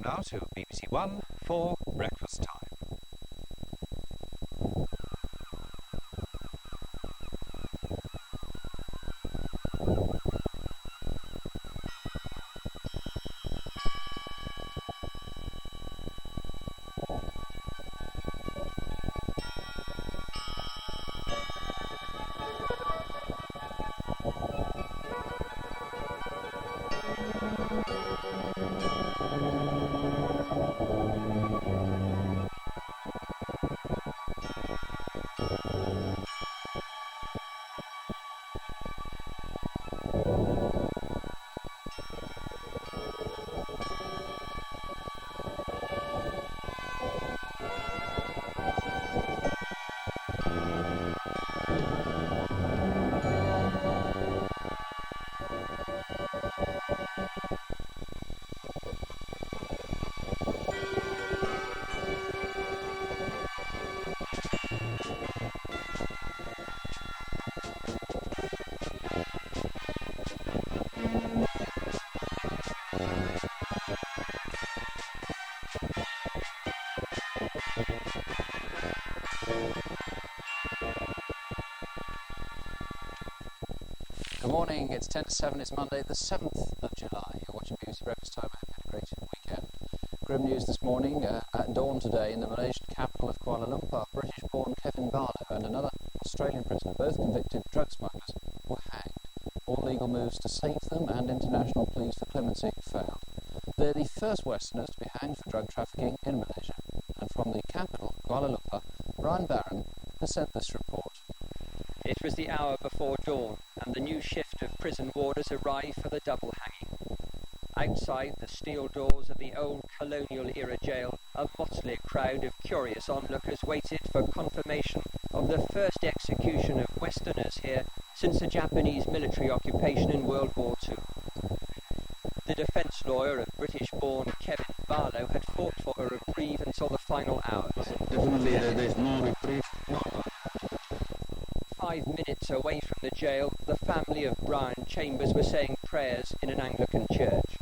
Welcome now to BBC One for breakfast time. Good morning, it's 10 to 7, it's Monday the 7th of July. You're watching BBC Breakfast Time. I hope you had a great weekend. Grim news this morning. At dawn today in the Malaysian capital of Kuala Lumpur, British-born Kevin Barlow and another Australian prisoner, both convicted drug smugglers, were hanged. All legal moves to save them and international pleas for clemency failed. They're the first Westerners to be hanged for drug trafficking in Malaysia. And from the capital, Kuala Lumpur, Brian Barron has sent this report. It was the hour before dawn, and the new shift of prison warders arrived for the double hanging. Outside the steel doors of the old colonial-era jail, a motley crowd of curious onlookers waited for confirmation of the first execution of Westerners here since the Japanese military occupation in World War II. The defence lawyer of British-born Kevin Barlow had fought for a reprieve until the final hours. Definitely there's no reprieve. 5 minutes away from the jail, the family of Brian Chambers were saying prayers in an Anglican church.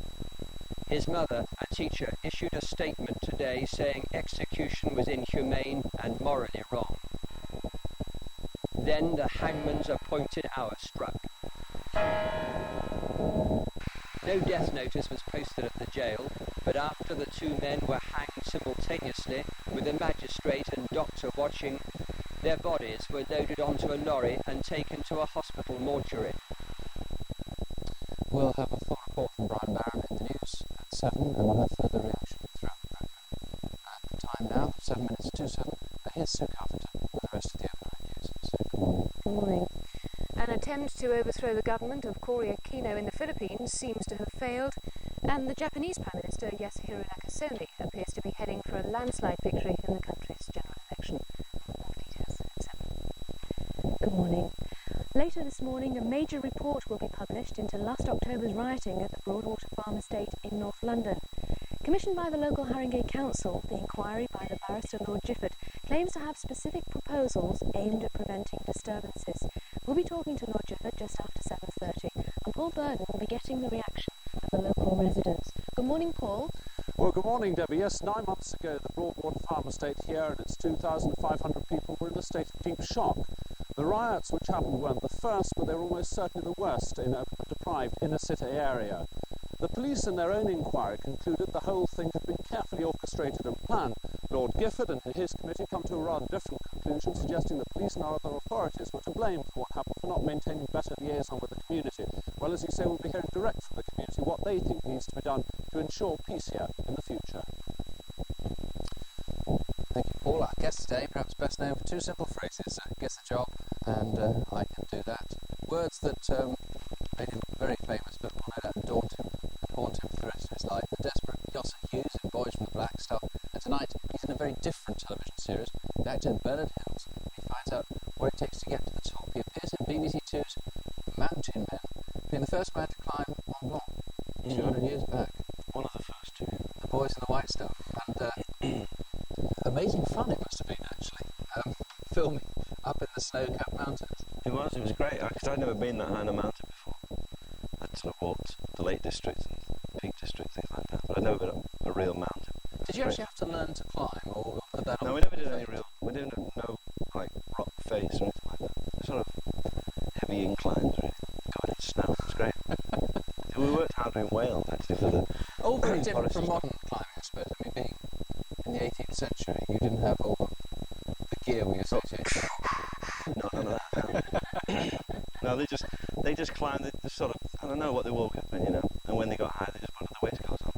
His mother, a teacher, issued a statement today saying execution was inhumane and morally wrong. Then the hangman's appointed hour struck. No death notice was posted at the jail, but after the two men were hanged simultaneously, with the magistrate and doctor watching, their bodies were loaded onto a lorry and taken to a hospital mortuary. We'll have a full report from Brian Barron in the news at 7, and we'll have further reaction throughout the programme. At the time now, 7 minutes to 7, here's Sue Carpenter with the rest of the overnight news. Sue, good morning. Good morning. An attempt to overthrow the government of Cory Aquino in the Philippines seems to have failed, and the Japanese Prime Minister Yasuhiro Nakasone appears to be heading for a landslide victory in the country's general election. More details at 7. Good morning. Later this morning, a major report will be published into last October's rioting at the Broadwater Farm Estate in North London. Commissioned by the local Haringey Council, the inquiry by the barrister Lord Gifford claims to have specific proposals aimed at preventing disturbances. We'll be talking to Lord Gifford just after 7:30, and Paul Burden will be getting the reaction of the local residents. Good morning, Paul. Well, good morning, Debbie. Yes, 9 months ago, the Broadwater Farm Estate here and its 2,500 people were in a state of deep shock. The riots which happened weren't the first, but they were almost certainly the worst in a deprived inner-city area. The police in their own inquiry concluded the whole thing had been carefully orchestrated and planned. Lord Gifford and his committee come to a rather different conclusion, suggesting that police and other authorities were to blame for what happened for not maintaining better liaison with the community. Well, as you say, we'll be hearing direct from the community what they think needs to be done to ensure peace here in the future. Thank you, Paul. Our guest today, perhaps best known for two simple phrases, gets the job and I can do that. Words that made him very famous, but will no doubt daunt him and haunt him for the rest of his life. The desperate Yosser Hugues in Boys from the Black Stuff, and tonight he's in a very different television series, the actor Bernard Hills. He finds out what it takes to get to the top. He appears in BBC Two's Mountain Men, being the first man to climb Mont Blanc 200 years back. One of the first two. The Boys in the White Stuff, and amazing fun it must have been actually, filming up in the snow-capped mountains. It was great, because I'd never been that high on a mountain before. I'd sort of walked the Lake District and Peak District, things like that, but I'd never been up a real mountain. harder in Wales, actually, for the... All very different forests. from modern climbing, I suppose. I mean, being in the 18th century, you didn't have all the gear we associate with it. No, none of that. No, they just climb. They just sort of, I don't know what they woke up in, you know. And when they got high, they just put the waistcoats on.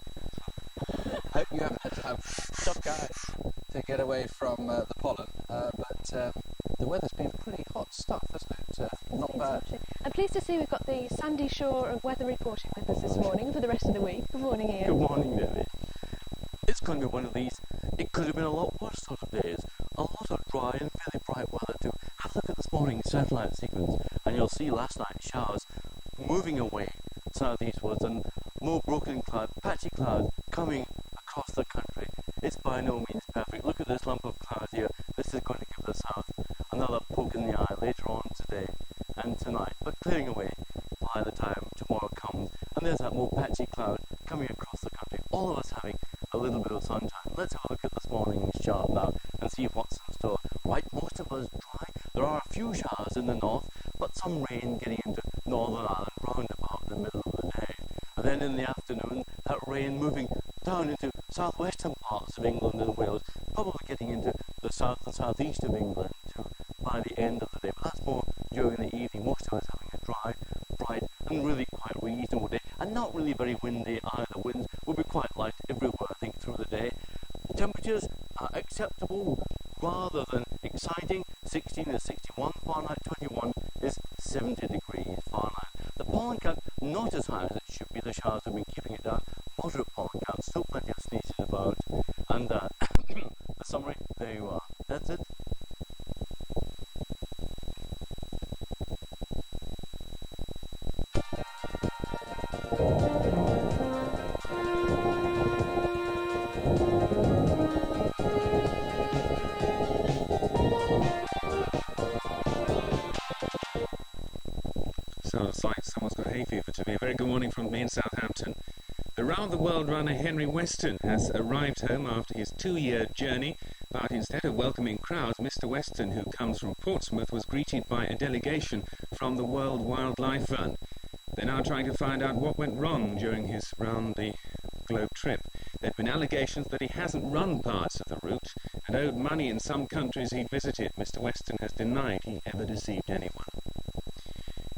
Hope you haven't had to have tough guys to get away from the pollen, but the weather's been pretty hot stuff, hasn't it? Not bad. I'm pleased to see we've got the sandy shore of weather reporting with us this morning for the rest of the week. Good morning, Ian. Good morning, Debbie. It's going to be one of these, it could have been a lot worse sort of days. A lot of dry and fairly bright weather too. Have a look at this morning's satellite sequence and you'll see last night's showers moving away southeastwards and more broken cloud, patchy clouds coming across the country. It's by no means perfect. Look at this lump of cloud here. This is going to give the south another poke in the eye later on today and tonight, but clearing away by the time tomorrow comes. And there's that more patchy cloud coming across the country. All of us having a little bit of sunshine. Let's have a look at this morning's chart now and see what's in store. Right, most of us dry. There are a few showers in the north, but some rain getting into Northern Ireland round about the middle of the day. And then in the afternoon, that rain moving down into southwestern parts of England and Wales, probably getting into the south and southeast of England too by the end of the day. But that's more during the evening. Most of us having a dry, bright, and really quite reasonable day, and not really very windy either. Winds will be quite light everywhere, I think, through the day. Temperatures are acceptable rather than exciting. 16 is 61 Fahrenheit, 21 is 70 degrees Fahrenheit. The pollen count not as high as it should be. The showers have been keeping it down. Moderate pollen count, still plenty of sneezes about. And the summary, there you are. That's it. Sounds like someone's got hay fever to me. A very good morning from me in Southampton. The round-the-world runner Henry Weston has arrived home after his 2-year journey, but instead of welcoming crowds, Mr. Weston, who comes from Portsmouth, was greeted by a delegation from the World Wildlife Fund. They're now trying to find out what went wrong during his round-the-globe trip. There have been allegations that he hasn't run parts of the route and owed money in some countries he visited. Mr. Weston has denied he ever deceived anyone.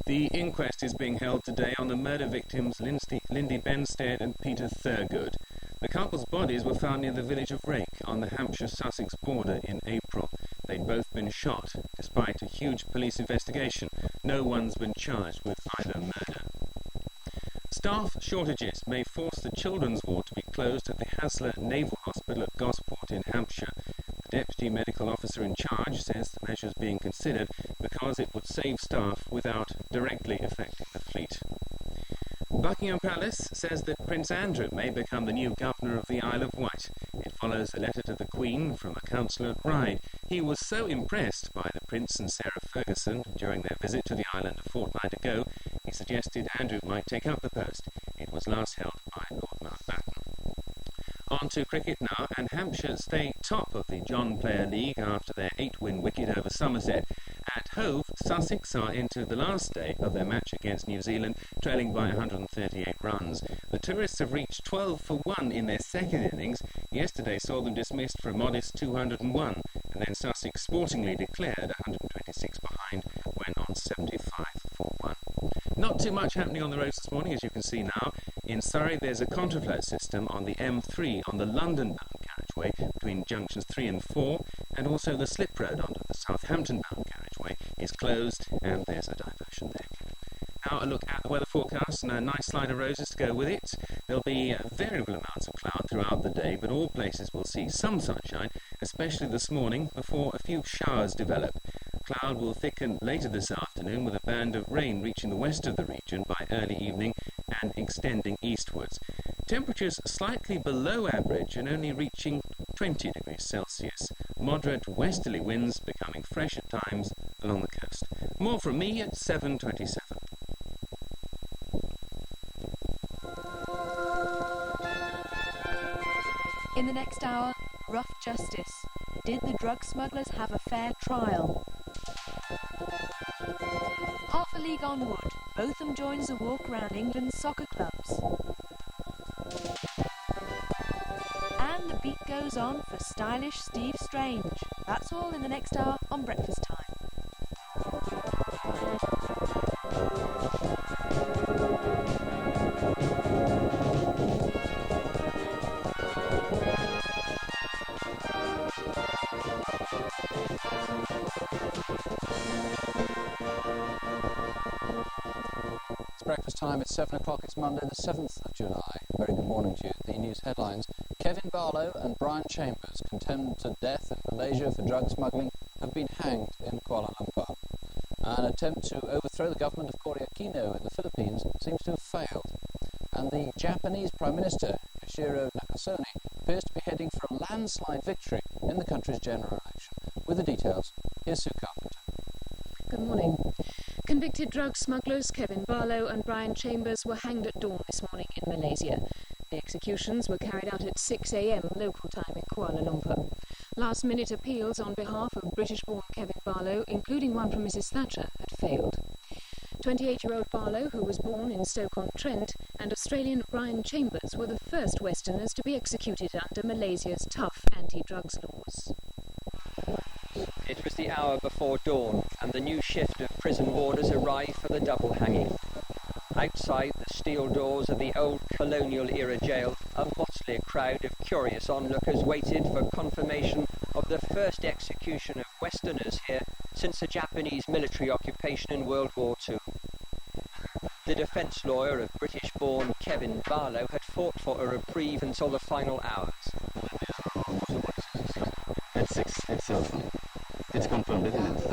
The inquest is being held today on the murder victims Lindy Benstead and Peter Thurgood. The couple's bodies were found near the village of Rake on the Hampshire-Sussex border in April. They'd both been shot. Despite a huge police investigation, no one's been charged with either murder. Staff shortages may force the children's ward to be closed at the Haslar Naval Hospital at Gosport in Hampshire. The Deputy Medical Officer in charge says the measure is being considered because it would save staff without directly affecting the fleet. Buckingham Palace says that Prince Andrew may become the new governor of the Isle of Wight. It follows a letter to the Queen from a councillor at Ryde. He was so impressed by the Prince and Sarah Ferguson during their visit to the island a fortnight ago, he suggested Andrew might take up the post. It was last held by Lord Mountbatten. On to cricket now, and Hampshire stay top of the John Player League after their 8-win wicket over Somerset. At Hove, Sussex are into the last day of their match against New Zealand, trailing by 138 runs. The tourists have reached 12 for 1 in their second innings. Yesterday saw them dismissed for a modest 201, and then Sussex sportingly declared 126 behind when on 75 for 1. Not too much happening on the roads this morning, as you can see now. In Surrey, there's a contraflow system on the M3 on the London-bound carriageway between junctions 3 and 4, and also the slip road onto the Southampton-bound carriageway is closed, and there's a diversion there. Now a look at the weather forecast and a nice slide of roses to go with it. There'll be variable amounts of cloud throughout the day, but all places will see some sunshine, especially this morning, before a few showers develop. Cloud will thicken later this afternoon with a band of rain reaching the west of the region by early evening and extending eastwards. Temperatures slightly below average and only reaching 20 degrees Celsius. Moderate westerly winds becoming fresh at times along the coast. More from me at 7:27. In the next hour, rough justice. Did the drug smugglers have a fair trial? Half a league onward, Botham joins the walk round England's soccer club. news. And the beat goes on for stylish Steve Strange. That's all in the next hour on Breakfast Time. It's breakfast time, it's 7 o'clock, it's Monday the 7th of July. Very good morning to you. The news headlines. Kevin Barlow and Brian Chambers, condemned to death in Malaysia for drug smuggling, have been hanged in Kuala Lumpur. An attempt to overthrow the government of Keatley in the Philippines seems to have failed. And the Japanese Prime Minister, Yoshihiro Nakasone, appears to be heading for a landslide victory in the country's general election. With the details, here's Sue Carpenter. Good morning. Convicted drug smugglers Kevin Barlow and Brian Chambers were hanged at dawn this morning in Malaysia. The executions were carried out at 6 a.m. local time in Kuala Lumpur. Last-minute appeals on behalf of British-born Kevin Barlow, including one from Mrs. Thatcher, had failed. 28-year-old Barlow, who was born in Stoke-on-Trent, and Australian Brian Chambers were the first Westerners to be executed under Malaysia's tough anti-drugs laws. It was the hour before dawn, and the new shift of prison warders arrived for the double hanging. Outside the steel doors of the old colonial-era jail, a motley crowd of curious onlookers waited for confirmation of the first execution of Westerners here since the Japanese military occupation in World War II. The defence lawyer of British-born Kevin Barlow had fought for a reprieve until the final hours. At 6 itself. It's confirmed, isn't it?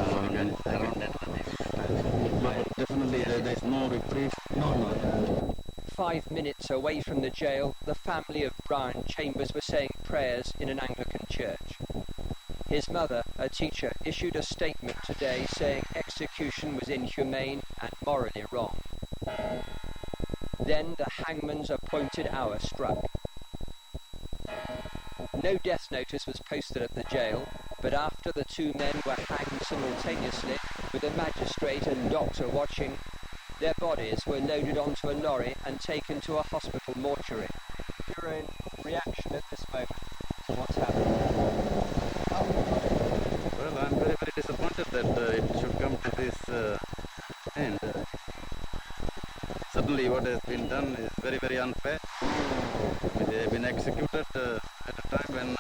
But definitely there is no reprieve. No. 5 minutes away from the jail, the family of Brian Chambers were saying prayers in an Anglican church. His mother, a teacher, issued a statement today saying execution was inhumane and morally wrong. Then the hangman's appointed hour struck. No death notice was posted at the jail, but after the two men were hanged simultaneously, with a magistrate and doctor watching, their bodies were loaded onto a lorry and taken to a hospital mortuary. Your own reaction at this moment to what's happened? Well, I'm very, very disappointed that it should come to this end. Certainly what has been done is very, very unfair. They have been executed at a time when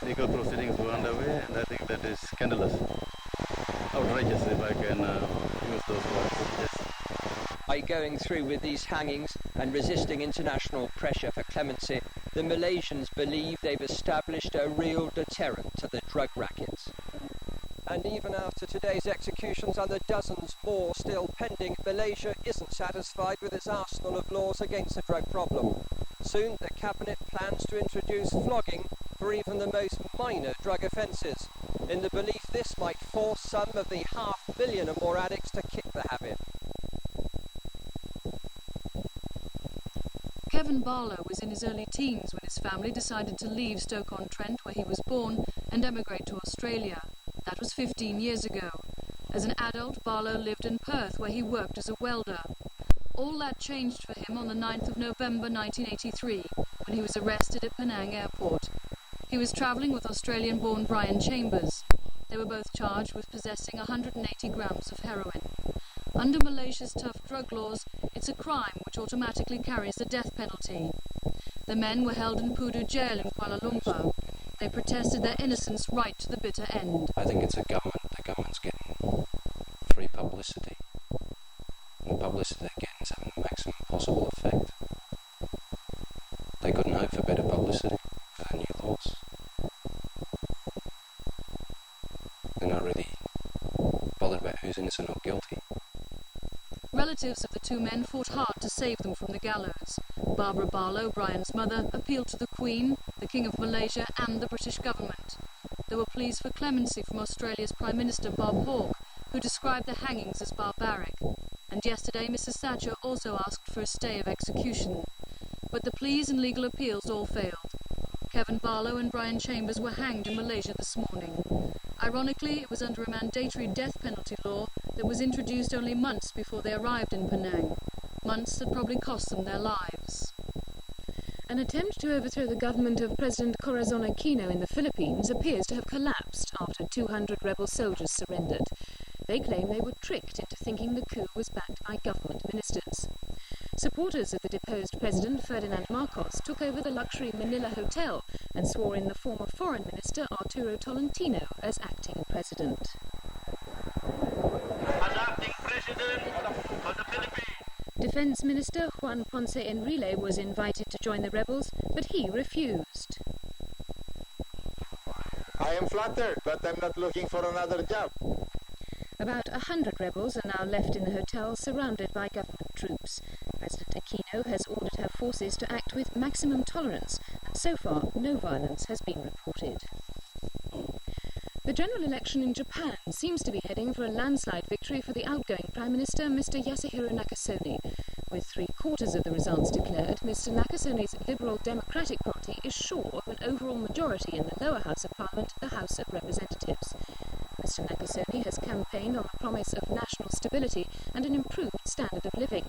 legal proceedings were underway, and I think that is scandalous. Outrageous, if I can use those words. Yes. By going through with these hangings and resisting international pressure for clemency, the Malaysians believe they've established a real deterrent to the drug rackets. And even after today's executions and the dozens more still pending, Malaysia isn't satisfied with its arsenal of laws against the drug problem. Soon the Cabinet plans to introduce flogging for even the most minor drug offences, in the belief this might force some of the 500 million or more addicts to kick the habit. Kevin Barlow was in his early teens when his family decided to leave Stoke-on-Trent, where he was born, and emigrate to Australia. That was 15 years ago. As an adult, Barlow lived in Perth, where he worked as a welder. All that changed for him on the 9th of November 1983, when he was arrested at Penang Airport. He was travelling with Australian-born Brian Chambers. They were both charged with possessing 180 grams of heroin. Under Malaysia's tough drug laws, it's a crime which automatically carries the death penalty. The men were held in Pudu jail in Kuala Lumpur. They protested their innocence right to the bitter end. I think it's the government's getting free publicity. And the publicity they're getting is having the maximum possible effect. They couldn't hope for better publicity for the new laws. They're not really bothered about who's innocent or guilty. Relatives of the two men fought hard to save them from the gallows. Barbara Barlow, Brian's mother, appealed to the Queen, the King of Malaysia, and the British government. There were pleas for clemency from Australia's Prime Minister Bob Hawke, who described the hangings as barbaric. And yesterday Mrs. Thatcher also asked for a stay of execution. But the pleas and legal appeals all failed. Kevin Barlow and Brian Chambers were hanged in Malaysia this morning. Ironically, it was under a mandatory death penalty law that was introduced only months before they arrived in Penang. months that probably cost them their lives. An attempt to overthrow the government of President Corazon Aquino in the Philippines appears to have collapsed after 200 rebel soldiers surrendered. They claim they were tricked into thinking the coup was backed by government ministers. Supporters of the deposed President Ferdinand Marcos took over the luxury Manila Hotel and swore in the former Foreign Minister Arturo Tolentino as acting president. As acting president of the Philippines. Defence Minister Juan Ponce Enrile was invited to join the rebels, but he refused. I am flattered, but I'm not looking for another job. About 100 rebels are now left in the hotel, surrounded by government troops. President Aquino has ordered her forces to act with maximum tolerance, and so far no violence has been reported. The general election in Japan seems to be heading for a landslide victory for the outgoing Prime Minister, Mr. Yasuhiro Nakasone. With 3/4 of the results declared, Mr. Nakasone's Liberal Democratic Party is sure of an overall majority in the lower house of Parliament, the House of Representatives. Mr. Nakasone has campaigned on the promise of national stability and an improved standard of living.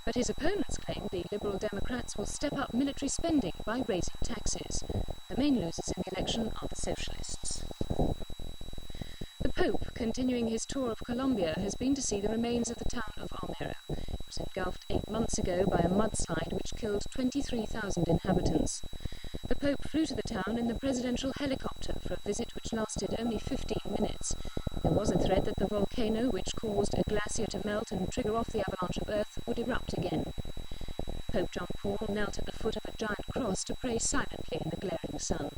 But his opponents claim the Liberal Democrats will step up military spending by raising taxes. The main losers in the election are the Socialists. The Pope, continuing his tour of Colombia, has been to see the remains of the town of Armero. It was engulfed 8 months ago by a mudslide which killed 23,000 inhabitants. The Pope flew to the town in the presidential helicopter for a visit which lasted only 15 minutes. There was a threat that the volcano, which caused a glacier to melt and trigger off the avalanche of earth, would erupt again. Pope John Paul knelt at the foot of a giant cross to pray silently in the glaring sun.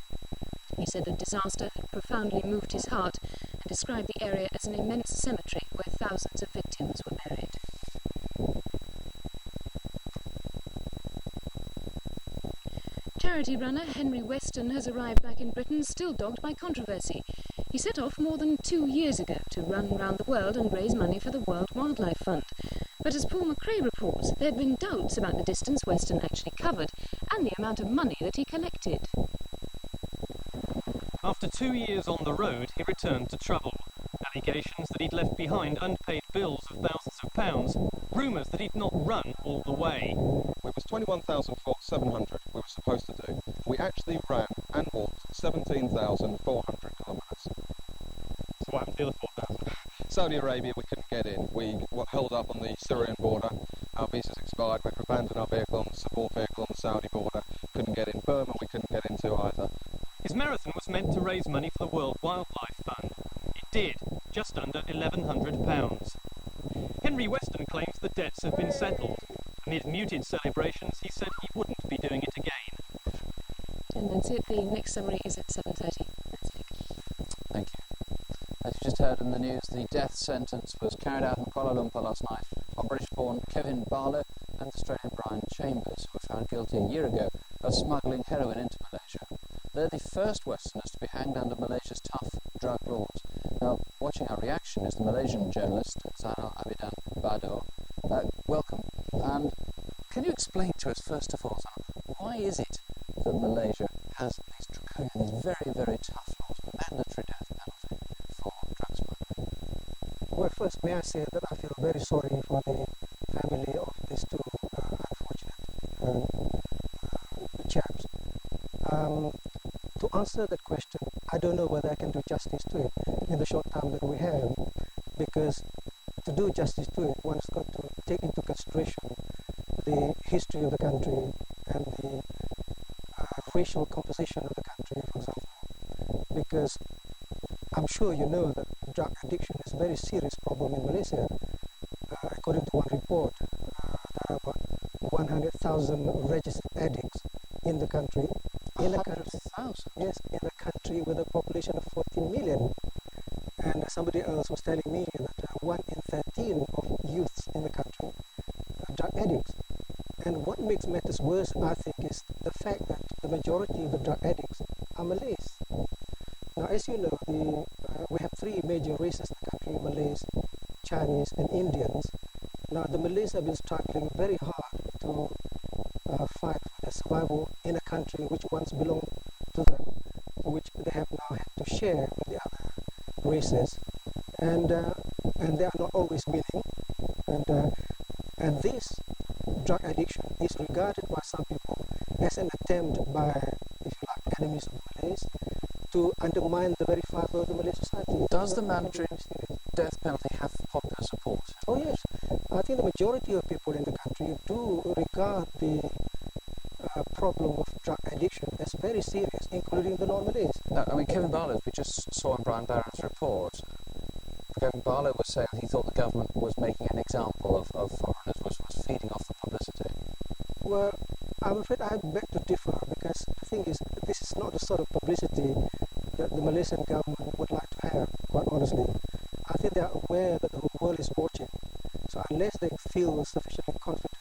He said the disaster had profoundly moved his heart and described the area as an immense cemetery where thousands of victims were buried. Charity runner Henry Weston has arrived back in Britain, still dogged by controversy. He set off more than 2 years ago to run around the world and raise money for the World Wildlife Fund. But as Paul McRae reports, there had been doubts about the distance Weston actually covered and the amount of money that he collected. After 2 years on the road, he returned to trouble. Allegations that he'd left behind unpaid bills of thousands of pounds. Rumours that he'd not run all the way. It was 21,700 we were supposed to do. We actually ran and walked 17,400 kilometres. So what happened to the other 4,000? Saudi Arabia, we couldn't get in. We were held up on the Syrian border. Our visas expired. We abandoned our vehicle on the support vehicle on the Saudi border. Couldn't get in. Burma, we couldn't get into either. His marathon was meant to raise money for the World Wildlife Fund. It did, just under £1,100. Henry Weston claims the debts have been settled. Amid muted celebrations, he said he wouldn't be doing it again. And that's it. The next summary is at 7:30. That's it. Thank you. As you just heard in the news, the death sentence was carried out in Kuala Lumpur last night on British-born Kevin Barlow and Australian Brian Chambers, who were found guilty a year ago of smuggling heroin into Malaysia. They're the first Westerners to be hanged under Malaysia's tough drug laws. Now, watching our reaction is the Malaysian journalist Zainal Abidin Bado. Welcome. And can you explain to us, first of all, Zainal, why is it that Malaysia has these draconian, these very, very tough laws, mandatory death penalty for drug smuggling? Well, first, may I say that I feel very sorry for the family of these two unfortunate chaps. To answer that question, I don't know whether I can do justice to it in the short time that we have, because to do justice to it, one's got to take into consideration the history of the country and the racial composition of the country, for example, because I'm sure you know that drug addiction is a very serious problem in Malaysia. According to one report, there are about 100,000 registered addicts in the country. In a country, yes, in a country with a population of 14 million. And somebody else was telling me that 1 in 13 of youths in the country are drug addicts. And what makes matters worse, I think, is the fact that the majority of the drug addicts are Malays. Now, as you know, we have 3 major races in the country: Malays, Chinese, and Indians. Now, the Malays have been struggling very hard to fight for their survival in a country which once belonged to them, which they have now had to share with the other races, and they are not always winning, and this addiction is regarded by some people as an attempt by, if you like, enemies of the Malays to undermine the very fibre of the Malay society. Does the mandatory death penalty have popular support? Oh yes, I think the majority of people in the country do regard the problem of drug addiction as very serious, including the non-Malays. No, I mean, Kevin Barlow, we just saw in Brian Barron's report, Kevin Barlow was saying he thought the government was making an example of foreigners, was feeding off the publicity. Well, I'm afraid I beg to differ, because the thing is, this is not the sort of publicity that the Malaysian government would like to have, quite honestly. I think they are aware that the whole world is watching. So unless they feel sufficiently confident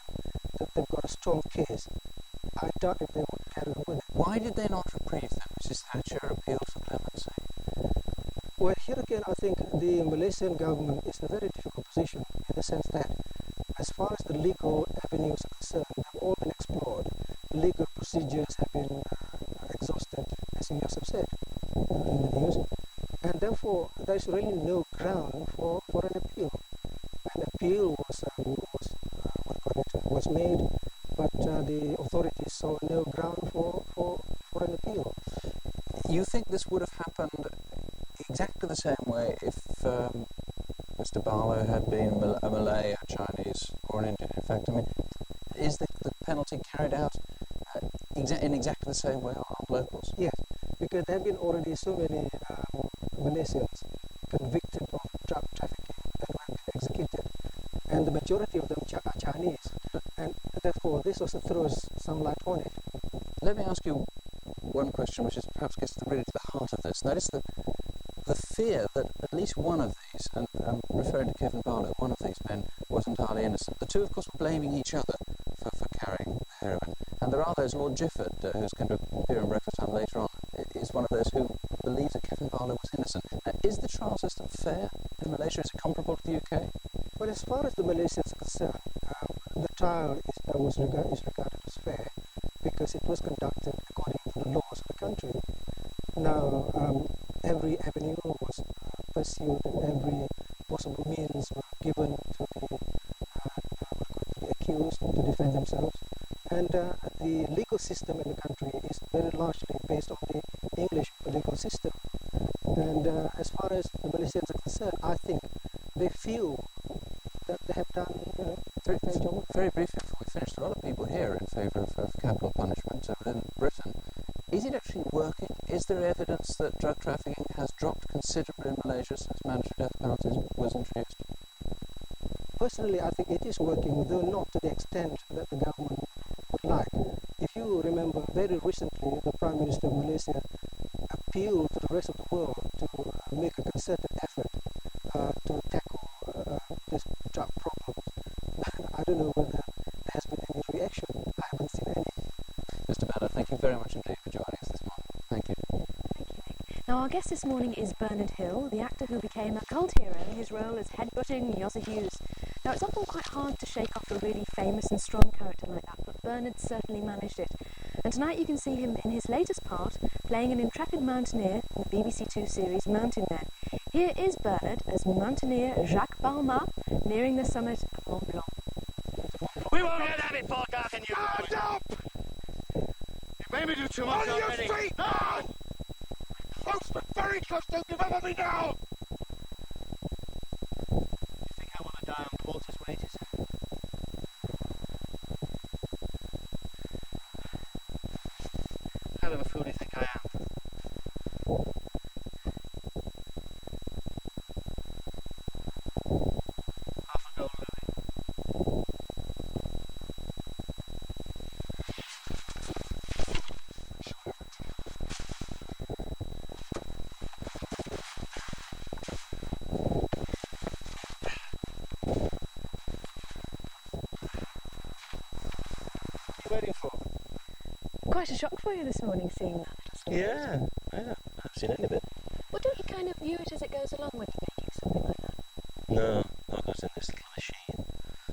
that they've got a strong case, I doubt if they would carry on with it. Why did they not reprieve them? Mrs. Thatcher appealed for clemency. Well, here again, I think the Malaysian government is in a very difficult position in the sense that, as far as the legal avenues are concerned, they've all been explored. Legal procedures have been exhausted, as you yourself said in the news, and therefore there is really no ground for an appeal. An appeal was made, but the authorities saw no ground for an appeal. You think this would have happened exactly the same way if Mr. Barlow had been a Malay, a Chinese, or an Indian? In fact, I mean, is the penalty carried out in exactly the same way on locals? Yes, because there have been already so many Malaysians convicted of drug trafficking that have been executed, and the majority of them are Chinese, and therefore this also throws some light on it. Let me ask you one question, which is perhaps gets really to the heart of this. Notice the fear that at least one of these, and I'm referring to Kevin Barlow, one of these men was entirely innocent. The two, of course, were blaming each other for carrying heroin. And there are those, Lord Gifford, who's going to appear in Breakfast Time later on, is one of those who believes that Kevin Barlow was innocent. Now, is the trial system fair in Malaysia? Is it comparable to the UK? Well, as far as the Malaysians are concerned, the trial is regarded as fair because it was conducted according to the laws of the country. Now, every avenue was pursued and every possible means were given to the accused to defend themselves. And the legal system in the country is very largely based on the English legal system. And as far as the Malaysians are concerned, I think they feel that they have done a fair job. Very briefly before we finish, there are a lot of people here in favour of capital punishment within Britain. Is it actually working? Is there evidence that drug trafficking has dropped considerably in Malaysia since mandatory death penalties was introduced? Personally, I think it is working, though not to the extent that the government would like. If you remember, very recently, the Prime Minister of Malaysia appealed to the rest of the world to make a concerted effort to tackle this drug problem. I don't know whether there has been any reaction. I haven't seen any. Mr. Banner, thank you very much indeed for joining us this morning. Thank you. Thank you, Nick. Now, our guest this morning is Bernard Hill, the actor who became a cult hero in his role as headbutting Yosser Hugues. Now, it's often quite hard to shake off a really famous and strong character like that, but Bernard certainly managed it. And tonight you can see him in his latest part, playing an intrepid mountaineer in the BBC Two series Mountain Men. Here is Bernard as mountaineer Jacques Balmat, nearing the summit of Mont Blanc. We won't have that before dark and you... Stand up! You made me do too much already. On your feet now! Close, but very close, don't give up on me now! You think I want to die on porter's wages? How of a fool do you think I am? Half a gold louis. Waiting for? Quite a shock for you this morning, seeing that. Yeah, I haven't seen any of it. Well, don't you kind of view it as it goes along when you're making something like that? No, it goes in this little machine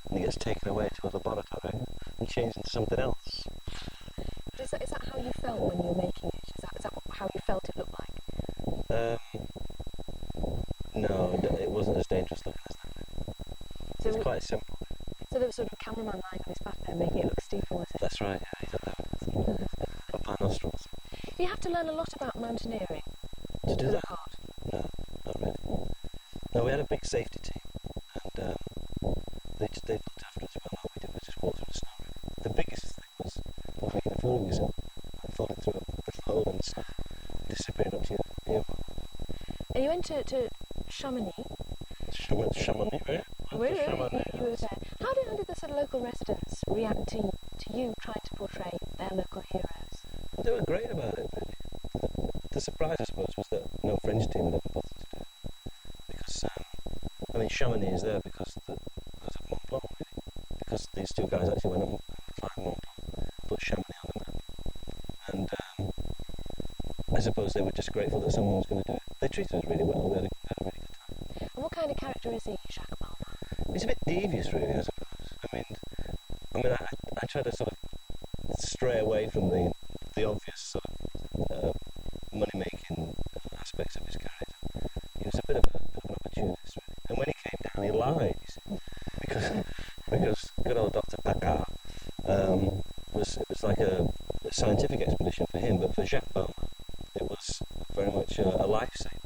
and it gets taken away to a laboratory and changed into something else. But is that how you felt when you were making it? Is that how you felt it looked like? No, it wasn't as dangerous looking as that. So it's quite simple. So there was sort of a cameraman lying on his back making it look steeper, was it? That's right, yeah, he's up there up our nostrils. You have to learn a lot about mountaineering To do for the that? part. No, not really. No, we had a big safety team, and they looked after us well. All we did was just walk through the snow. The biggest thing was not making a fool of yourself and falling through a little hole and disappearing up to your ear. And you went to Chamonix. Chamonix, right? You were there. How did the sort of local residents react to you trying to portray their local heroes? They were great about it, really. The surprise, I suppose, was that no French team had ever bothered to do it. Because, Chamonix is there because of Mont Blanc, really. Because these two guys actually went up and climbed Mont Blanc, put Chamonix on the map. And I suppose they were just grateful that someone was going to do it. They treated us really well. We had a really good time. And what kind of character is he, Jacques Balmain? He's a bit devious, really, I suppose. I try to sort of stray away from the obvious sort of money-making aspects of his character. He was a bit of an opportunist, really. And when he came down, he lied, you see, because good old Dr. Paccard it was like a scientific expedition for him, but for Jacques Balmain, it was very much a lifesaver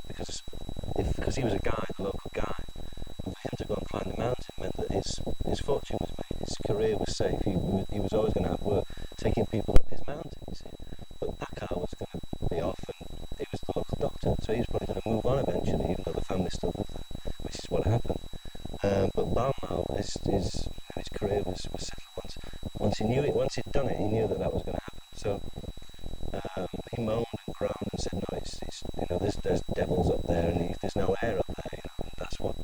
because he was a guide, a local guide, and for him to go and climb the mountain meant that his fortune was made, his career was safe. He was always going to have work taking people up his mountain, you see. But Paccard was going to be off, and he was the local doctor, so he was probably going to move on eventually, even though the family still lived there, which is what happened. But Balmain, his career was settled once he knew it. Once he'd done it, he knew that was going to happen. So he moaned and groaned and said, "No, there's devils up there, and there's no air up there." And that's what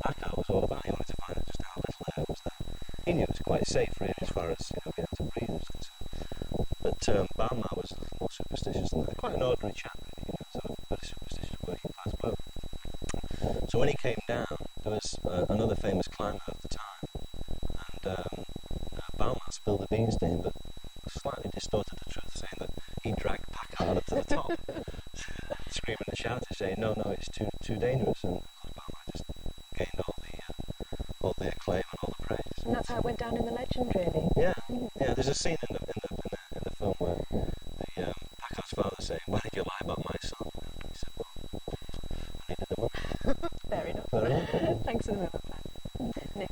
Paccard was all about. He wanted to find out just how little air was there. He knew it was quite safe, really, as far as being able to breathe was concerned. But Balmain was a little more superstitious than that. Quite an ordinary chap, really, sort of very superstitious working class bloke. So when he came down, there was another famous climber of the time, and Balmain spilled the beans to him, but slightly distorted the truth, saying that he dragged Paccard up to the top, screaming and shouting, saying, "No, it's too dangerous." And Balmain just gained all the acclaim and all the praise. And that's how it went down in the legend, really. Yeah. There's a scene in the film where the Paccard's father saying, "Why did you lie about my son?" And he said, "Well, I needed the money." Fair enough. Thanks for the moment, plan. Nick.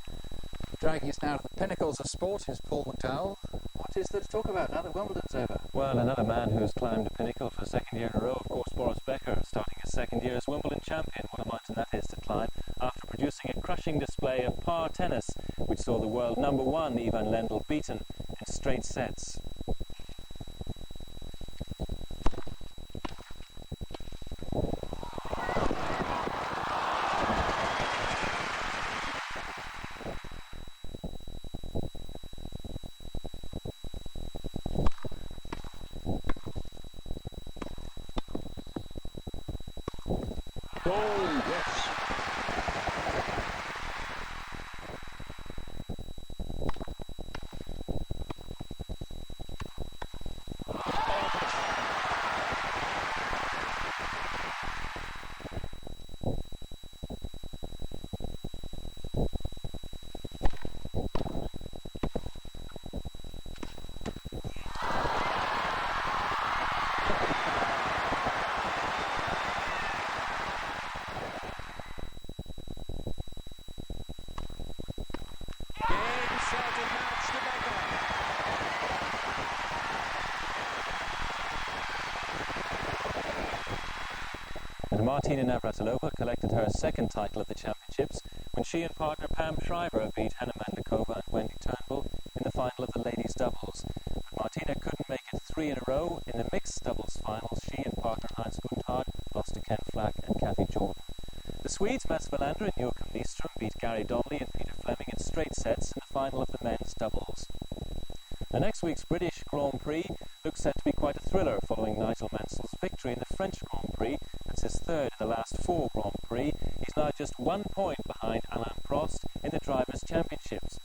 Dragging us now to the pinnacles of sport is Paul McDowell. What is there to talk about now that Wimbledon's over? Well, another man who's climbed a pinnacle for a second year in a row, of course, Boris Becker, starting his second year as Wimbledon champion. What a mountain that is to climb, after producing a crushing display of par tennis, which saw the world number one, Ivan Lendl, beaten in straight sets. And Martina Navratilova collected her second title of the championships when she and partner Pam Shriver beat Hannah Mandakova and Wendy Turnbull in the final of the ladies' doubles. But Martina couldn't make it three in a row. In the mixed doubles finals, she and partner Heinz Gundhard lost to Ken Flack and Kathy Jordan. The Swedes Mats Wilander and Joachim Nyström beat Gary Donnelly and Peter Fleming in straight sets in the final of the men's doubles. The next week's British Grand Prix looks set to be quite a thriller following Nigel Mansell's victory in the French Grand Prix. That's his third in the last four Grand Prix. He's now just 1 point behind Alain Prost in the Drivers' Championships.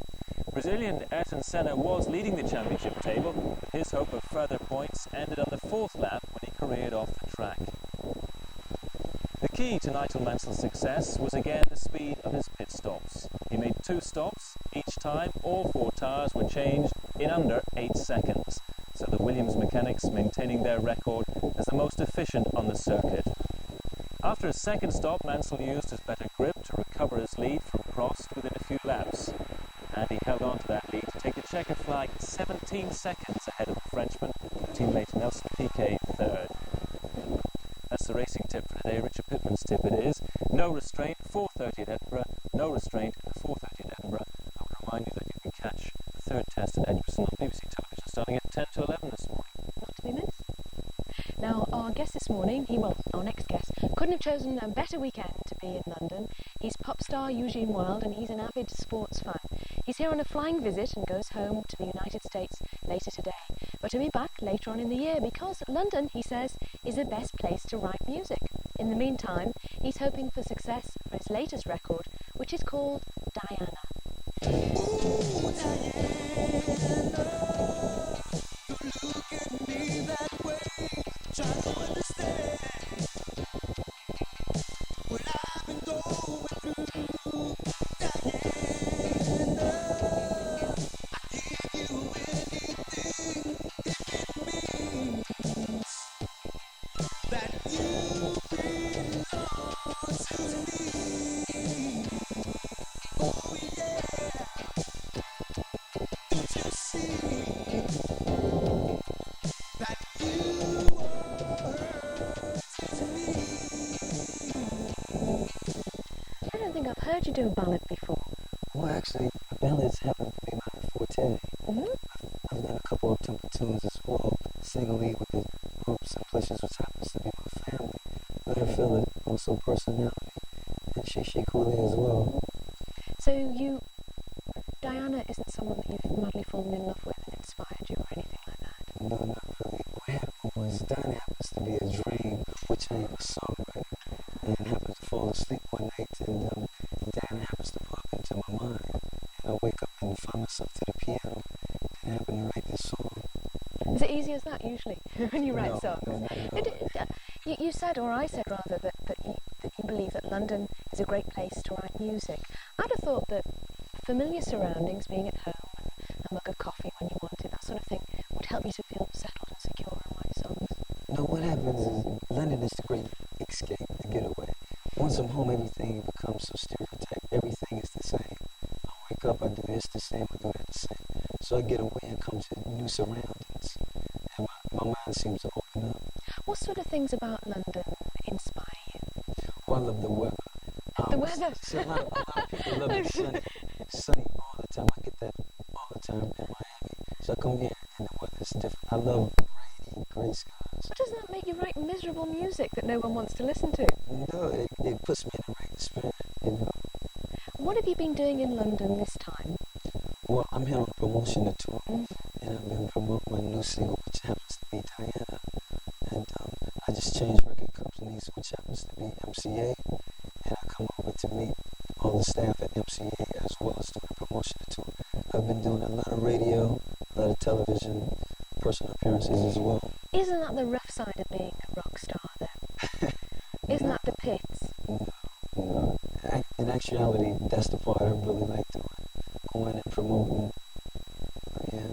Brazilian Ayrton Senna was leading the championship table, but his hope of further points ended on the fourth lap when he careered off the track. The key to Nigel Mansell's success was again the speed of his pit stops. He made 2 stops, Each time, all 4 tyres were changed in under 8 seconds, so the Williams mechanics maintaining their record as the most efficient on the circuit. After a second stop, Mansell used his better grip to recover his lead from Prost within a few laps, and he held on to that lead to take the checkered flag 17 seconds ahead of the Frenchman, teammate Nelson Piquet, third. That's the racing tip for today. Richard Pittman's tip it is. No restraint, 4:30 at Edinburgh. No restraint, 4:30 at Edinburgh. I would remind you that you can catch the third test at Edgbaston on BBC Television starting at 10 to 11 this morning. Not to be missed. Now, our guest this morning, our next guest, couldn't have chosen a better weekend to be in London. He's pop star Eugene Wilde, and he's an avid sports fan. He's here on a flying visit and goes home to the United States later today, but he'll be back later on in the year because London, he says, is the best place to write music. In the meantime, he's hoping for success for his latest record, which is called Diana. Ooh, Diana, look at me that way, try to understand what I've been going through. Diana, I give you anything if it means that you belong to me. Oh yeah, don't you see that you are to me? I don't think I've heard you do a ballad before. Well, actually, ballads happen to be my forte. I've done a couple of tempo tunes as well, singing lead with the group Simplicious, which happens to be my family. Let Her Feel It, also personality, and She Cooley as well. So Diana isn't someone that you've madly fallen in love with and inspired you or anything like that? No, not really. What happened was Diana happens to be a dream, which I am a songwriter, and happened to fall asleep one night, and Diana happens to pop into my mind, and I wake up and find myself to the piano, and I happen to write this song. Is it easy as that usually when you write songs? No. You said, or I said rather, that you believe that London is a great place to write music. I'd have thought that familiar surroundings, being at home, and a mug of coffee when you want it, that sort of thing, would help you to feel settled and secure and write songs. No, what happens is London is the great escape, the getaway. Once I'm home, everything becomes so stereotyped. Everything is the same. I wake up, I do this the same, I do that the same. So I get away and come to new surroundings, and my mind seems to open up. What sort of things about London inspire you? Well, I love the weather. The weather? So a lot of people love it sunny all the time. I get that all the time in Miami. So I come here and the weather's different. I love rainy, gray skies. But doesn't that make you write miserable music that no one wants to listen to? No, it puts me in the right spirit, you know. What have you been doing in London this time? Well, I'm here on a promotion tour, and I've been promoting my new single, which happens to be Diana. And I just changed record companies, which happens to be MCA, and I come over to meet all the staff at MCA as well as doing a promotion tour. I've been doing a lot of radio, a lot of television, personal appearances as well. Isn't that the rough side of being a rock star, though? Isn't that the pits? No. In actuality, that's the part I really like doing. Going and promoting. Yeah.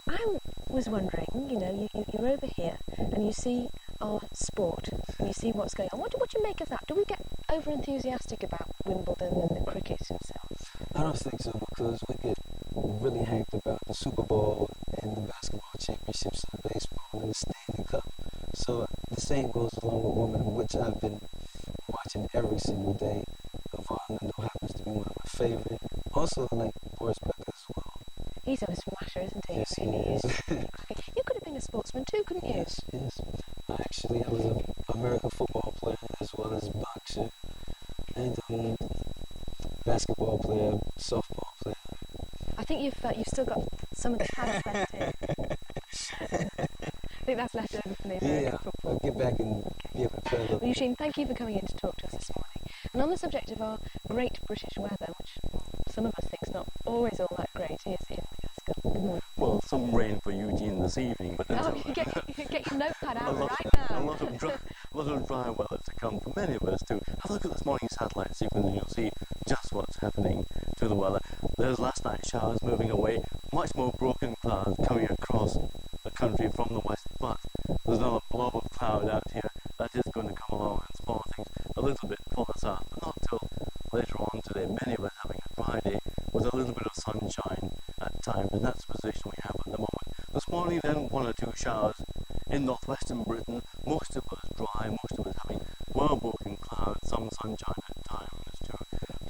I was wondering, you're over here and you see our sport and you see what's going on. What do you make of that? Do we get over enthusiastic about Wimbledon and the cricket itself? I don't think so, because we get really hyped about the Super Bowl and the basketball championships and the baseball and the Stanley Cup. So the same goes along with Wimbledon, which I've been watching every single day. Botham happens to be one of my favorite. Also, I like Boris Becker as well. He's a smasher, isn't he? Yes, he is. You could have been a sportsman too, couldn't you? Yes. Actually, I was an American football player as well as boxer, and basketball player, softball player. I think you've still got some of the pads left here. I think that's left over from the American football. I'll get back and be able to play a little. Well, Eugene, thank you for coming in to talk to us this morning. And on the subject of our great British weather, which some of us think is not always all that great, here's Ian McCaskill. Good morning. Well, some rain for Eugene this evening, but you get your notepad out right now. A lot of dry weather to come for many of us too. Have a look at this morning's satellite sequence and you'll see just what's happening to the weather. There's last night's showers moving away, much more broken clouds coming across the country from the west, but there's another blob of cloud out here that is going to come along and spoil things a little bit for us out, but not till later on today. Many of us having a dry day with a little bit of sunshine at times, and that's the position we have at the moment. This morning then, 1 or 2 showers in northwestern Britain, most of us dry, most of us having well-broken clouds, some sunshine at times too.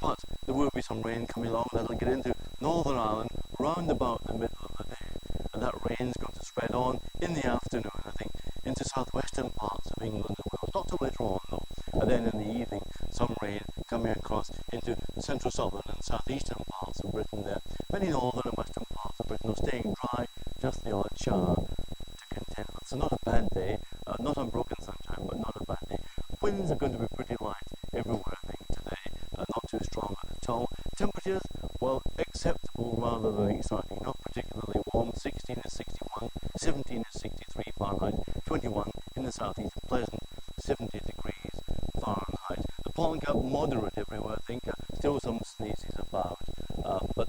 But there will be some rain coming along that'll get into Northern Ireland round about the middle of the day, and that rain's going to spread on in the afternoon, I think, into southwestern parts of England and Wales, not till later on though, and then in the evening some rain coming across into central, southern and southeastern parts of Britain there. Many northern and western parts of Britain are staying dry, just the odd shower to contend with. So not a bad day, not unbroken sunshine, but not a bad day. Winds are going to be pretty light everywhere, I think, today, not too strong at all. Temperatures, well, acceptable rather than exciting, not particularly warm. 16 is 61, 17 is 63 Fahrenheit, 21 in the southeast, pleasant, 70 degrees Fahrenheit. The pollen count moderate everywhere, I think, still some sneezes about, but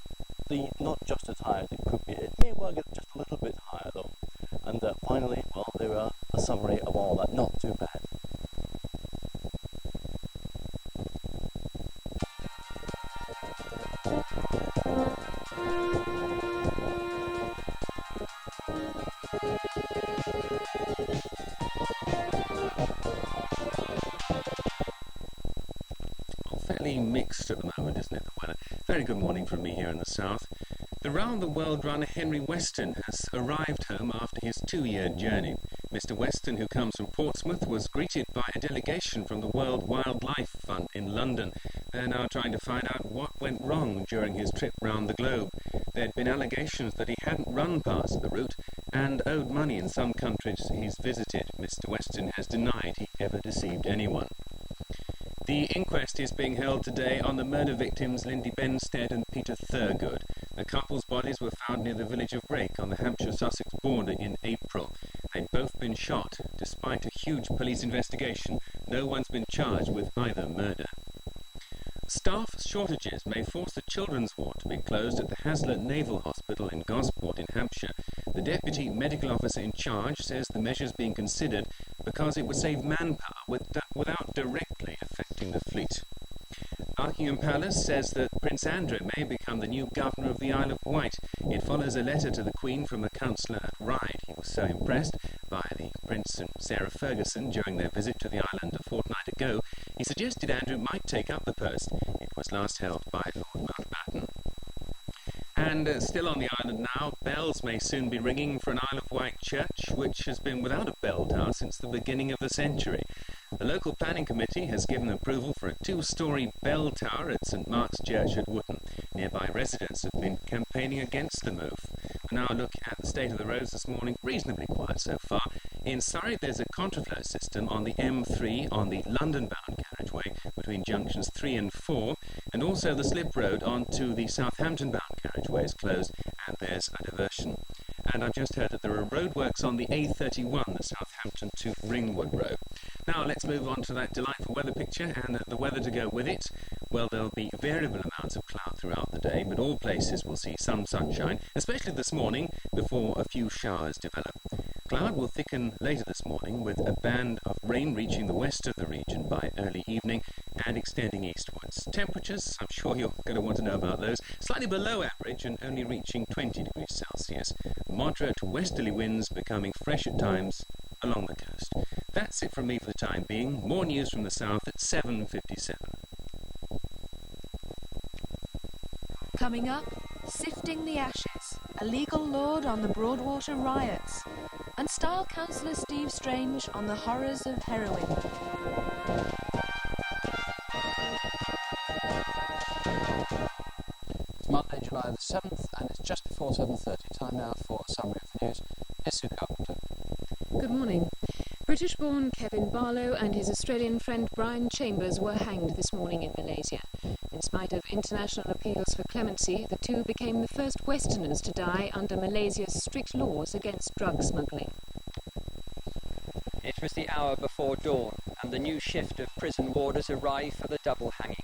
not just as high as it could be. It may well get just a little bit higher though. And finally, well, there are a summary of all that, not too bad. Fairly mixed at the moment, isn't it, the weather? Very good morning from me here in the south. The round-the-world runner Henry Weston has arrived home after his 2-year journey. Mr. Weston, who comes from Portsmouth, was greeted by a delegation from the World Wildlife Fund in London. They're now trying to find out what went wrong during his trip round the globe. There had been allegations that he hadn't run past the route and owed money in some countries he's visited. Mr. Weston has denied he ever deceived anyone. The inquest is being held today on the murder victims Lindy Benstead and Peter Thurgood. The couple's bodies were found near the village of Rake on the Hampshire-Sussex border in April. They'd both been shot. Despite a huge police investigation, no one's been charged with either murder. Staff shortages may force the children's ward to be closed at the Hasler Naval Hospital in Gosport in Hampshire. The deputy medical officer in charge says the measures being considered because it would save manpower without directly affecting the fleet. Buckingham Palace says that Prince Andrew may become the new governor of the Isle of Wight. It follows a letter to the Queen from a councillor at Ryde. He was so impressed by the Prince and Sarah Ferguson during their visit to the island a fortnight ago, he suggested Andrew might take up the post. It was last held by Lord Mountbatten. And still on the island now, bells may soon be ringing for an Isle of Wight church, which has been without a bell tower since the beginning of the century. The local planning committee has given approval for a 2-storey bell tower at St Mark's Church at Wootton. Nearby residents have been campaigning against the move. We now look at the state of the roads this morning, reasonably quiet so far. In Surrey, there's a contraflow system on the M3 on the London-bound carriageway between junctions 3 and 4, and also the slip road onto the Southampton-bound carriageway is closed, and there's a diversion. And I've just heard that there are roadworks on the A31, the Southampton to Greenwood road. Now let's move on to that delightful weather picture and the weather to go with it. Well, there'll be variable amounts of cloud throughout the day, but all places will see some sunshine, especially this morning before a few showers develop. Cloud will thicken later this morning with a band of rain reaching the west of the region by early evening and extending eastwards. Temperatures, I'm sure you're going to want to know about those, slightly below average and only reaching 20 degrees Celsius. Moderate to westerly winds becoming fresh at times along the coast. That's it from me for the time being. More news from the south at 7:57. Coming up, Sifting the Ashes, a legal lord on the Broadwater riots, and Style Councillor Steve Strange on the horrors of heroin. It's Monday, July the 7th, and it's just before 7:30. Time now for a summary of the news. Here's Sue Carpenter. Good morning. British-born Kevin Barlow and his Australian friend Brian Chambers were hanged this morning in Malaysia. In spite of international appeals for clemency, the two became the first Westerners to die under Malaysia's strict laws against drug smuggling. It was the hour before dawn, and the new shift of prison warders arrived for the double hanging.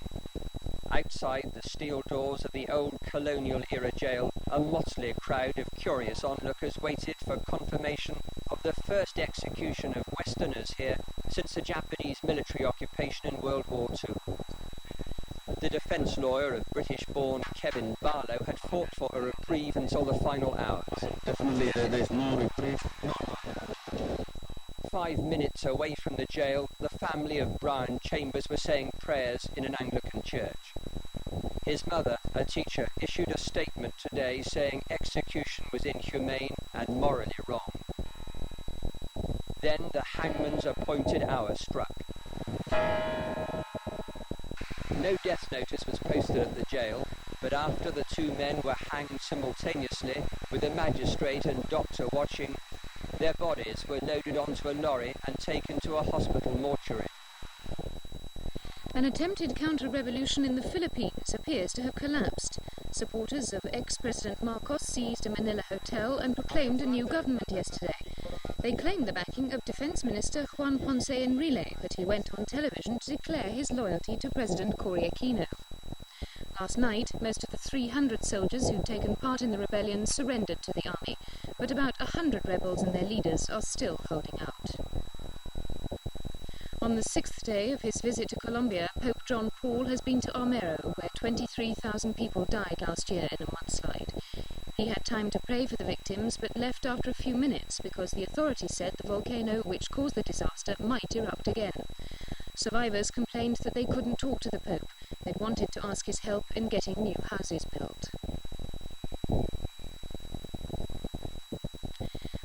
Outside the steel doors of the old colonial-era jail, a motley crowd of curious onlookers waited for confirmation of the first execution of Westerners here since the Japanese military occupation in World War II. The defence lawyer of British-born Kevin Barlow had fought for a reprieve until the final hours. Definitely there is no reprieve. 5 minutes away from the jail, the family of Brian Chambers were saying prayers in an Anglican church. His mother, a teacher, issued a statement today saying execution was inhumane and morally wrong. Then the hangman's appointed hour struck. No death notice was posted at the jail, but after the two men were hanged simultaneously, with a magistrate and doctor watching, their bodies were loaded onto a lorry and taken to a hospital mortuary. An attempted counter-revolution in the Philippines appears to have collapsed. Supporters of ex-President Marcos seized a Manila hotel and proclaimed a new government yesterday. They claimed the backing of Defence Minister Juan Ponce Enrile, but he went on television to declare his loyalty to President Cory Aquino. Last night, most of the 300 soldiers who'd taken part in the rebellion surrendered to the army, but about 100 rebels and their leaders are still holding out. On the 6th day of his visit to Colombia, Pope John Paul has been to Armero, where 23,000 people died last year in a mudslide. He had time to pray for the victims, but left after a few minutes because the authorities said the volcano which caused the disaster might erupt again. Survivors complained that they couldn't talk to the Pope. They'd wanted to ask his help in getting new houses built.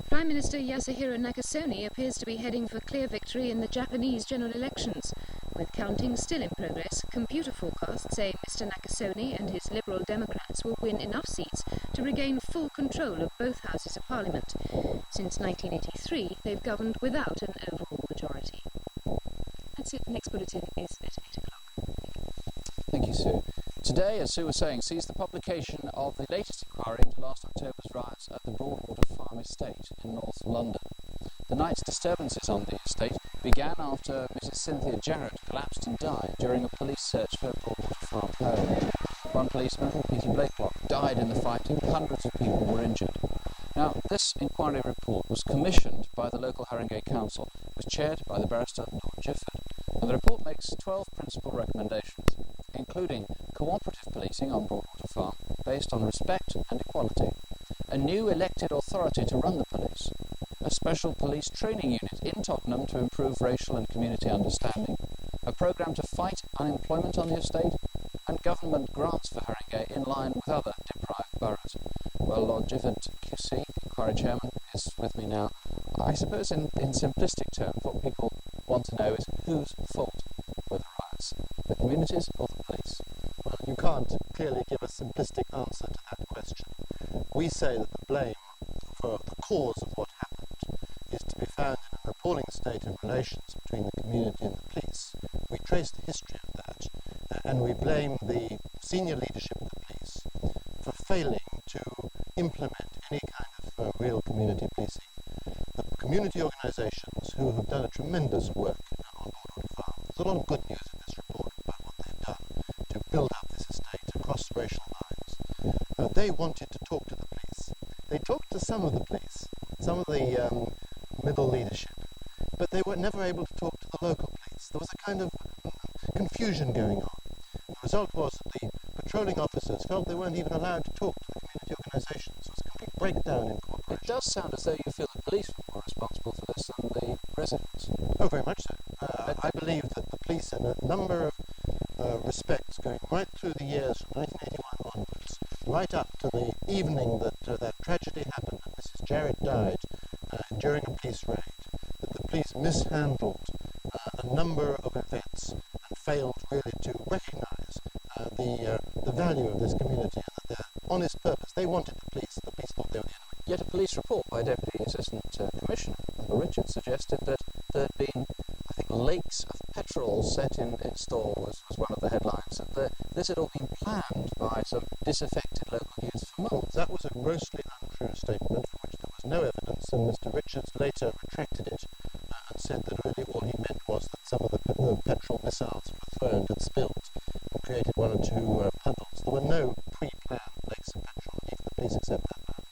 Prime Minister Yasuhiro Nakasone appears to be heading for clear victory in the Japanese general elections. With counting still in progress, computer forecasts say Mr. Nakasone and his Liberal Democrats will win enough seats to regain full control of both houses of Parliament. Since 1983, they've governed without an overall majority. That's it. The next bulletin is at 8 o'clock. Thank you, Sue. Today, as Sue was saying, sees the publication of the latest inquiry into last October's riots at the Broadwater Farm estate in North London. The night's disturbances on the estate began after Mrs. Cynthia Jarrett collapsed and died during a police search for her Broadwater Farm home. One policeman, Peter Blakelock, died in the fighting. Hundreds of people were injured. Now, this inquiry report was commissioned by the local Haringey Council. It was chaired by the barrister Lord Gifford. And the report makes 12 principal recommendations, including cooperative policing on Broadwater Farm based on respect and equality, a new elected authority to run the police, a special police training unit in Tottenham to improve racial and community understanding, a programme to fight unemployment on the estate, and government grants for Haringey in line with other deprived boroughs. Well, Lord Gifford QC, inquiry chairman, is with me now. I suppose in simplistic terms what people want to know is whose fault were the riots, the communities or the police? Well, you can't clearly give a simplistic answer to that question. We say that the blame for the cause of what happened is to be found in an appalling state of relations between the community and the police. We trace the history of that, and we blame the senior leadership of the police for failing to implement any kind of real community policing. The community organisations who have done a tremendous work on Broadwater Farm, there's a lot of good news in this report about what they've done to build up this estate across racial lines. They wanted to talk to the police. They talked to some of the police, some of the middle leadership, but they were never able to talk to the local police. There was a kind of confusion going on. The result was that the patrolling officers felt they weren't even allowed to talk to the community organisations. There was a complete breakdown in cooperation. It does sound as though you feel the police were more responsible for this than the residents. Oh, very much so. I believe that the police, in a number of respects, going right through the years from 1981 onwards, right up to the evening that that tragedy happened and Mrs. Jarrett died during a police raid, that the police mishandled a number of events and failed really to recognise the value of this community and that their honest purpose. They wanted the police thought they were the enemy. Yet a police report by Deputy Assistant Commissioner Richard suggested that there had been, I think, lakes of petrol set in store was one of the headlines, that this had all been planned by some disaffected local youth for months. That was a grossly untrue statement for which there was no evidence, and Mr. Richards later retracted it and said that really all he meant was that some of the petrol missiles that were thrown had spilled and created one or two police accept that now.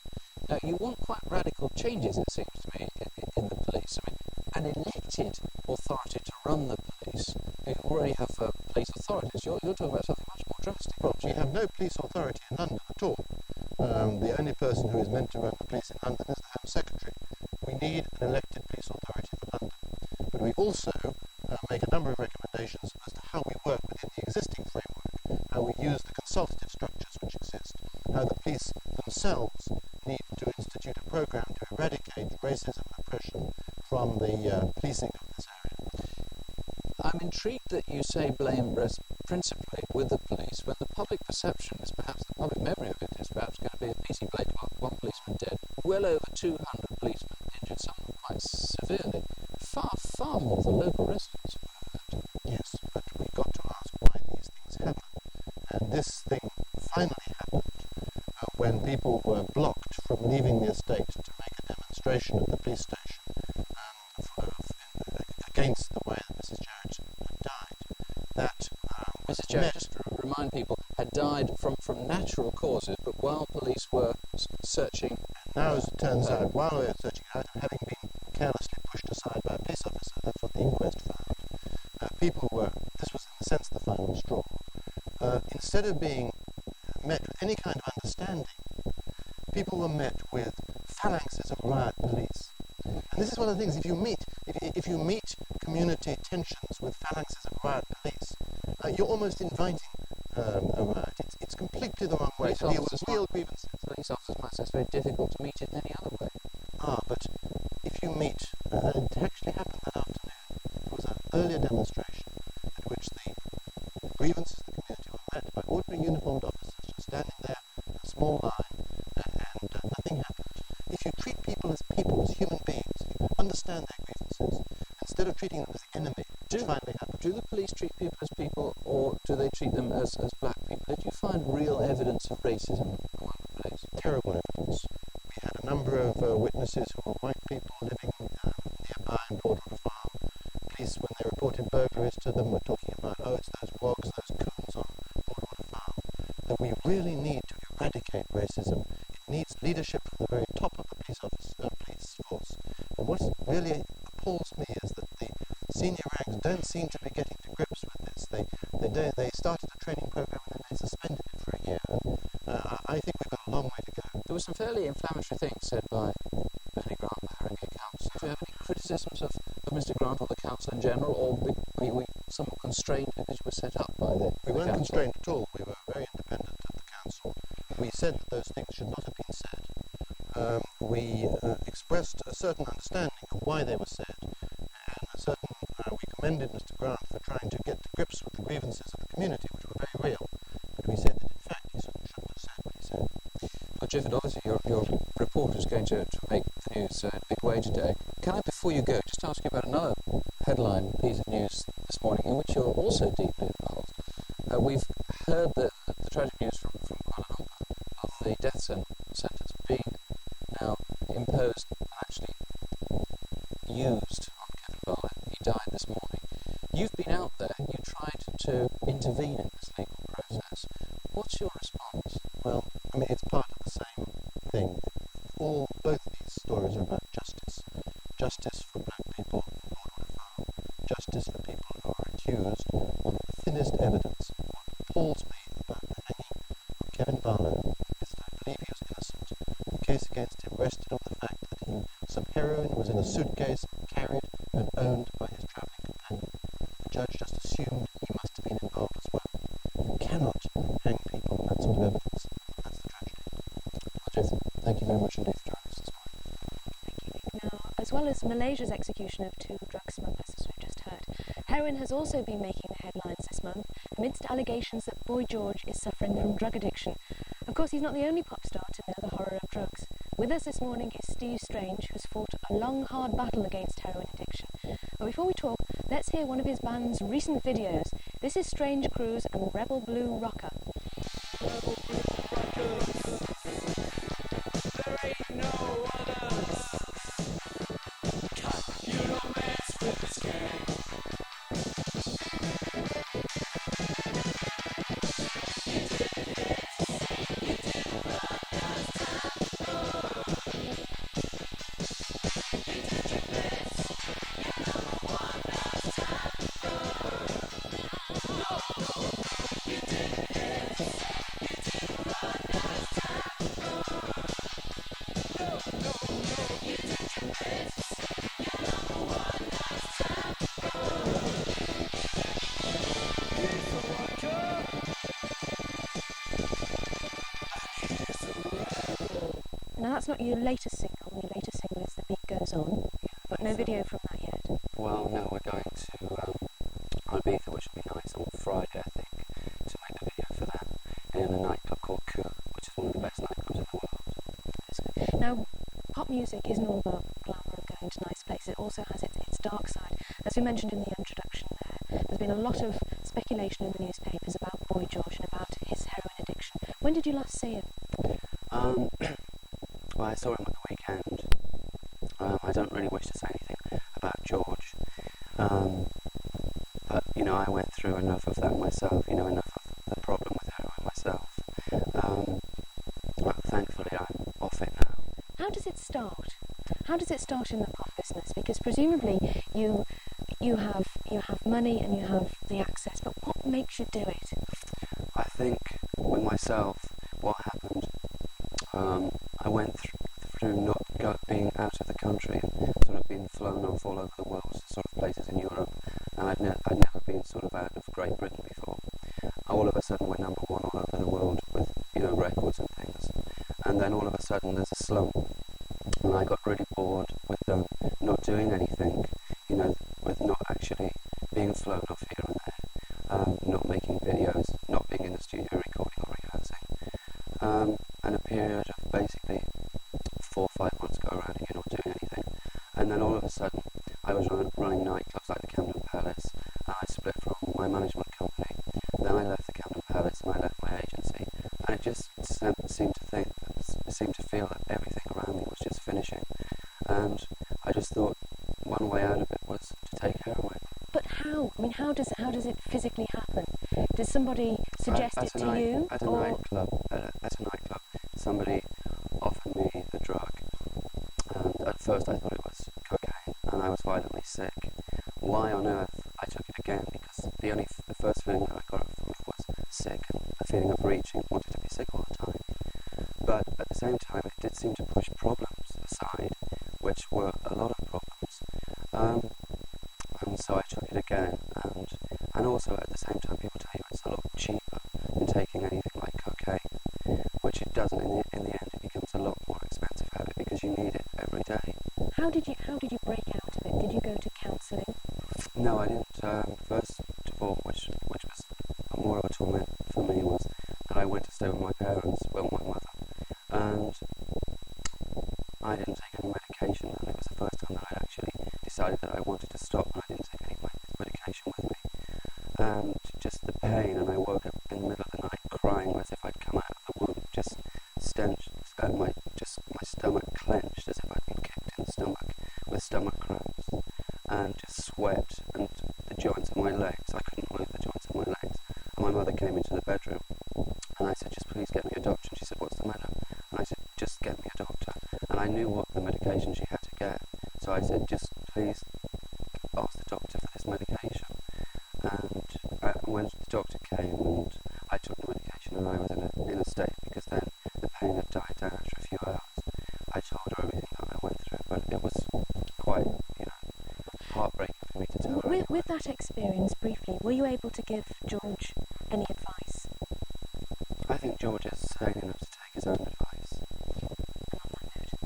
Now, you want quite radical changes, it seems to me, in the police. I mean, an elected authority to run the police. You already have police authorities. You're talking about something much more drastic. Well, we have no police authority in London at all. The only person who is meant to run the police in London is the Home Secretary. We need an elected police authority for London. But we also make a number of recommendations as to how we work within the existing framework, how we use the consultative structures which exist, how the police themselves need to institute a programme to eradicate racism and oppression from the policing of this area. I'm intrigued that you say blame rests principally with the police, when the public perception is perhaps, the public memory of it is perhaps going to be a PC Blakelock, one policeman dead, well over 200 policemen injured, some quite severely, far more than local residents were hurt. Yes, but we've got to ask why these things happen. And this thing finally happened when people were blocked from leaving the estate to make a demonstration at the police station against the way that Mrs. Jarrett had died. That Mrs. Jarrett, just to remind people, had died from natural causes, but while police were searching... Now, as it turns out, while we were searching out, having been carelessly pushed aside by a police officer, that's what the inquest found, people were, this was in a sense the final straw, instead of being met with any kind of understanding, people were met with phalanxes of riot police. And this is one of the things, if you meet community tensions with phalanxes of riot police, you're almost inviting a riot. It's completely the wrong way to deal with real grievances. Police officers might say it's very difficult to meet it any other way. But if you meet, and it actually happened that afternoon, there was an earlier demonstration at which the grievances of the community were met by ordinary uniformed officers just standing there in a small line, and nothing happened. If you treat people, as human beings, you understand their grievances, instead of treating them as the enemy, which finally happened. Do the police treat people as people, or do they treat them as black people? Did you find real evidence of racism among the police? Terrible evidence. We had a number of witnesses who were white people living nearby in Broadwater Farm. Police, when they reported burglaries to them, were talking about, it's those wogs, those coons on Broadwater Farm. That we really need to eradicate racism. It needs leadership from the very top of the police force. And what really appalls me is that the senior ranks don't seem to be getting to grips with this. They started a training program and then they suspended it for a year. I think we've got a long way to go. There were some fairly inflammatory things said by Bernie Grant, the Haringey Council. Do you have any criticisms of Mr. Grant or the Council in general, or were we somewhat constrained because you were set up by the We weren't council? constrained at all. We were very independent of the Council. We said that those things should not have been said. We expressed a certain understanding of why they were said, and we commended Mr. Grant for trying to get to grips with the grievances of the community, which were very real. But we said that in fact he shouldn't have said what he said. Well, Gifford, obviously your report is going to make the news a big way today. Can I, before you go, just ask you about another headline piece of news this morning in which you're also deeply involved? We've heard the tragic news from Kuala Lumpur of the death sentence being now imposed and actually used on Kevin Barlow. He died this morning. You've been out there, you tried to intervene in this legal process. What's your response? Well, I mean, it's part of the same thing. Both these stories are about justice. Justice for black people in Broadwater Farm. Justice for people who are accused on the thinnest evidence. What appalls me about the hanging of Kevin Barlow is that I believe he was innocent. The case against him rested on the fact that some heroin was in a suitcase carried and owned by his travelling companion. The judge just assumed he must have been involved as well. You cannot hang people on that sort of evidence. That's the tragedy. Well, thank you very much indeed for joining us this morning. Now, as well as Malaysia's execution of 2 drug smugglers, as we've just heard, heroin has also been making the headlines this month amidst allegations that Boy George is suffering from drug addiction. Of course, he's not the only pop star to know the horror of drugs. With us this morning is Steve Strange, who's fought a long, hard battle against heroin addiction. But before we talk, let's hear one of his band's recent videos. This is Strange Cruise and Rebel Blue Rocker. Rebel Blue Rockers. There ain't no others. You don't mess with this gang. You did it. You did it. Now that's not your latest single. Your latest single is The Beat Goes On, but no video from that yet. Well, no, we're going to Ibiza, which would be nice, on Friday, I think, to make the video for that, in a nightclub called Hugues, which is one of the best nightclubs in the world. Now, pop music isn't all about glamour and going to nice places. It also has its dark side. As we mentioned in the introduction there's been a lot of speculation in the newspapers about Boy George and about his heroin addiction. When did you last see him? Well, I saw him at the weekend. I don't really wish to say anything about George, but, you know, I went through enough of that myself, you know, enough of the problem with heroin myself. Well, thankfully I'm off it now. How does it start? How does it start in the pop business? Because presumably you have money and you have the access, but what makes you do it? I think with myself, what happened, I went through not being out of the country and sort of being flown off all over the world to sort of places in Europe, and I'd never been sort of out of Great Britain before. All of a sudden we're number one all over the world with, you know, records and things, and then all of a sudden there's a slump, and I got really bored with not doing anything, you know, with not actually being flown off here and there, not making videos, not being in the studio recording or rehearsing, and a period of basically 4 or 5 months go around and you're not doing anything, and then all of a sudden I was running nightclubs like the Camden Palace, and I split from my management company, then I left the Camden Palace and I left my agency, and it just seemed to feel that everything around me was just finishing, and I just thought one way out of it was to take heroin. But how? I mean, how does it physically happen? Does somebody suggest it to you? At a nightclub, somebody offered me the drug, and at first I thought it was cocaine, and I was violently sick. Why on earth I took it again? Because the first feeling that I got from it was sick, and a feeling of reaching, wanted to be sick all the time. But at the same time, it did seem to push problems aside, which were a lot of problems. And so I took it again, and also at the same time, people tell you it's a lot cheaper than taking anything like cocaine, which it doesn't. In the end, it becomes a lot more expensive habit because you need it every day. How did you break out of it? Did you go to counselling? No, I didn't. First of all, which was more of a torment for me, was that I went to stay with my parents, well, my mother, and I didn't take any medication, and it was the first time that I actually decided that I wanted to stop, and I didn't take any medication with me. And just the pain, and I woke up in the middle of the night crying as if I'd come out of the womb, just stench, my stomach clenched as if I'd been kicked in the stomach with stomach cramps, and just sweat, and the joints of my legs, I couldn't move the joints of my legs. And my mother came into the bedroom, and I said, just please get me a doctor. And she said, what's the matter? And I said, just get me a doctor. And I knew what the medication she had to get, so I said, just please ask the doctor for this medication. And when the doctor came and I took the medication, and I was in a state, because then the pain had died down after a few hours. I told her everything that I went through, but it was quite, you know, heartbreaking for me to tell her. With that experience, briefly, were you able to give George any advice? I think George is sane enough to take his own advice.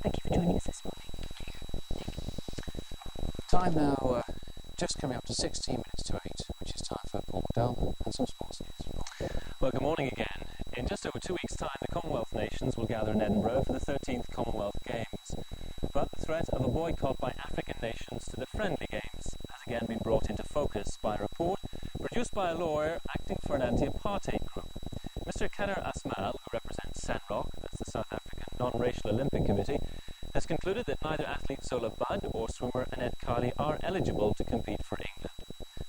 Thank you for joining us this morning. Time now, just coming up to 16 minutes to 8, which is time for Paul McDowell and some sports news. Well, good morning again. In just over 2 weeks' time, the Commonwealth nations will gather in Edinburgh for the 13th Commonwealth Games. But the threat of a boycott by African nations to the friendly games has again been brought into focus by a report produced by a lawyer acting for an anti-apartheid group. Mr. Kader Asmal, who represents SANROC, that's the South African Non-Racial Olympic Committee, has concluded that neither athlete Zola Budd or swimmer Annette Carley are eligible to compete for England.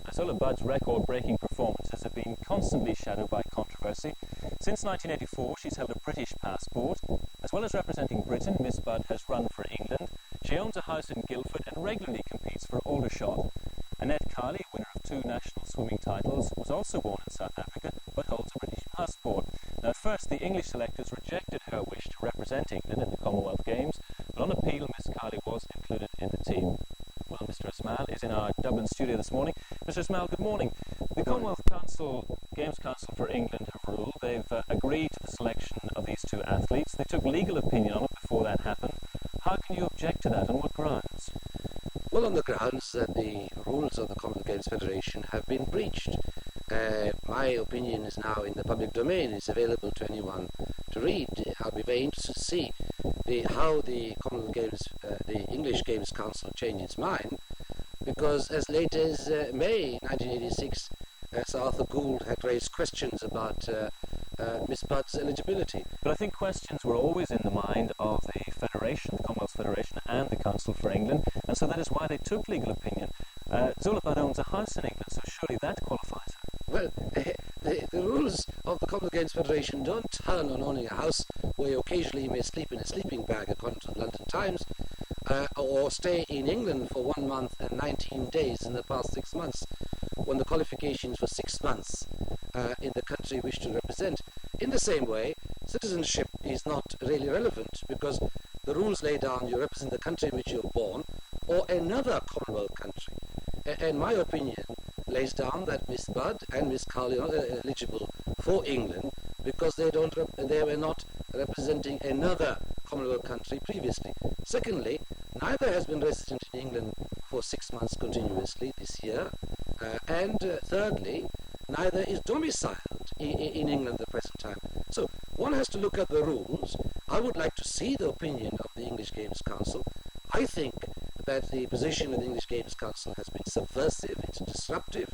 Now, Zola Budd's record-breaking performances have been constantly shadowed by controversy. Since 1984, she's held a British passport. As well as representing Britain, Miss Budd has run for England. She owns a house in Guildford and regularly competes for Aldershot. Annette Carley, winner of 2 national swimming titles, was also born in South Africa but holds a British passport. Now, at first, the English selectors rejected her wish to represent England in the Commonwealth Games, but on appeal, Miss Carley was included in the team. Well, Mr. Asmal is in our Dublin studio this morning. Mr. Asmal, good morning. The Commonwealth Games Council for England have ruled. They've agreed to the selection of these 2 athletes. They took legal opinion on it before that happened. How can you object to that? On what grounds? Well, on the grounds that the rules of the Commonwealth Games Federation have been breached. My opinion is now in the public domain. It's available to anyone to read. I'll be very interested to see how the Commonwealth Games, the English Games Council changed its mind, because as late as May 1986, Sir Arthur Gould had raised questions about Miss Budd's eligibility. But I think questions were always in the mind of the Federation, the Commonwealth Federation, and the Council for England, and so that is why they took legal opinion. Zola Budd owns a house in England, so surely that qualifies her. Well, the rules of the Commonwealth Games Federation don't turn on owning a house where you occasionally may sleep in a sleeping bag, according to the London Times, or stay in England for 1 month and 19 days in the past 6 months, when the qualifications for 6 months in the country you wish to represent. In the same way, citizenship is not really relevant, because the rules lay down you represent the country in which you're born or another Commonwealth country. And my opinion lays down that Miss Budd and Miss Cowley are not eligible for England because they were not representing another Commonwealth country previously. Secondly, neither has been resident in England for 6 months continuously this year. And thirdly, neither is domiciled in England at the present time. So one has to look at the rules. I would like to see the opinion of the English Games Council. I think that the position of the English Games Council has been subversive, it's disruptive.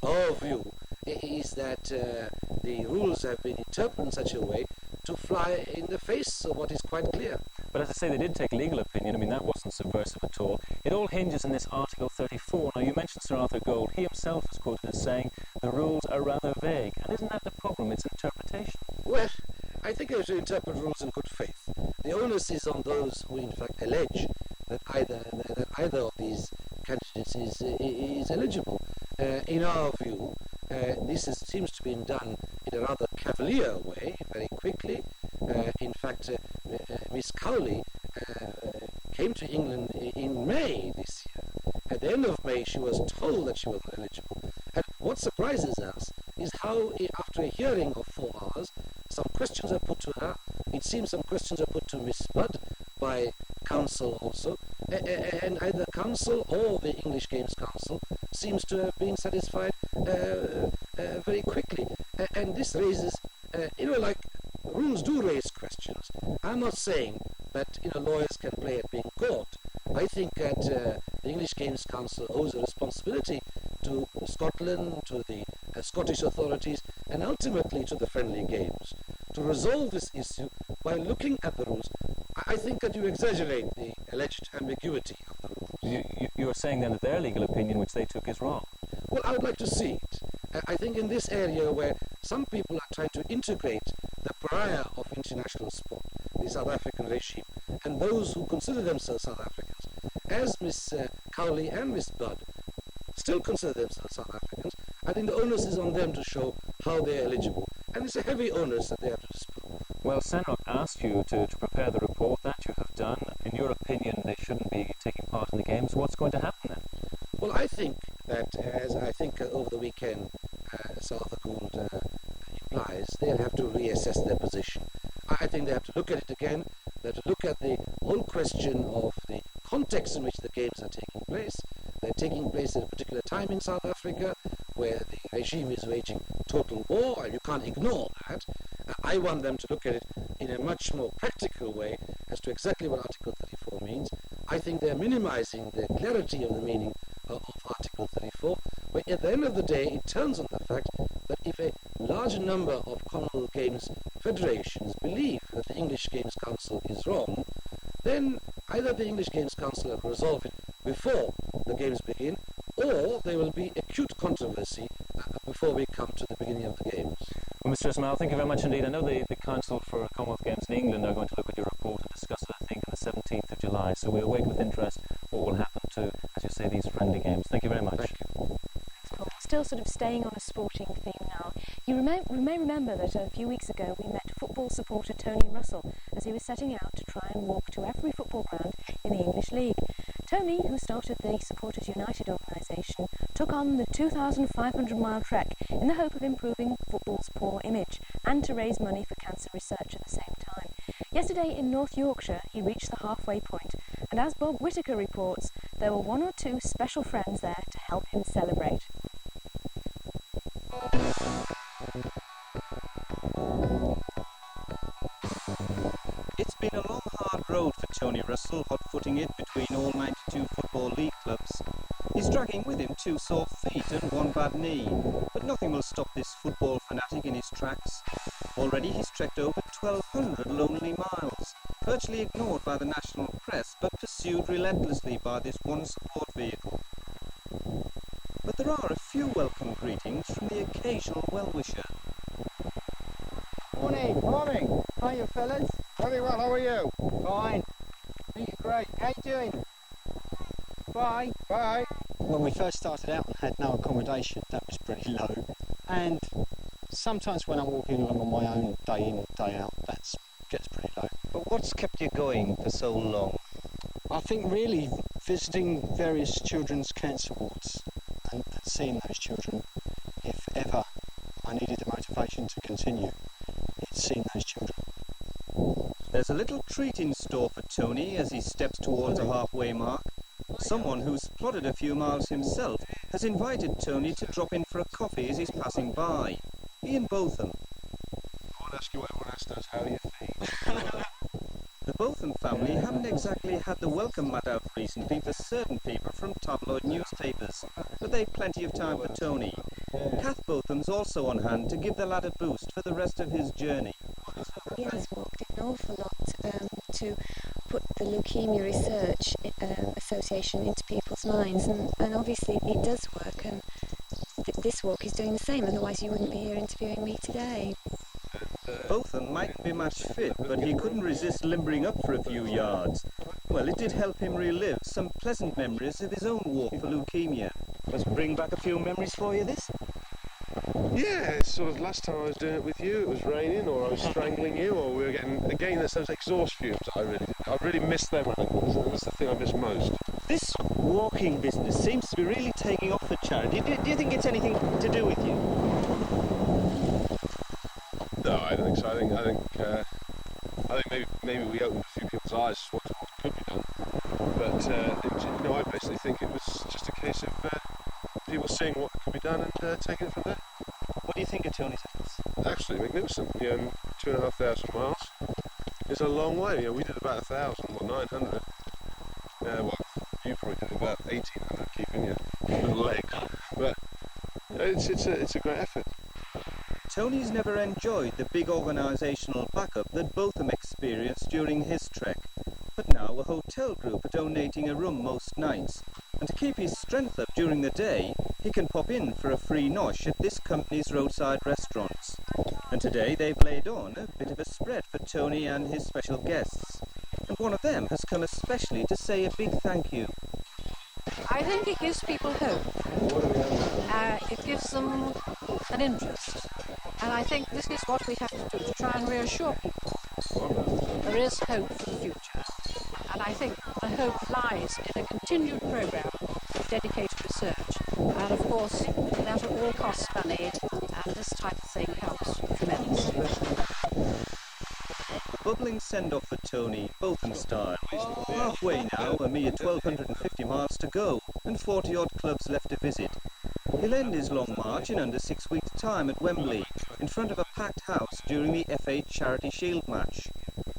Our view is that the rules have been interpreted in such a way to fly in the face of what is quite clear. But as I say, they did take legal opinion. I mean, that wasn't subversive at all. It all hinges in this Article 34. Now, you mentioned Sir Arthur Gould. He himself is quoted as saying the rules are rather vague. And isn't that the problem? It's interpretation. Well, I think I should interpret rules in good faith. The onus is on those who, in fact, allege that either of these candidates is eligible. In our view, this seems to be done in a rather cavalier way, very quickly. In fact, Miss Cowley came to England in May this year. At the end of May, she was told that she was not eligible. And what surprises us is how, after a hearing of 4 hours, some questions are put to her. It seems some questions are put to Miss Budd by Council also, and either Council or the English Games Council seems to have been satisfied very quickly. And this raises, like rules do raise questions. I'm not saying that lawyers can play at being caught. I think that the English Games Council owes a responsibility to Scotland, to the Scottish authorities, and ultimately to the friendly games to resolve this issue by looking at the rules. I think that you exaggerate the alleged ambiguity of the rules. You are saying then that their legal opinion, which they took, is wrong? Well, I would like to see it. I think in this area where some people are trying to integrate the pariah of international sport, the South African regime, and those who consider themselves South Africans, as Miss Cowley and Miss Budd still consider themselves South Africans, I think the onus is on them to show how they are eligible. And it's a heavy onus that they have to disprove. Well, Senrock asked you to prepare the report that you have done. In your opinion, they shouldn't be taking part in the games. What's going to happen then? Well, I think that, as I think over the weekend Sir Arthur Gould implies, they'll have to reassess their position. I think they have to look at it again. They have to look at the whole question of the context in which the games are taking place. They're taking place at a particular time in South Africa where the regime is waging total war, and you can't ignore that. I want them to look at it in a much more practical way as to exactly what Article 34 means. I think they're minimizing the clarity of the meaning of Article 34, but at the end of the day, it turns on the fact that if a large number of Commonwealth Games federations believe that the English Games Council is wrong, then either the English Games Council will resolve it before the games begin, or there will be acute controversy before we come to the beginning of the games. Well, Mr. Ismail, thank you very much indeed. I know the Council for Commonwealth Games in England are going to look at your report and discuss it, I think, on the 17th of July. So we await with interest what will happen to, as you say, these friendly games. Thank you very much. Thank you. Still sort of staying on a sporting theme now. You may remember that a few weeks ago we met football supporter Tony Russell as he was setting out to try and walk to every football ground in the English League. Tony, who started the Supporters United organisation, took on the 2,500-mile trek in the hope of improving football's poor image and to raise money for cancer research at the same time. Yesterday in North Yorkshire, he reached the halfway point, and as Bob Whittaker reports, there were one or two special friends there to help him celebrate. It's been a long, hard road for Tony Russell, hot-footing it between all 92 Football League clubs. He's dragging with him 2 sore feet and 1 bad knee, but nothing will stop this football fanatic in his tracks. Already he's trekked over 1,200 lonely miles, virtually ignored by the national press, but pursued relentlessly by this one support vehicle. But there are a few welcome greetings from the occasional well-wisher. Morning. Morning. How are you, fellas? Very well, how are you? Fine. Great. How you doing? Bye. Bye. When we first started out and had no accommodation, that was pretty low. And sometimes when I'm walking along on my own, day in, day out, that gets pretty low. But what's kept you going for so long? I think really visiting various children's cancer wards and seeing those children, if ever I needed the motivation to continue, it's seeing those children. There's a little treat in store for Tony as he steps towards a halfway mark. Someone who's plodded a few miles himself has invited Tony to drop in for a coffee as he's passing by. Ian Botham. I want to ask you what everyone else does. How do you feel? The Botham family haven't exactly had the welcome mat out recently for certain people from tabloid newspapers, but they've plenty of time for Tony. Kath Botham's also on hand to give the lad a boost for the rest of his journey. Ian has worked an awful lot to put the Leukemia Research Association into people's minds, and obviously it does work, and this walk is doing the same, otherwise you wouldn't be here interviewing me today. Botham might be match fit, but he couldn't resist limbering up for a few yards. Well, it did help him relive some pleasant memories of his own walk for leukemia. Does it bring back a few memories for you, this? Yeah, it's sort of last time I was doing it with you, it was raining, or I was strangling you, or we were getting, again, there's those exhaust fumes. I really missed them. That's the thing I miss most. This walking business seems to be really taking off for charity. Do you think it's anything to do with you? No, I don't think so. I think maybe we opened a few people's eyes to what could be done. But I basically think it was just a case of people seeing what could be done and taking it from there. What do you think of Tony's efforts? Absolutely magnificent. 2,500 miles is a long way. We did about 1,000, 900. You probably did about 1,800 keeping your legs. But it's a great effort. Tony's never enjoyed the big organisational backup that Botham experienced during his trek, but now a hotel group are donating a room most nights, and to keep his strength up during the day, he can pop in for a free nosh at this company's roadside restaurants. And today they've laid on a bit of a spread for Tony and his special guests, and one of them has come especially to say a big thank you. I think it gives people hope. It gives them an interest. And I think this is what we have to do, to try and reassure people. There is hope for the future. And I think the hope lies in a continued programme of dedicated research. And of course, that all costs money, and this type of thing helps tremendously. The bubbling send-off for Tony, Botham style, is halfway now, a mere 1,250 miles to go, and 40-odd clubs left to visit. He'll end his long march in under 6 weeks' time at Wembley, in front of a packed house during the FA Charity Shield match.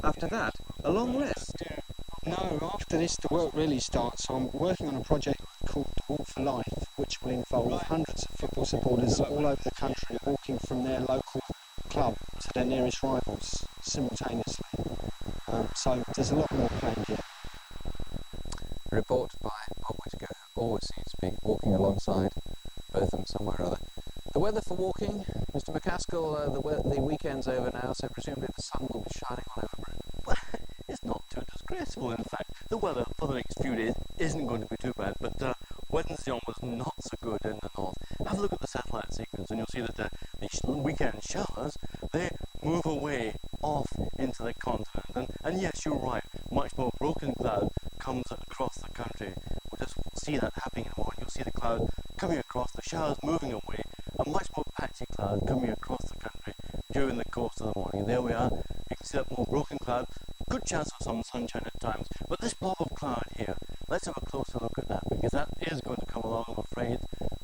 After that, a long rest. No, after this the work really starts. I'm working on a project called Walk for Life, which will involve hundreds of football supporters all over the country walking from their local club to their nearest rivals simultaneously. So there's a lot more planned here. A report by Bob Whittaker, always seems to be walking alongside Botham somewhere or other. The weather for walking, Mr. McCaskill, the weekend's over now, so presumably the sun will be shining all over Britain. Well, it's not too disgraceful, in fact. The weather for the next few days isn't going to be too bad, but Wednesday on was not so good in the north. Have a look at the satellite sequence and you'll see that the weekend showers, they move away off into the continent. And yes, you're right, much more broken cloud comes across the country. We'll just see that happening in the morning. You'll see the cloud coming across, the showers moving away, a much more patchy cloud coming across the country during the course of the morning. There we are. You can see that more broken cloud, good chance for some sunshine at times. But this blob of cloud here, let's have a closer look at that, because that is going to come along, I'm afraid,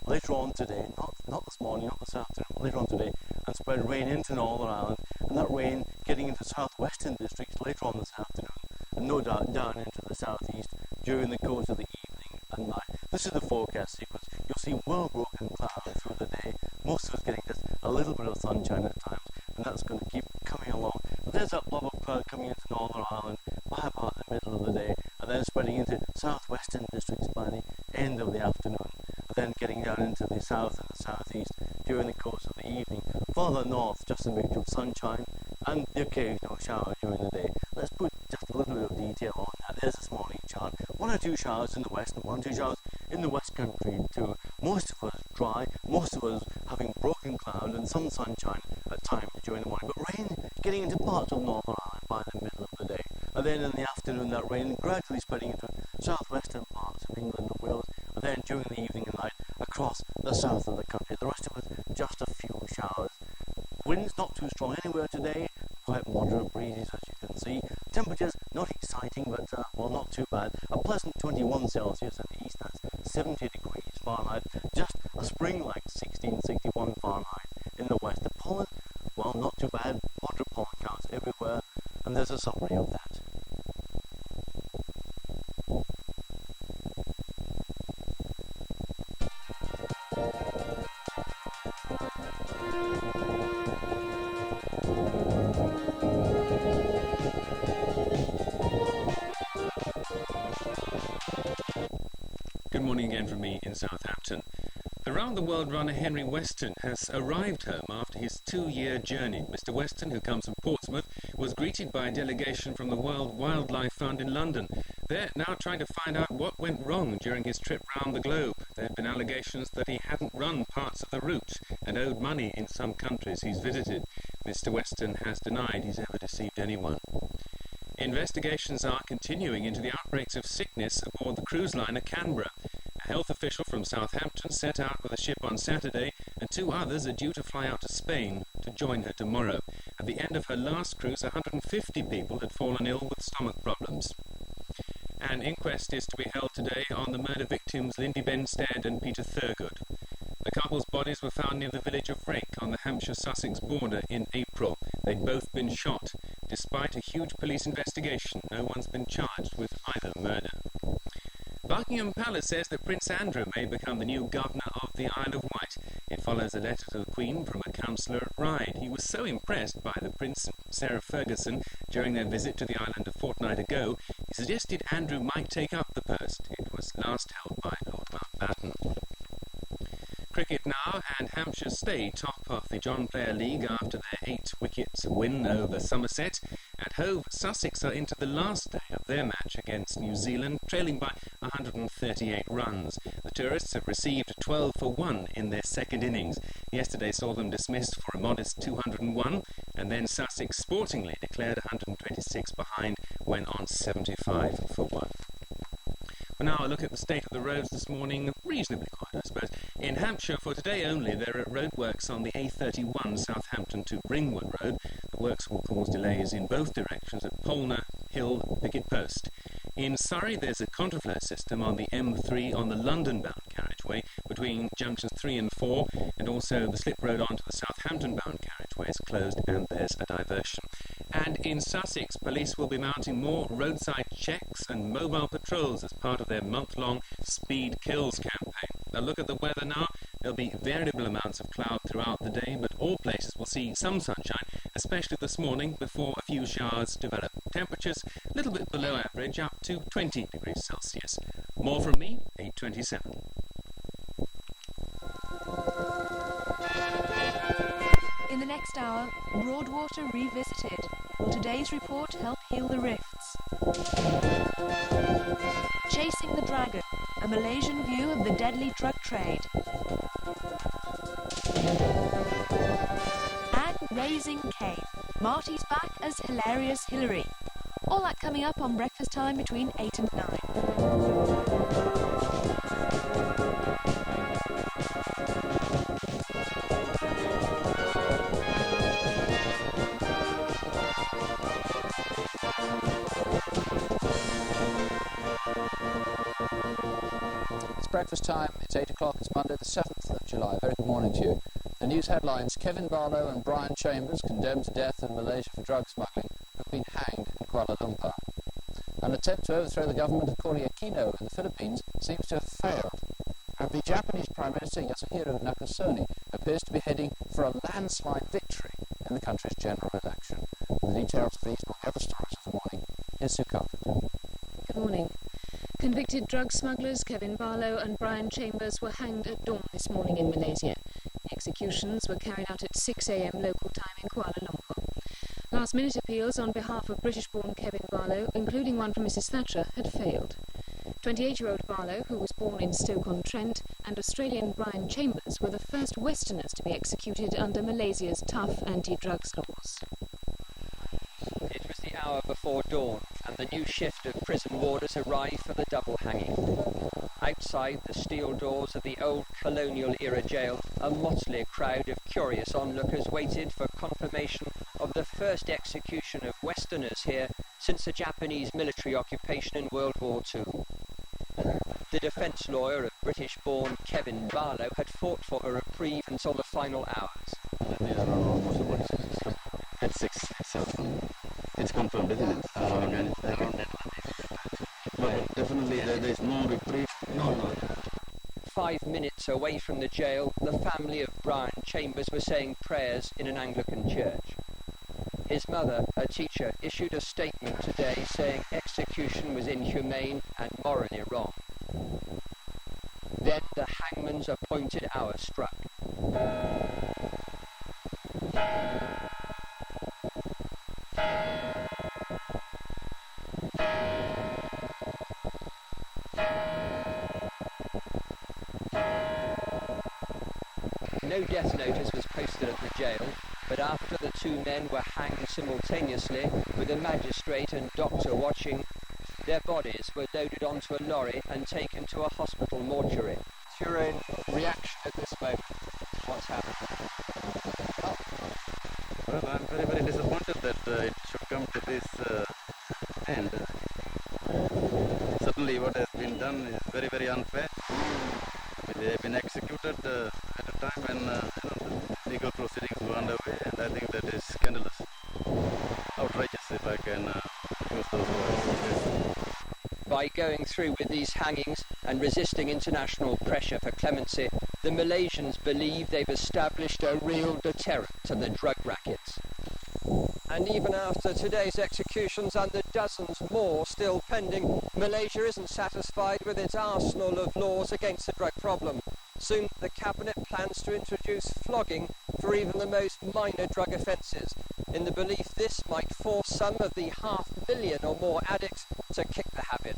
later on today, not this morning, not this afternoon, but later on today, and spread rain into Northern Ireland, and that rain getting into southwestern districts later on this afternoon, and no doubt down into the southeast during the course of the evening and night. This is the forecast sequence. You'll see well-broken clouds through the day, most of us getting just a little bit of sunshine at times, and that's going to keep coming along. But there's that blob of cloud coming into Northern Ireland by about the middle of the day, and then spreading into southwestern districts by the end of the afternoon, and then getting down into the south and the southeast during the course of the evening. Farther north, just a mixture of sunshine and the occasional shower during the day. Let's put just a little bit of detail on that. There's this morning chart. 1 or 2 showers in the west and 1 or 2 showers in the west country too. Most of us dry, most of us having broken cloud and some sunshine at times during the morning, but rain getting into parts of Northern Ireland by the middle of the day. And then in the afternoon that rain gradually spreading into southwestern parts of England and Wales, and then during the evening and night across the south of the country. The rest of us just a few showers. Winds not too strong anywhere today, quite moderate breezes as you can see. Temperatures not exciting, but well, not too bad. A pleasant 21 Celsius in the east, that's 70 degrees Fahrenheit. Just a spring-like 16, 61 Fahrenheit in the west. The pollen, well, not too bad. Moderate pollen counts everywhere, and there's a summary of that. Good morning again from me in Southampton. The round-the-world runner Henry Weston has arrived home after his 2-year journey. Mr. Weston, who comes from Portsmouth, was greeted by a delegation from the World Wildlife Fund in London. They're now trying to find out what went wrong during his trip round the globe. There have been allegations that he hadn't run parts of the route and owed money in some countries he's visited. Mr. Weston has denied he's ever deceived anyone. Investigations are continuing into the outbreaks of sickness aboard the cruise liner Canberra. A health official from Southampton set out with the ship on Saturday, and 2 others are due to fly out to Spain to join her tomorrow. At the end of her last cruise, 150 people had fallen ill with stomach problems. An inquest is to be held today on the murder victims Lindy Benstead and Peter Thurgood. The couple's bodies were found near the village of Rake on the Hampshire-Sussex border in April. They'd both been shot. Despite a huge police investigation, no one's been charged with either murder. Buckingham Palace says that Prince Andrew may become the new governor of the Isle of Wight. It follows a letter to the Queen from a councillor at Ryde. He was so impressed by the Prince and Sarah Ferguson during their visit to the island a fortnight ago, he suggested Andrew might take up the post. It was last held by Lord Mountbatten. Cricket now, and Hampshire stay top of the John Player League after their 8-wicket win over Somerset. At Hove, Sussex are into the last day of their match against New Zealand, trailing by 138 runs. The tourists have received 12 for 1 in their second innings. Yesterday saw them dismissed for a modest 201, and then Sussex sportingly declared 126 behind when on 75 for 1. For now, a look at the state of the roads this morning. Reasonably quiet, I suppose. In Hampshire, for today only, there are roadworks on the A31 Southampton to Greenwood Road. The works will cause delays in both directions at Polner, Hill and Picket Post. In Surrey, there's a contraflow system on the M3 on the London-bound carriageway between junctions 3 and 4, and also the slip road onto the Southampton-bound carriageway is closed and there's a diversion. And in Sussex, police will be mounting more roadside checks and mobile patrols as part of their month-long Speed Kills campaign. A look at the weather now. There'll be variable amounts of cloud throughout the day, but all places will see some sunshine, especially this morning before a few showers develop. Temperatures a little bit below average, up to 20 degrees Celsius. More from me, 8:27. In the next hour, Broadwater Revisited. Will today's report help heal the rifts? Chasing the Dragon, a Malaysian view of the deadly drug trade. And Raising Caine, Marti's back as hilarious Hillary. All that coming up on Breakfast Time between 8 and 9. It's breakfast time, it's 8 o'clock, it's Monday the 7th of July. Very good morning to you. The news headlines: Kevin Barlow and Brian Chambers, condemned to death in Malaysia for drug smuggling, have been hanged in Kuala Lumpur. An attempt to overthrow the government of Aquino in the Philippines seems to have failed. And the Japanese Prime Minister Yasuhiro Nakasone appears to be heading for a landslide victory in the country's general election. The details of these and other stories of the morning is Sue Carpenter. Good morning. Convicted drug smugglers Kevin Barlow and Brian Chambers were hanged at dawn this morning in Malaysia. Executions were carried out at 6 a.m. local time in Kuala Lumpur. Last-minute appeals on behalf of British-born Kevin Barlow, including one from Mrs Thatcher, had failed. 28-year-old Barlow, who was born in Stoke-on-Trent, and Australian Brian Chambers were the first Westerners to be executed under Malaysia's tough anti-drugs laws. It was the hour before dawn, and the new shift of prison warders arrived for the double hanging. Outside the steel doors of the old colonial-era jail, a motley crowd of curious onlookers waited for confirmation of the first execution of Westerners here since the Japanese military occupation in World War II. The defence lawyer of British-born Kevin Barlow had fought for a reprieve until the final hours. We are almost at 6 itself. It's confirmed, isn't it? But definitely there is no reprieve. No. 5 minutes away from the jail, the family of Brian Chambers were saying prayers in an Anglican church. His mother, a teacher, issued a statement today saying execution was inhumane and morally wrong. Then the hangman's appointed hour struck. No death notice was posted at the jail, but after the two men were hanged simultaneously, with a magistrate and doctor watching, their bodies were loaded onto a lorry and taken to a hospital mortuary. Your own reaction at this moment to what's happened? Well, I'm very, very disappointed that it should come to this end. Certainly what has been done is very, very unfair. They have been executed at a time when legal proceedings were underway, and I think that is scandalous. Outrageous, if I can use those words. By going through with these hangings and resisting international pressure for clemency, the Malaysians believe they've established a real deterrent to the drug rackets. And even after today's executions and the dozens more still pending, Malaysia isn't satisfied with its arsenal of laws against the drug problem. Soon the Cabinet plans to introduce flogging for even the most minor drug offences, in the belief this might force some of the 500,000 or more addicts to kick the habit.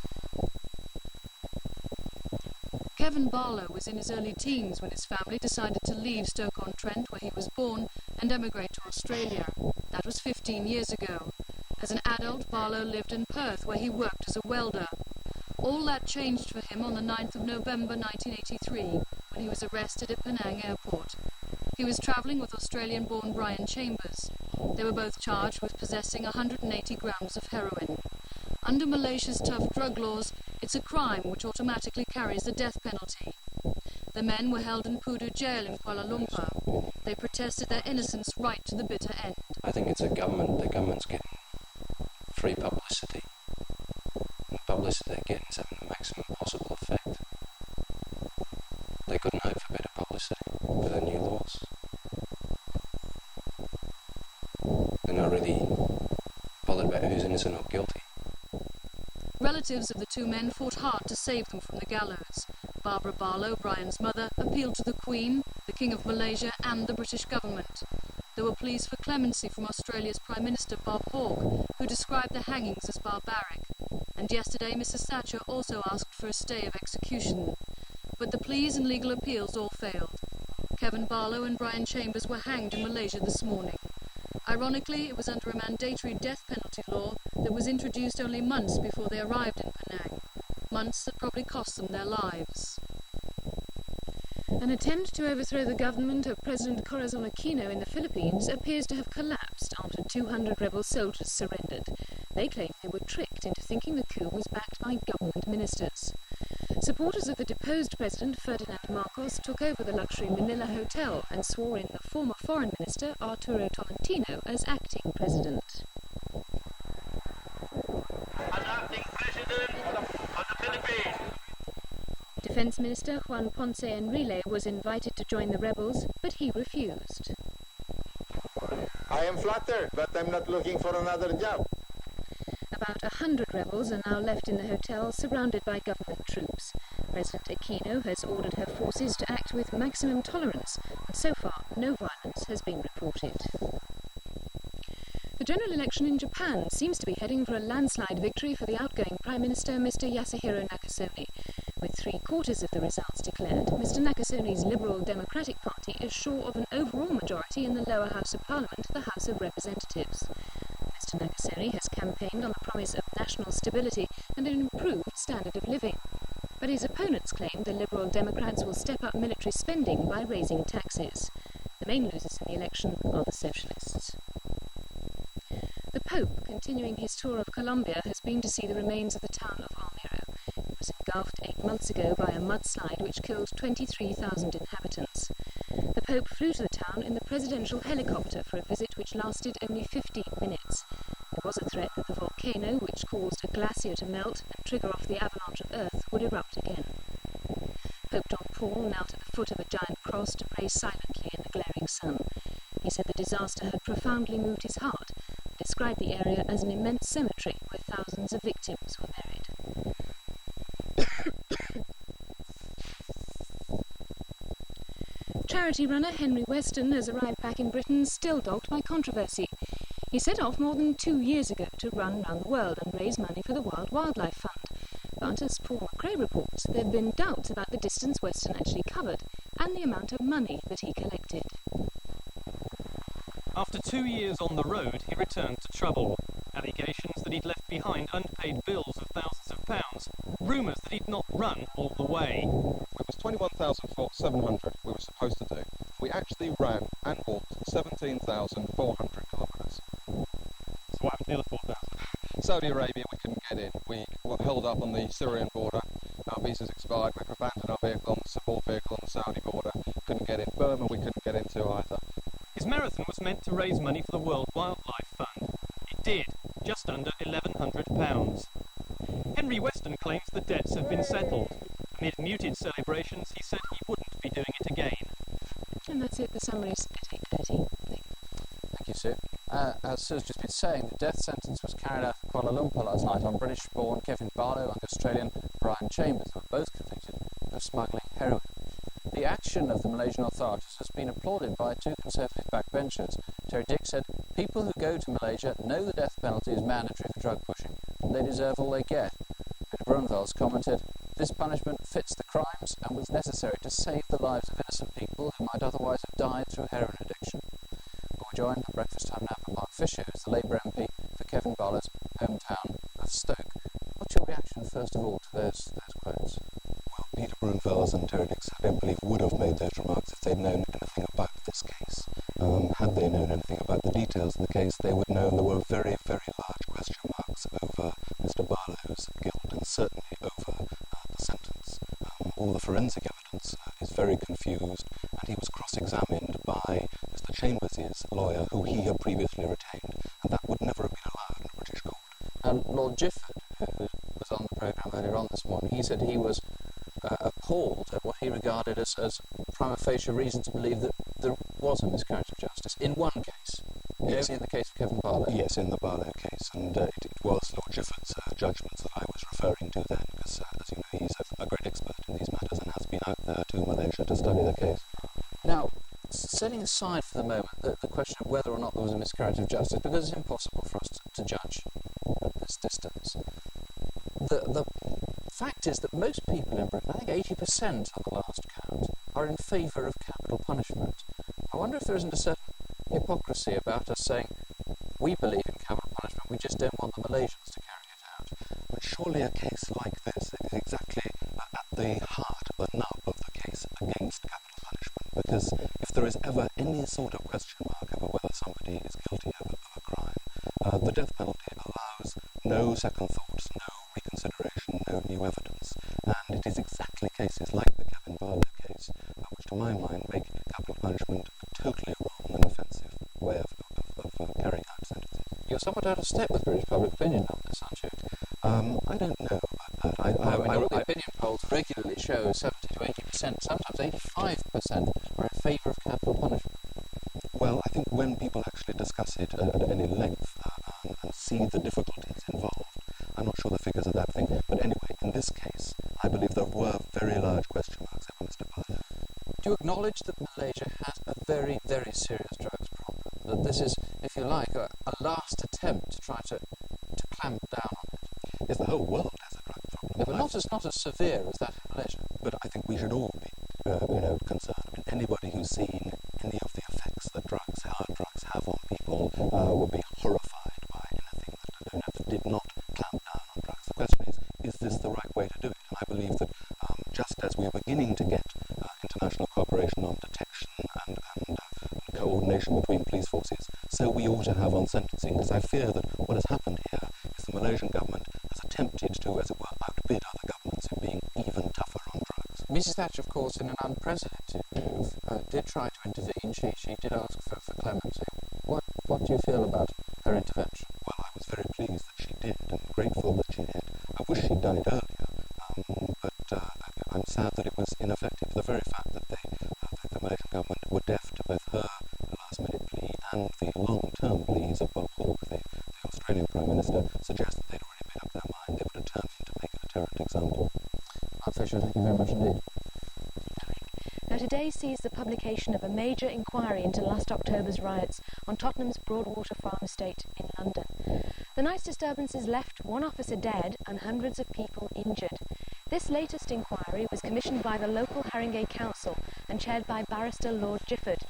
Kevin Barlow was in his early teens when his family decided to leave Stoke-on-Trent, where he was born, and emigrate to Australia. That was 15 years ago. As an adult, Barlow lived in Perth, where he worked as a welder. All that changed for him on the 9th of November 1983, when he was arrested at Penang Airport. He was travelling with Australian-born Brian Chambers. They were both charged with possessing 180 grams of heroin. Under Malaysia's tough drug laws, it's a crime which automatically carries the death penalty. The men were held in Pudu jail in Kuala Lumpur. They protested their innocence right to the bitter end. I think it's the government's getting free publicity. And the publicity they're getting is having the maximum possible effect. They couldn't hope for better publicity with the new laws. They're not really bothered about who's innocent or guilty. Relatives of the two men fought hard to save them from the gallows. Barbara Barlow, Brian's mother, appealed to the Queen, the King of Malaysia and the British government. There were pleas for clemency from Australia's Prime Minister Bob Hawke, who described the hangings as barbaric. And yesterday Mrs Thatcher also asked for a stay of execution. But the pleas and legal appeals all failed. Kevin Barlow and Brian Chambers were hanged in Malaysia this morning. Ironically, it was under a mandatory death penalty law that was introduced only months before they arrived in Penang. Months that probably cost them their lives. An attempt to overthrow the government of President Aquino in the Philippines appears to have collapsed after 200 rebel soldiers surrendered. They claim they were tricked into thinking the coup was backed by government ministers. Supporters of the deposed President Ferdinand Marcos took over the luxury Manila hotel and swore in the former Foreign Minister Arturo Tolentino as acting president. As acting president of the Philippines. Defence Minister Juan Ponce Enrile was invited to join the rebels, but he refused. I am flattered, but I'm not looking for another job. About 100 rebels are now left in the hotel, surrounded by government troops. President Aquino has ordered her forces to act with maximum tolerance, and so far no violence has been reported. The general election in Japan seems to be heading for a landslide victory for the outgoing Prime Minister, Mr. Yasuhiro Nakasone. With 3/4 of the results declared, Mr. Nakasone's Liberal Democratic Party is sure of an overall majority in the lower house of Parliament, the House of Representatives. Mr. Nakasone has campaigned on the promise of national stability and an improved standard of living. But his opponents claim the Liberal Democrats will step up military spending by raising taxes. The main losers in the election are the Socialists. The Pope, continuing his tour of Colombia, has been to see the remains of the town of Almero. It was engulfed 8 months ago by a mudslide which killed 23,000 inhabitants. The Pope flew to the town in the presidential helicopter for a visit which lasted only 15 minutes. There was a threat that the volcano, which caused a glacier to melt and trigger off the avalanche of earth, would erupt again. Pope John Paul knelt at the foot of a giant cross to pray silently in the glaring sun. He said the disaster had profoundly moved his heart, and described the area as an immense cemetery where thousands of victims were buried. Charity runner Henry Weston has arrived back in Britain, still dogged by controversy. He set off more than 2 years ago to run around the world and raise money for the Wild Wildlife Fund. But as Paul McRae reports, there have been doubts about the distance Weston actually covered and the amount of money that he collected. After 2 years on the road, he returned to trouble. Allegations that he'd left behind unpaid bills of thousands of pounds. Rumours that he'd not run all the way. It was 21,700 we were supposed to do. We actually ran and walked 17,400 kilometres. So what happened to the other 4,000? Saudi Arabia, we couldn't get in. We were held up on the Syrian border. Our visas expired. We abandoned our vehicle on the support vehicle on the Saudi border. Couldn't get in. Burma, we couldn't get into either. His marathon was meant to raise money for the World Wildlife Fund. It did, just under £1,100. Henry Weston claims the debts have been settled. Amid muted celebrations, he said he wouldn't be doing it again. And that's it, the summary is at 8:30. Thank you, Sue. As Sue's just been saying, the death sentence was carried out in Kuala Lumpur last night on British-born Kevin Barlow and Australian Brian Chambers, who were both convicted of smuggling heroin. The action of the Malaysian authorities has been applauded by 2 Conservative backbenchers. Terry Dick said, "People who go to Malaysia know the death penalty is mandatory for drug pushing, and they deserve all they get." Peter Brunvels commented, "This punishment fits the crimes and was necessary to save the lives of innocent people who might otherwise have died through heroin addiction." We're joined at breakfast time now by Mark Fisher, who's the Labour MP for Kevin Barlow's hometown of Stoke. What's your reaction, first of all, to those quotes? Well, Peter Brunvels and Terry Dix, I don't believe, would have made those remarks if they'd known anything about this case. Had they known anything about the details of the case, they would know there were very, very large question marks over Mr. Barlow's guilt and certainly over the sentence. All the forensic evidence is very confused, and he was cross-examined by Mr. Chambers' lawyer, who he had previously retained, and that would never have been allowed in a British court. And Lord Gifford, who was on the programme earlier on this morning, he said he was appalled at what he regarded as prima facie reason to believe that there was a miscarriage of justice in one case. Yes. Only in the case of Kevin Barlow. Yes, in the Barlow case, and it was Lord Gifford's judgments that I was referring to then, because, as you know, he's a great expert in these matters and has been out there to Malaysia to study the case. Now, setting aside for the moment the question of whether or not there was a miscarriage of justice, because it's impossible for us to judge at this distance, the fact is that most people in Britain, I think 80% on the last count, are in favour of capital punishment. I wonder if there isn't a certain hypocrisy about us saying, we believe in capital punishment, we just don't want the Malaysians to carry it out. But surely a case like this is exactly at the heart, the nub of the case against capital punishment, because if there is ever any sort of question mark over whether somebody is guilty of a crime, the death penalty allows no second thoughts, no reconsideration, no new evidence. And it is exactly cases like the Kevin Barlow case, which to my mind make capital punishment a totally wrong and offensive way of carrying out sentences. You're somewhat out of step with British public opinion on this, aren't you? I don't know about that. All the opinion polls regularly show 70 to 80%, sometimes 85% are in favour of capital punishment. Well, I think when people actually discuss it at any length and see the difficulties involved, I'm not sure the figures are that thing. But anyway, in this case, I believe there were very large question marks over Mr. Barlow. Do you acknowledge that Malaysia has a very, very serious drugs problem? That this is, if you like, a last attempt to try to clamp down on it? Yes, the whole world has a drug problem. Yeah, but not as severe as that in Malaysia. But I think we should all be, concerned. I mean, anybody who's seen any of the effects that hard drugs have on people will be horrified by anything that did not clamp down on drugs. The question is this the right way to do it? And I believe that just as we're beginning to get international cooperation on detection and coordination between police forces, so we ought to have on sentencing, because I fear that what has happened here is the Malaysian government has attempted to, as it were, outbid other governments in being even tougher on drugs. Mrs. Thatcher, of course, in an unprecedented move, did try to intervene. She did ask for clemency. What do you feel about her intervention? Well, I was very pleased that she did, and grateful that she did. I wish she'd done it earlier, but I'm sad that it was ineffective. The very fact that the Malaysian government were deaf to both her last-minute plea and the long-term pleas of Bob Hawke, the Australian Prime Minister, suggests that they'd already made up their mind. They were determined to make a deterrent example. Fisher, thank you very much indeed. Now today sees the publication of a major inquiry into last October's riots on Tottenham's Broadwater Farm estate in London. The night's disturbances left one officer dead and hundreds of people injured. This latest inquiry was commissioned by the local Haringey Council and chaired by barrister Lord Gifford.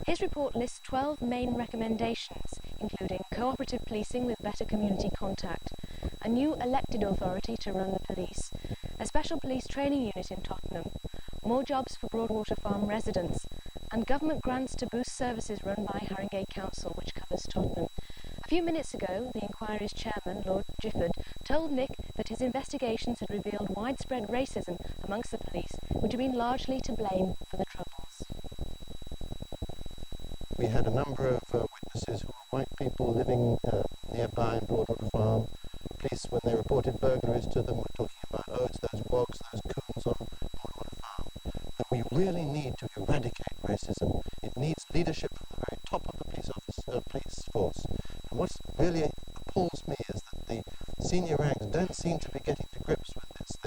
His report lists 12 main recommendations, including cooperative policing with better community contact, a new elected authority to run the police, a special police training unit in Tottenham, more jobs for Broadwater Farm residents, and government grants to boost services run by Haringey Council, which covers Tottenham. A few minutes ago, the inquiry's chairman, Lord Gifford, told Nick that his investigations had revealed widespread racism amongst the police, which had been largely to blame for the Troubles. We had a number of witnesses who were white people living nearby in Broadwater Farm. Police, when they reported burglaries to them, were talking about, it's those wogs, those coons on Broadwater Farm. That we really need to eradicate racism. It needs leadership from the very top of the police force. And what really appalls me is that the senior ranks don't seem to be getting to grips with this.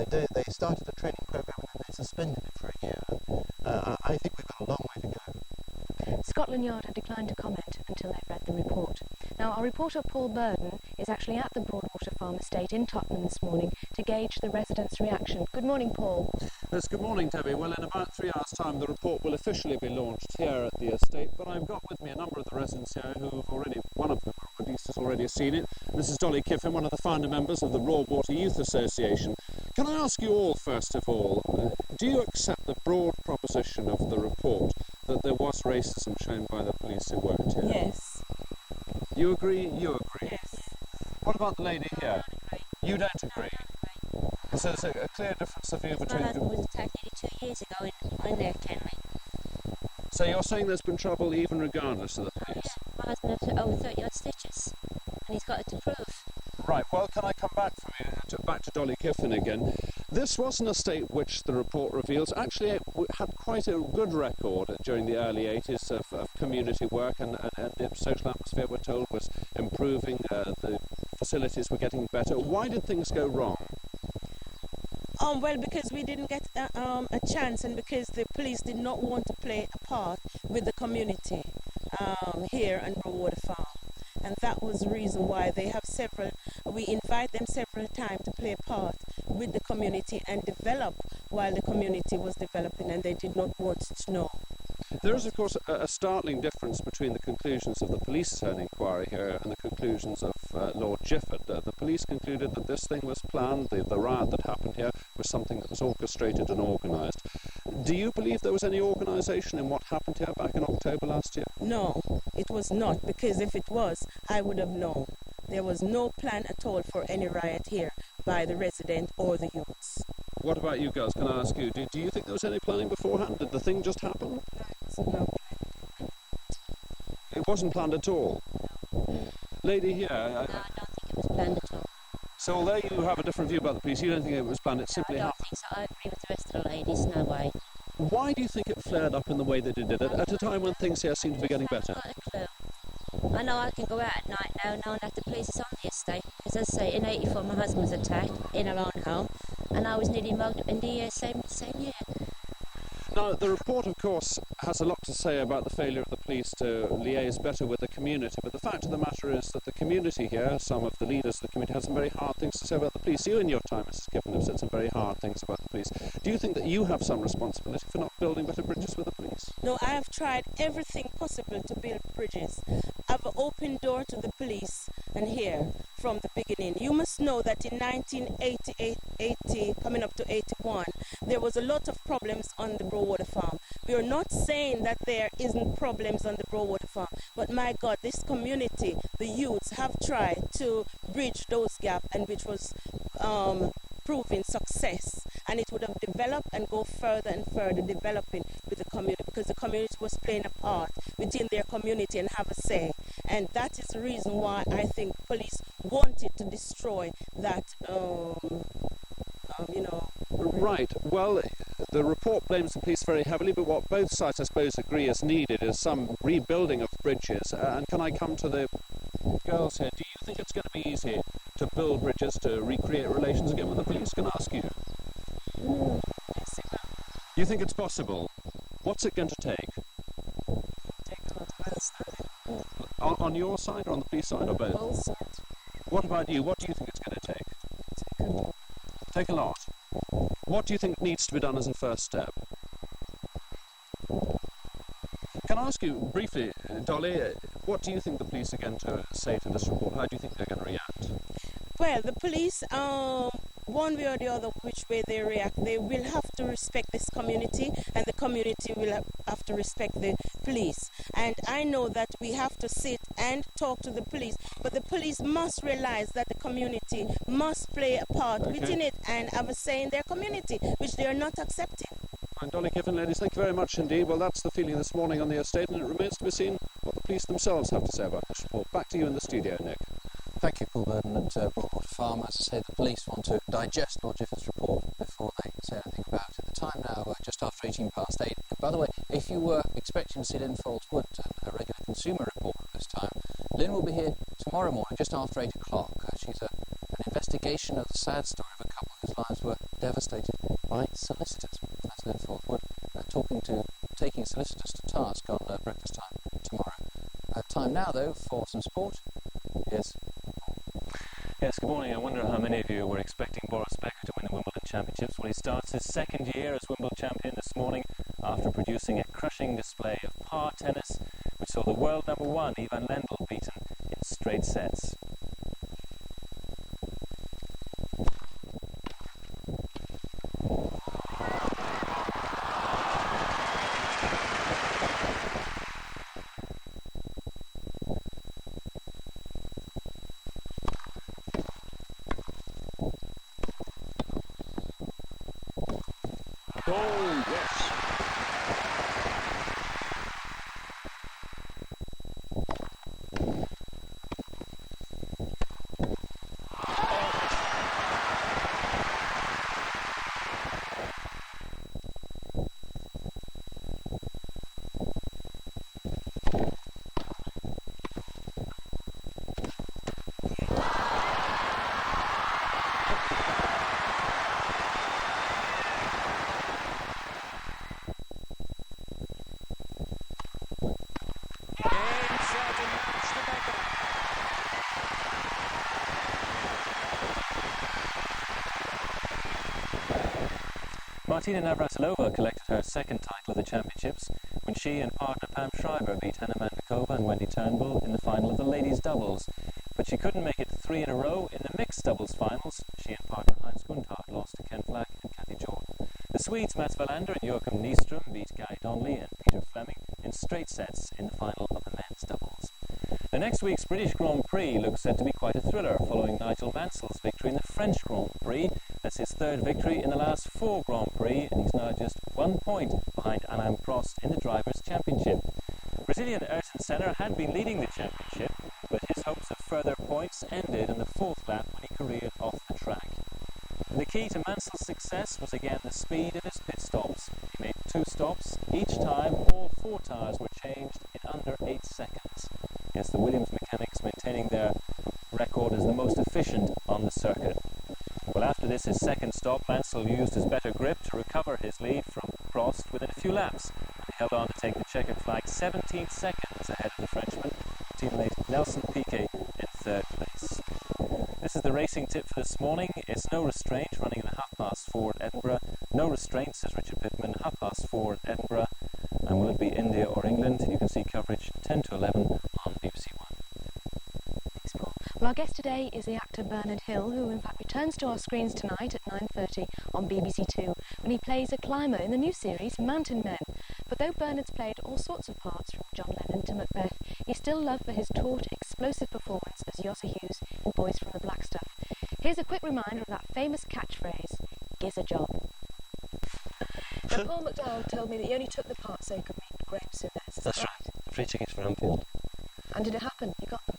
They started a training program and then they suspended it for a year. I think we've got a long way to go. Scotland Yard have declined to comment until they've read the report. Now, our reporter Paul Burden is actually at the Broadwater Farm estate in Tottenham this morning to gauge the residents' reaction. Good morning, Paul. Yes, good morning, Debbie. Well, in about 3 hours' time, the report will officially be launched here at the estate, but I've got with me a number of the residents here who've already, one of them at least has already seen it. This is Dolly Kiffin, one of the founder members of the Broadwater Youth Association. Can I ask you all, first of all, do you accept the broad proposition of the report that there was racism shown by the police who worked here? Yes. You agree? You agree? Yes. What about the lady here? You don't agree? So there's a clear difference of view between... My husband was attacked nearly 2 years ago in there, Keatley. So you're saying there's been trouble even regardless of the police? Yeah. My husband had over 30 odd stitches, and he's got it to prove. Right, well, can I come back back to Dolly Kiffin again? This was an estate which the report reveals actually had quite a good record during the early 80s of community work, and the social atmosphere, we're told, was improving, the facilities were getting better. Why did things go wrong? Well, because we didn't get a chance, and because the police did not want to play a part with the community here on Broadwater Farm. And that was the reason why we invite them several times to play a part with the community and develop while the community was developing, and they did not want to know. There is, of course, a startling difference between the conclusions of the police inquiry here and the conclusions of Lord Gifford. The police concluded that this thing was planned, the riot that happened here was something that was orchestrated and organised. Do you believe there was any organisation in what happened here back in October last year? No, it was not, because if it was, I would have known. There was no plan at all for any riot here by the resident or the youths. What about you girls? Can I ask you, do you think there was any planning beforehand? Did the thing just happen? No. It wasn't planned at all? Lady here... No, I don't think it was planned at all. So although you have a different view about the police, you don't think it was planned, it simply I don't happened? think so. I agree with the rest of the ladies, no way. Why do you think it flared up in the way that it did at a time when things here seem to be getting better? I've got a clue. I know I can go out at night now knowing that the police is on the estate. Because as I say, in 84 my husband was attacked in our own home and I was nearly mugged up in the same year. Now, the report, of course, has a lot to say about the failure of the police to liaise better with the community, but the fact of the matter is that the community here, some of the leaders of the community, have some very hard things to say about the police. You in your time, Mrs. Gifford, have said some very hard things about the police. Do you think that you have some responsibility for not building better bridges with the police? No, I have tried everything possible to build bridges. I've an open door to the police and here from the beginning. You must know that in 1980, coming up to 81, there was a lot of problems on the Broadwater farm. We are not saying that there isn't problems on the Broadwater farm, but my God, this community, the youths have tried to bridge those gaps, and which was proving success, and it would have developed and go further and further developing with the community, because the community was playing a part within their community and have a say, and that is the reason why I think police wanted to destroy that Right. Well, the report blames the police very heavily, but what both sides, I suppose, agree is needed is some rebuilding of bridges. And can I come to the girls here? Do you think it's going to be easy to build bridges, to recreate relations again with the police? Can I ask you? Yes, it will. You think it's possible? What's it going to take? Take a lot of both. On your side or on the police side or both? Both sides. What about you? What do you think it's going to take? Take a lot. Take a lot. What do you think needs to be done as a first step? Can I ask you briefly, Dolly, what do you think the police are going to say to this report? How do you think they're going to react? Well, the police, one way or the other, which way they react, they will have to respect this community, and the community will have to respect the police. And I know that we have to sit and talk to the police, but the police must realize that the community must play a part within it and have a say in their community, which they are not accepting. And Dolly Kiffin, ladies, thank you very much indeed. Well, that's the feeling this morning on the estate, and it remains to be seen what the police themselves have to say about this report. Back to you in the studio, Nick. Thank you, Paul Burden at Broadwater Farm. As I say, the police want to digest Lord Gifford's report before they say anything about it. The time now, just after 8:18. By the way, if you were expecting to see Lynn Foldswood, a regular consumer report at this time, Lynn will be here tomorrow morning, just after 8 o'clock. She's an investigation of the sad story of a couple whose lives were devastated by solicitors. That's Lynn Foldswood taking solicitors to task on breakfast time tomorrow. Time now, though, for some sport. Yes. Yes, good morning. I wonder how many of you were expecting Boris Becker to win the Wimbledon Championships. Well, he starts his second year as Wimbledon champion this morning after producing a crushing display of par tennis, which saw the world number one, Ivan Lendl, beaten in straight sets. Oh, yes. Martina Navratilova collected her second title of the championships when she and partner Pam Schreiber beat Hanna Mandakova and Wendy Turnbull in the final of the ladies' doubles. But she couldn't make it three in a row in the mixed doubles finals. She and partner Heinz Gundhardt lost to Ken Flack and Kathy Jordan. The Swedes Mats Wallander and Joachim Nyström beat Guy Donnelly and Peter Fleming in straight sets in the final of the men's doubles. The next week's British Grand Prix looks set to be quite a Mansell's victory in the French Grand Prix. That's his third victory in the last 4 Grand Prix, and he's now just 1 point behind Alain Prost in the Drivers' Championship. Brazilian Ayrton Senna had been leading the championship, but his hopes of further points ended in the 4th lap when he careered off the track. And the key to Mansell's success was again the speed of his pit stops. He made 2 stops. Each time, all 4 tyres were changed in under 8 seconds. Yes, the Williams mechanics maintaining their record as the most efficient on the circuit. Well, after this, his second stop, Mansell used his better grip to recover his lead from Prost within a few laps. He held on to take the checkered flag 17 seconds ahead of the Frenchman, teammate Nelson Piquet in 3rd place. This is the racing tip for this morning. It's no restraint running in the 4:30 at Edinburgh. No restraint, says Richard Pittman, 4:30 at Edinburgh. And will it be India or England? You can see coverage 10 to 11 on BBC One. Thanks, Paul. Well, our guest today is the actor Bernard Hill, who in fact returns to our screens tonight at 9:30 on BBC Two, when he plays a climber in the new series Mountain Men. But though Bernard's played all sorts of parts from John Lennon to Macbeth, he's still loved for his taut, explosive performance as Yosser Hugues in Boys from the Black Stuff. Here's a quick reminder of that famous catchphrase, "Giz a job." Now, Paul McDowell told me that he only took the part so he could meet Graham Souness. That's right. Free tickets for Anfield. And did it happen? You got them?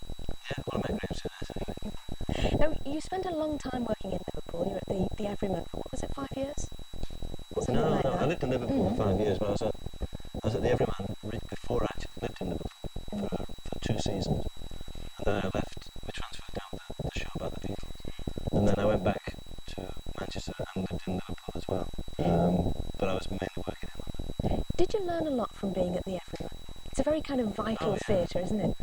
Yeah, well, I met Graham Souness. Now, you spent a long time working in Liverpool. You were at the Everyman for, what was it, 5 years? No, I lived in Liverpool for 5 years, but I was at the Everyman before I actually lived in Liverpool for 2 seasons. And then I left, we transferred down the show about the Beatles. And then I went back to Manchester and lived in Liverpool as well. But I was mainly working in London. Did you learn a lot from being at the Everyman? It's a very kind of vital theatre, isn't it?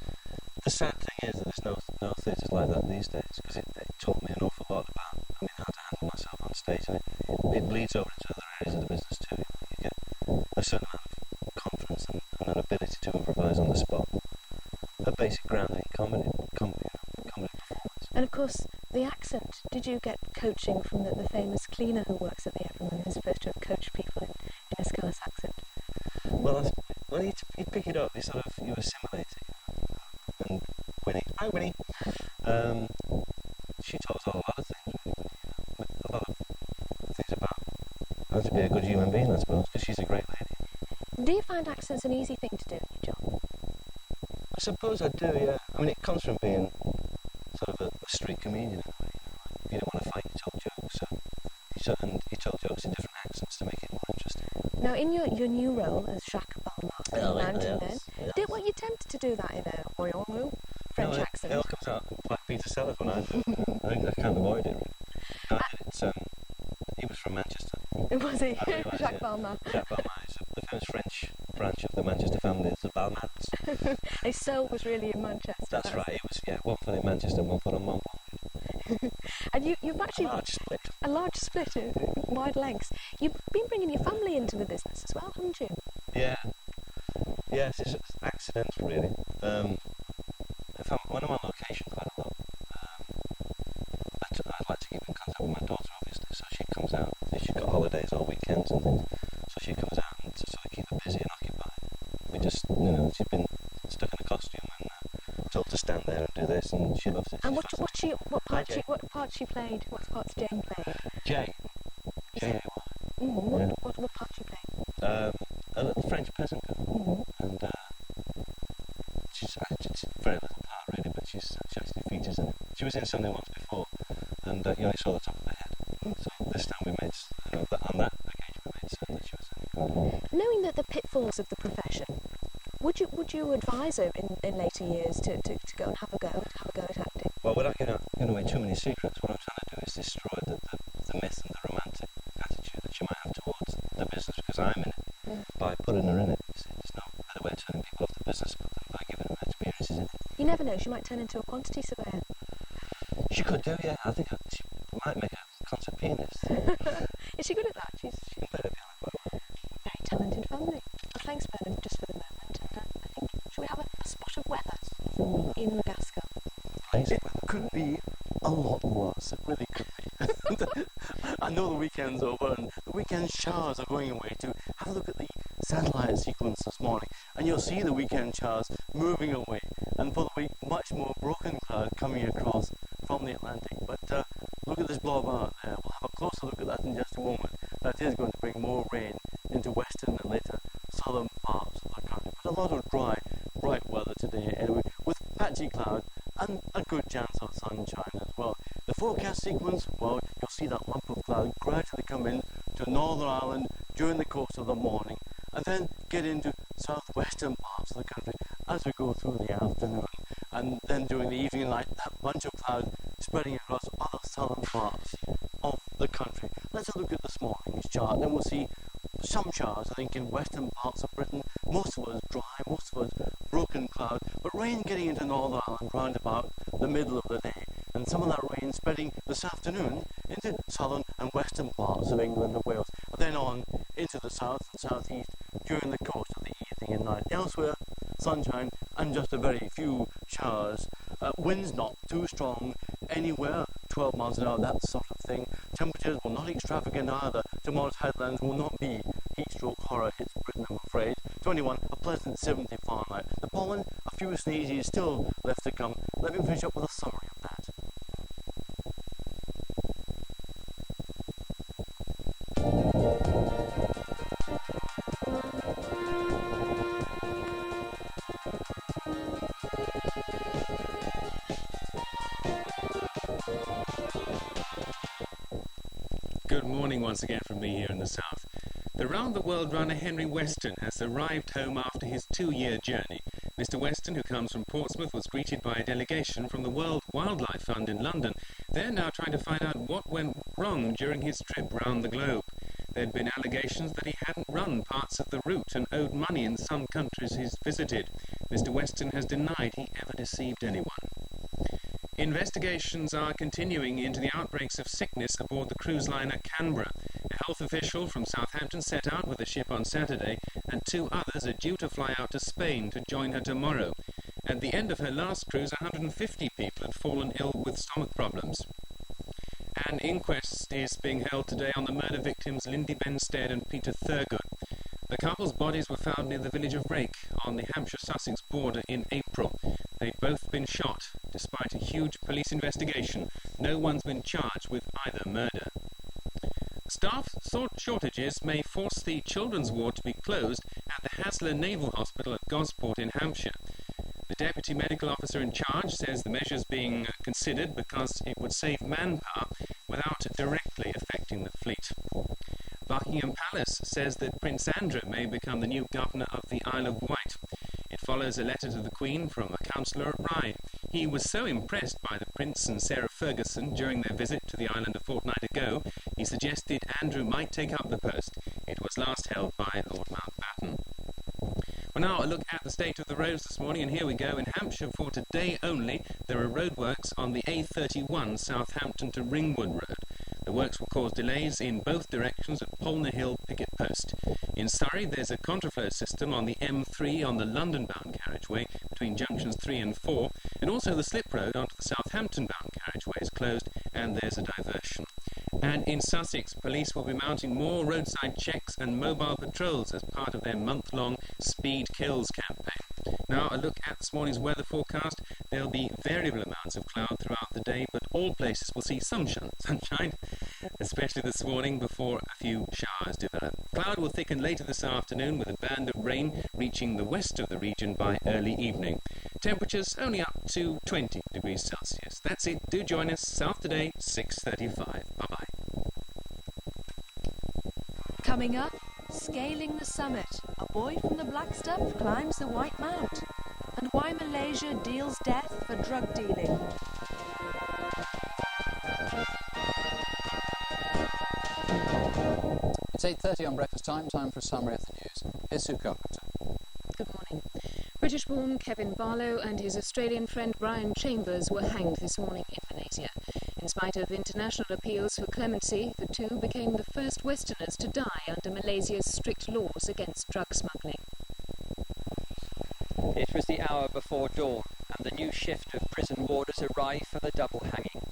The sad thing is that there's no theatres like that these days, because it taught me an awful lot about how to handle myself on stage, and it bleeds over into other areas of the business too. You get a certain amount of confidence and an ability to improvise on the spot. A basic grounding comedy performance. And of course, the accent. Did you get coaching from the famous cleaner who works at the Everyman, who's supposed to have coached people in a Scarce accent? Well, you pick it up, you assimilate it. And Winnie, hi Winnie, she taught us all a lot of things, really. A lot of things about how to be a good human being, I suppose, because she's a great lady. Do you find accents an easy thing to do in your job? I suppose I do, yeah. I mean, it comes from being sort of a street comedian in a way. If you don't want to fight, you told jokes, and you told jokes in different accents to make it more interesting. Now, in your new role as Jacques Balmat in Mountain Men, were you tempted to do that in a French accent? It all comes out like Peter Sellers when I do it. I can't avoid it, really. No, he was from Manchester. Was he? Jacques Balmat. Jacques Balmat is the famous French branch of the Manchester family, the Balmats. His soul was really in Manchester. That's right, it was, one foot in Manchester, 1 foot on Montpellier. And you've actually... A large split in wide lengths. You've been bringing your family into the business as well, haven't you? Yeah. Yes, it's accidental, really. When I'm on location quite a lot, I'd like to keep in contact with my daughter, obviously, so she comes out. She's got holidays or weekends and things, so she comes out and to sort of keep her busy and occupied. We just, she's been stuck in a costume and told to stand there and do this, and she loves it. And what part she played? What parts Jane played? Jay. What part she played? A little French peasant girl, and she's a very little part really, but she actually features in it. She was in something once before, and you only saw the top of her head. So this time on that occasion we made certain that she was in it. Knowing that the pitfalls of the profession, would you advise her in later years to go and have a go at acting? Well, without giving away too many secrets, what I'm trying to do is destroy the myth and the romantic attitude that she might have towards the business, because I'm in it, by putting her in it. There's no better way of turning people off the business but than by giving them experiences in it. You never know, she might turn into a quantity surveyor. She could do, yeah. I think she might make a concert pianist. Is she good at that? She's better piano quite well. Very talented family. Well, thanks, Bernard, just for the moment. And I think, shall we have a spot of weather from Ian McCaskill? It could be a lot worse. It really could be. I know the weekend's over and the weekend showers are going away too. Have a look at the satellite sequence this morning and you'll see the weekend showers moving away and probably much more broken cloud coming across from the Atlantic. But at this blob out there. We'll have a closer look at that in just a moment. That is going to bring more rain into western and later southern parts of the country. But a lot of dry, bright weather today anyway, with patchy cloud and a good chance of sunshine as well. The forecast sequence, well, you'll see that lump of cloud gradually come in to Northern Ireland during the course of the morning and then get into southwestern parts of the country as we go through the afternoon. And then during the evening light, that bunch of cloud spreading across other southern parts of the country. Let's have a look at this morning's chart, then we'll see some showers, I think, in western parts of Britain. Most of us dry, most of us broken cloud, but rain getting into Northern Ireland round about the middle of the day, and some of that rain spreading this afternoon into southern and western parts of England and Wales, and then on into the south and southeast during the course of the evening and night. Elsewhere, sunshine and just a very few showers. Winds not too strong anywhere, 12 miles an hour, that sort of thing. Temperatures will not extravagant either. Tomorrow's headlines will not be heat stroke horror hits Britain, I'm afraid. 21, a pleasant 70 Fahrenheit. The pollen, a few sneezes still left to come. Let me finish up with a summary of that. Good morning once again from me here in the south. The round-the-world runner Henry Weston has arrived home after his 2-year journey. Mr. Weston, who comes from Portsmouth, was greeted by a delegation from the World Wildlife Fund in London. They're now trying to find out what went wrong during his trip round the globe. There'd been allegations that he hadn't run parts of the route and owed money in some countries he's visited. Mr. Weston has denied he ever deceived anyone. Investigations are continuing into the outbreaks of sickness aboard the cruise liner Canberra. A health official from Southampton set out with the ship on Saturday, and 2 others are due to fly out to Spain to join her tomorrow. At the end of her last cruise, 150 people had fallen ill with stomach problems. An inquest is being held today on the murder victims Lindy Benstead and Peter Thurgood. The couple's bodies were found near the village of Rake on the Hampshire-Sussex border in April. They'd both been shot. Despite a huge police investigation, no one's been charged with either murder. Staff shortages may force the children's ward to be closed at the Haslar Naval Hospital at Gosport in Hampshire. The deputy medical officer in charge says the measures being considered because it would save manpower without directly affecting the fleet. Buckingham Palace says that Prince Andrew may become the new governor of the Isle of Wight. It follows a letter to the Queen from a councillor at Rye. He was so impressed by the Prince and Sarah Ferguson during their visit to the island a fortnight ago, he suggested Andrew might take up the post. It was last held by Lord Mountbatten. Well, now a look at the state of the roads this morning, and here we go. In Hampshire for today only, there are roadworks on the A31 Southampton to Greenwood Road. The works will cause delays in both directions at Polner Hill Picket Post. In Surrey, there's a contraflow system on the M3 on the London-bound carriageway between junctions 3 and 4, and also the slip road onto the Southampton-bound carriageway is closed, and there's a diversion. And in Sussex, police will be mounting more roadside checks and mobile patrols as part of their month-long Speed Kills campaign. Now, a look at this morning's weather forecast. There'll be variable amounts of cloud throughout the day, but all places will see some sunshine, especially this morning before a few showers develop. Cloud will thicken later this afternoon with a band of rain reaching the west of the region by early evening. Temperatures only up to 20 degrees Celsius. That's it. Do join us South Today, 6:35. Bye-bye. Coming up, scaling the summit, a boy from the Black Stuff climbs the White Mount, and why Malaysia deals death for drug dealing. It's 8:30 on breakfast time for a summary of the news. Here's Sue Carpenter. Good morning. British-born Kevin Barlow and his Australian friend Brian Chambers were hanged this morning in Malaysia. In spite of international appeals for clemency, the two became the first Westerners to die under Malaysia's strict laws against drug smuggling. It was the hour before dawn, and the new shift of prison warders arrived for the double hanging.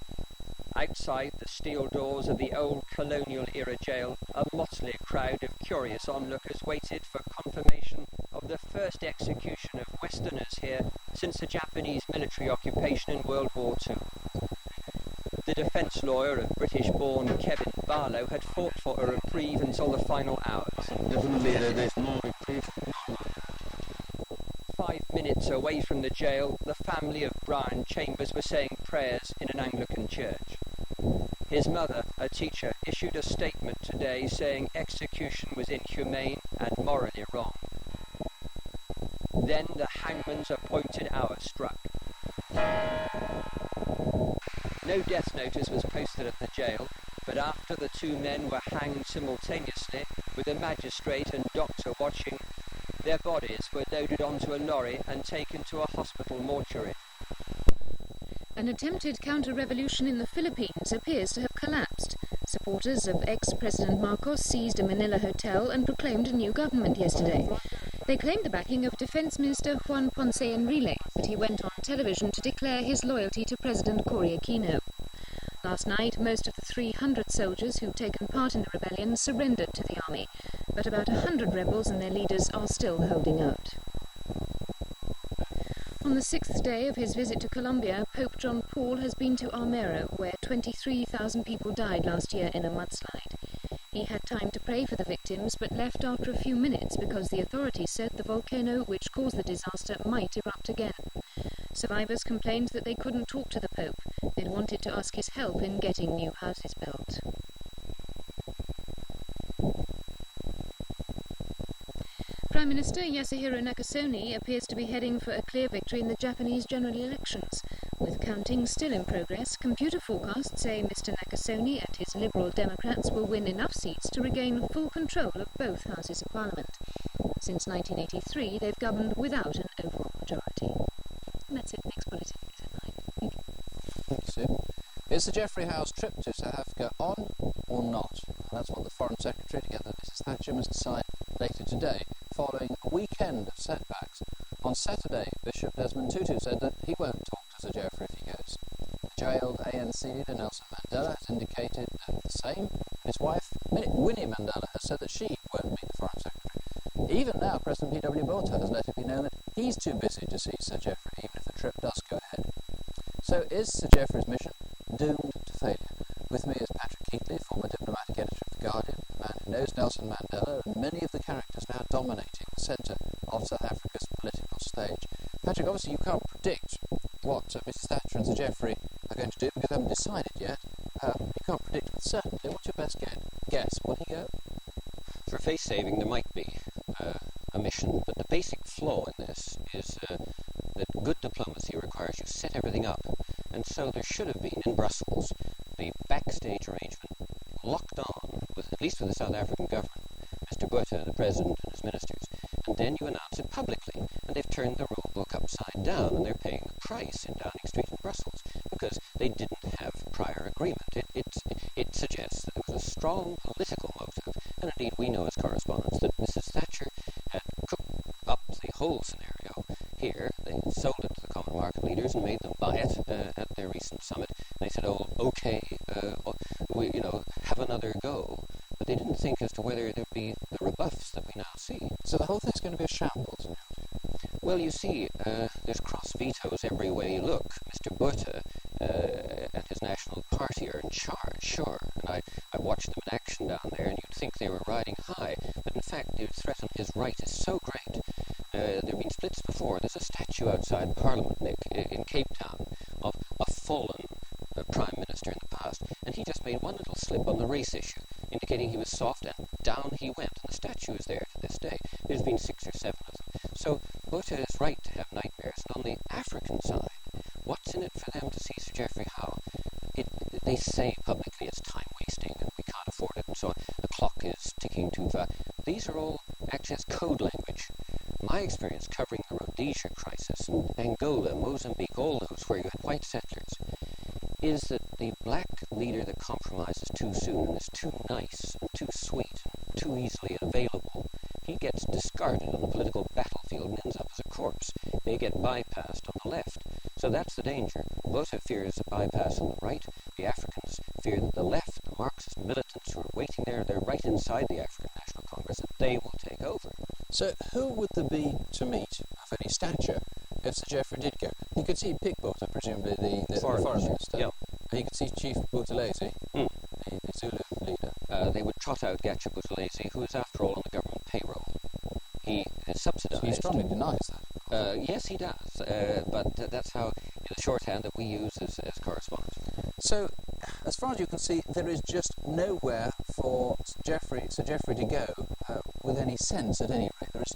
Outside the steel doors of the old colonial-era jail, a motley crowd of curious onlookers waited for confirmation of the first execution of Westerners here since the Japanese military occupation in World War II. The defence lawyer of British-born Kevin Barlow had fought for a reprieve until the final hours. Definitely there's no reprieve. 5 minutes away from the jail, the family of Brian Chambers were saying prayers in an Anglican church. His mother, a teacher, issued a statement today saying execution was inhumane and morally wrong. Then the hangman's appointed hour struck. No death notice was posted at the jail, but after the two men were hanged simultaneously, with a magistrate and doctor watching, their bodies were loaded onto a lorry and taken to a hospital mortuary. An attempted counter-revolution in the Philippines appears to have collapsed. Supporters of ex-President Marcos seized a Manila hotel and proclaimed a new government yesterday. They claimed the backing of Defence Minister Juan Ponce Enrile, but he went on television to declare his loyalty to President Cory Aquino. Last night, most of the 300 soldiers who'd taken part in the rebellion surrendered to the army, but about 100 rebels and their leaders are still holding out. On the 6th day of his visit to Colombia, Pope John Paul has been to Armero, where 23,000 people died last year in a mudslide. He had time to pray for the victims, but left after a few minutes because the authorities said the volcano which caused the disaster might erupt again. Survivors complained that they couldn't talk to the Pope. They'd wanted to ask his help in getting new houses built. Prime Minister Yasuhiro Nakasone appears to be heading for a clear victory in the Japanese general elections. With counting still in progress, computer forecasts say Mr. Nakasone and his Liberal Democrats will win enough seats to regain full control of both houses of Parliament. Since 1983, they've governed without an overall majority. And that's it. Next bulletin is at 9. Thank you. Thanks, Sue. Is the Geoffrey Howe's trip to South Africa on or not? That's what the Foreign Secretary, together with Mrs Thatcher, must decide later today, following a weekend of setbacks. On Saturday, Bishop Desmond Tutu said that he won't talk to Sir Geoffrey if he goes. The jailed ANC leader Nelson Mandela has indicated the same. His wife, Winnie Mandela, has said that she won't meet the Foreign Secretary. Even now, President P.W. Botha has let it be known that he's too busy to see Sir Geoffrey, even if the trip does go ahead. So is Sir Geoffrey's mission doomed to failure? With me is Patrick Keatley, former diplomatic editor of The Guardian, a man who knows Nelson Mandela and many of the characters now dominating the centre of South Africa's political stage. Patrick, obviously you can't predict what Mrs Thatcher and Sir Geoffrey are going to do because they haven't decided yet. You can't predict with certainty. What's your best guess? Will he go? For face saving, there might be a mission, but the basic flaw in this is that good diplomacy requires you set everything up, and so there should have been in Brussels the backstage arrangement locked on, at least with the South African government, Mr Botha, the President, and his ministers, and then you announce it publicly, and they've turned the rule book upside down, and they're paying the price in Downing Street in Brussels, because they didn't have prior agreement. It suggests that there was a strong political motive, and indeed we know as correspondents that Mrs Thatcher had cooked up the whole scenario here. They sold it to the common market leaders and made them buy it at their recent summit. And they said, "Oh, okay, have another go." But they didn't think as to whether there'd be the rebuffs that we now see. So the whole thing's going to be a shambles. Well, you see, there's cross vetoes every way you look. Mr Botha and his National Party are in charge, sure, and I watched them in action down there, and you'd think they were riding high, but in fact the threat on his right is so great. There have been splits before. There's a statue outside Parliament, Nick, in Cape Town, of a fallen Prime Minister in the past, and he just made one little slip on the race issue, indicating he was soft, and down he went, and the statue is there to this day. There's been 6 or 7 of them. So Botha is right to have nightmares, and on the African side, what's in it for them to see Sir Geoffrey Howe? They say publicly it's time wasting and we can't afford it and so on. The clock is ticking too fast. These are all actually as code language. My experience covering the Rhodesia crisis and Angola, Mozambique, all those where you had white settlers, is that the black leader that compromises too soon and is too nice and too sweet and too easily available, he gets discarded on the political battlefield and ends up as a corpse. They get bypassed on the left. So that's the danger. Botha fears a bypass on the right. The Africans fear that the left, the Marxist militants who are waiting there, they're right inside the African National Congress, that they will take over. So who would there be to meet of any stature if Sir Geoffrey did go? He could see Pig Botha, presumably the foreign minister. Yeah. He could see Chief trot-out Gatcha Buthelezi, who is after all on the government payroll. He is subsidised. So he strongly denies that. Yes, he does, but that's how, in the shorthand that we use as correspondence. So, as far as you can see, there is just nowhere for Sir Geoffrey to go with any sense, at any rate. There is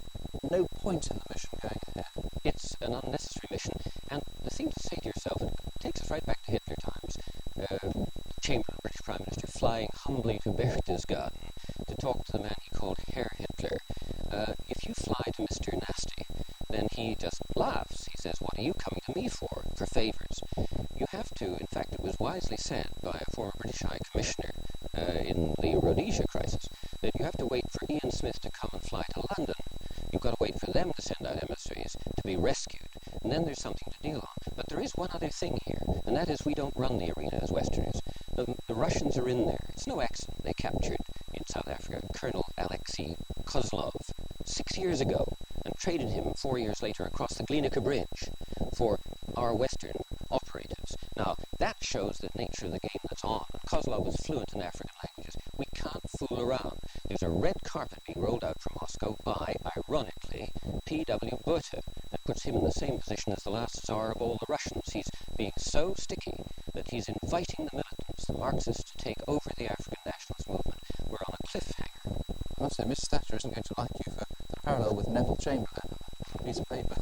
no point in the mission going ahead. It's an unnecessary mission, and the thing to say to yourself, it takes us right back to Hitler times. Chamberlain, British Prime Minister, flying humbly to Berchtesgaden to talk to the man he called Herr Hitler. If you fly to Mr. Nasty, then he just laughs. He says, "What are you coming to me for favours?" You have to, in fact, it was wisely said by a former British High Commissioner in the Rhodesia crisis, that you have to wait for Ian Smith to come and fly to London. You've got to wait for them to send out emissaries to be rescued, and then there's something to deal on. But there is one other thing here, and that is we don't run the arena as Westerners. The Russians are in there. It's no accident they captured in South Africa Colonel Alexei Kozlov 6 years ago and traded him 4 years later across the Whittaker Bridge for our Western operatives. Now, that shows the nature of the game that's on. Kozlov was fluent in African languages. We can't fool around. There's a red carpet being rolled out from Moscow by, ironically, P.W. Botham. That puts him in the same position as the last Tsar of all the Russians. He's being so sticky that he's inviting the militants, the Marxists, to take over the African nationalist movement. We're on a cliffhanger. I must say, Mrs. Thatcher isn't going to like you for the parallel with Neville Chamberlain. A piece of paper.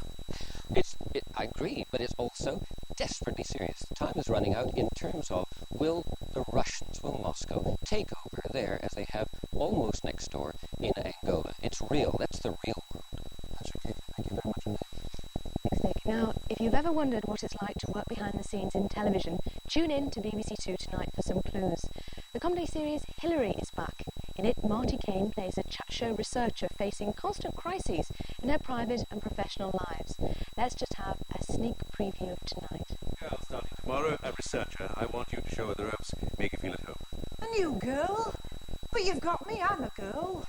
I agree, but it's also desperately serious. Time is running out in terms of will the Russians, will Moscow take over there as they have almost next door in Angola? It's real. That's the real world. That's okay. Thank you very much indeed. Thanks, Nick. Now, if you've ever wondered what it's like to work behind the scenes in television, tune in to BBC Two tonight for some clues. The comedy series Hillary is back. In it, Marti Caine plays a chat show researcher facing constant crises in her private and professional lives. Let's just have a sneak preview of tonight. Girl, starting tomorrow, a researcher. I want you to show her the ropes, make her feel at home. A new girl? But you've got me, I'm a girl.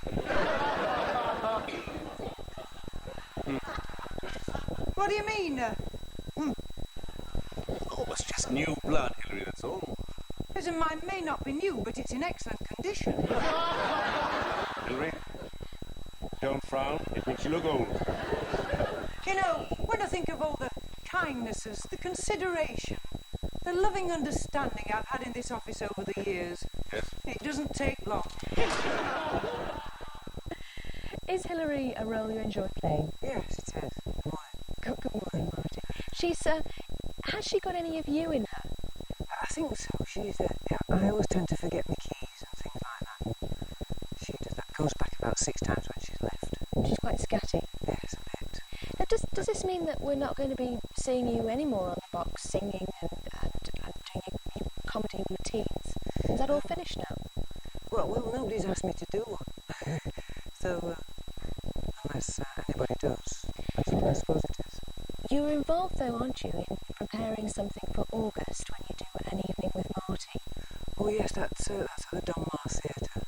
What do you mean? Oh, it's just new blood, Hillary, that's all. Listen, mine may not be new, but it's in excellent condition. Hillary, don't frown. It makes you look old. You know, when I think of all the kindnesses, the consideration, the loving understanding I've had in this office over the years, yes, it doesn't take long. Is Hillary a role you enjoy playing? Yes, it is. Good morning, Marti. Has she got any of you in her? I think so. She's, I always tend to forget my keys and things like that. She does that. Goes back about 6 times when she's left. She's quite scatty. Yes, a bit. Now, does this mean that we're not going to be seeing you anymore on the box singing and doing your comedy routines? Is that all finished now? Well, nobody's asked me to do one. So, unless anybody does, I suppose it is. You're involved, though, aren't you, in preparing something for August when you do an evening with Marti? Oh yes, that's at the Donmar Theatre.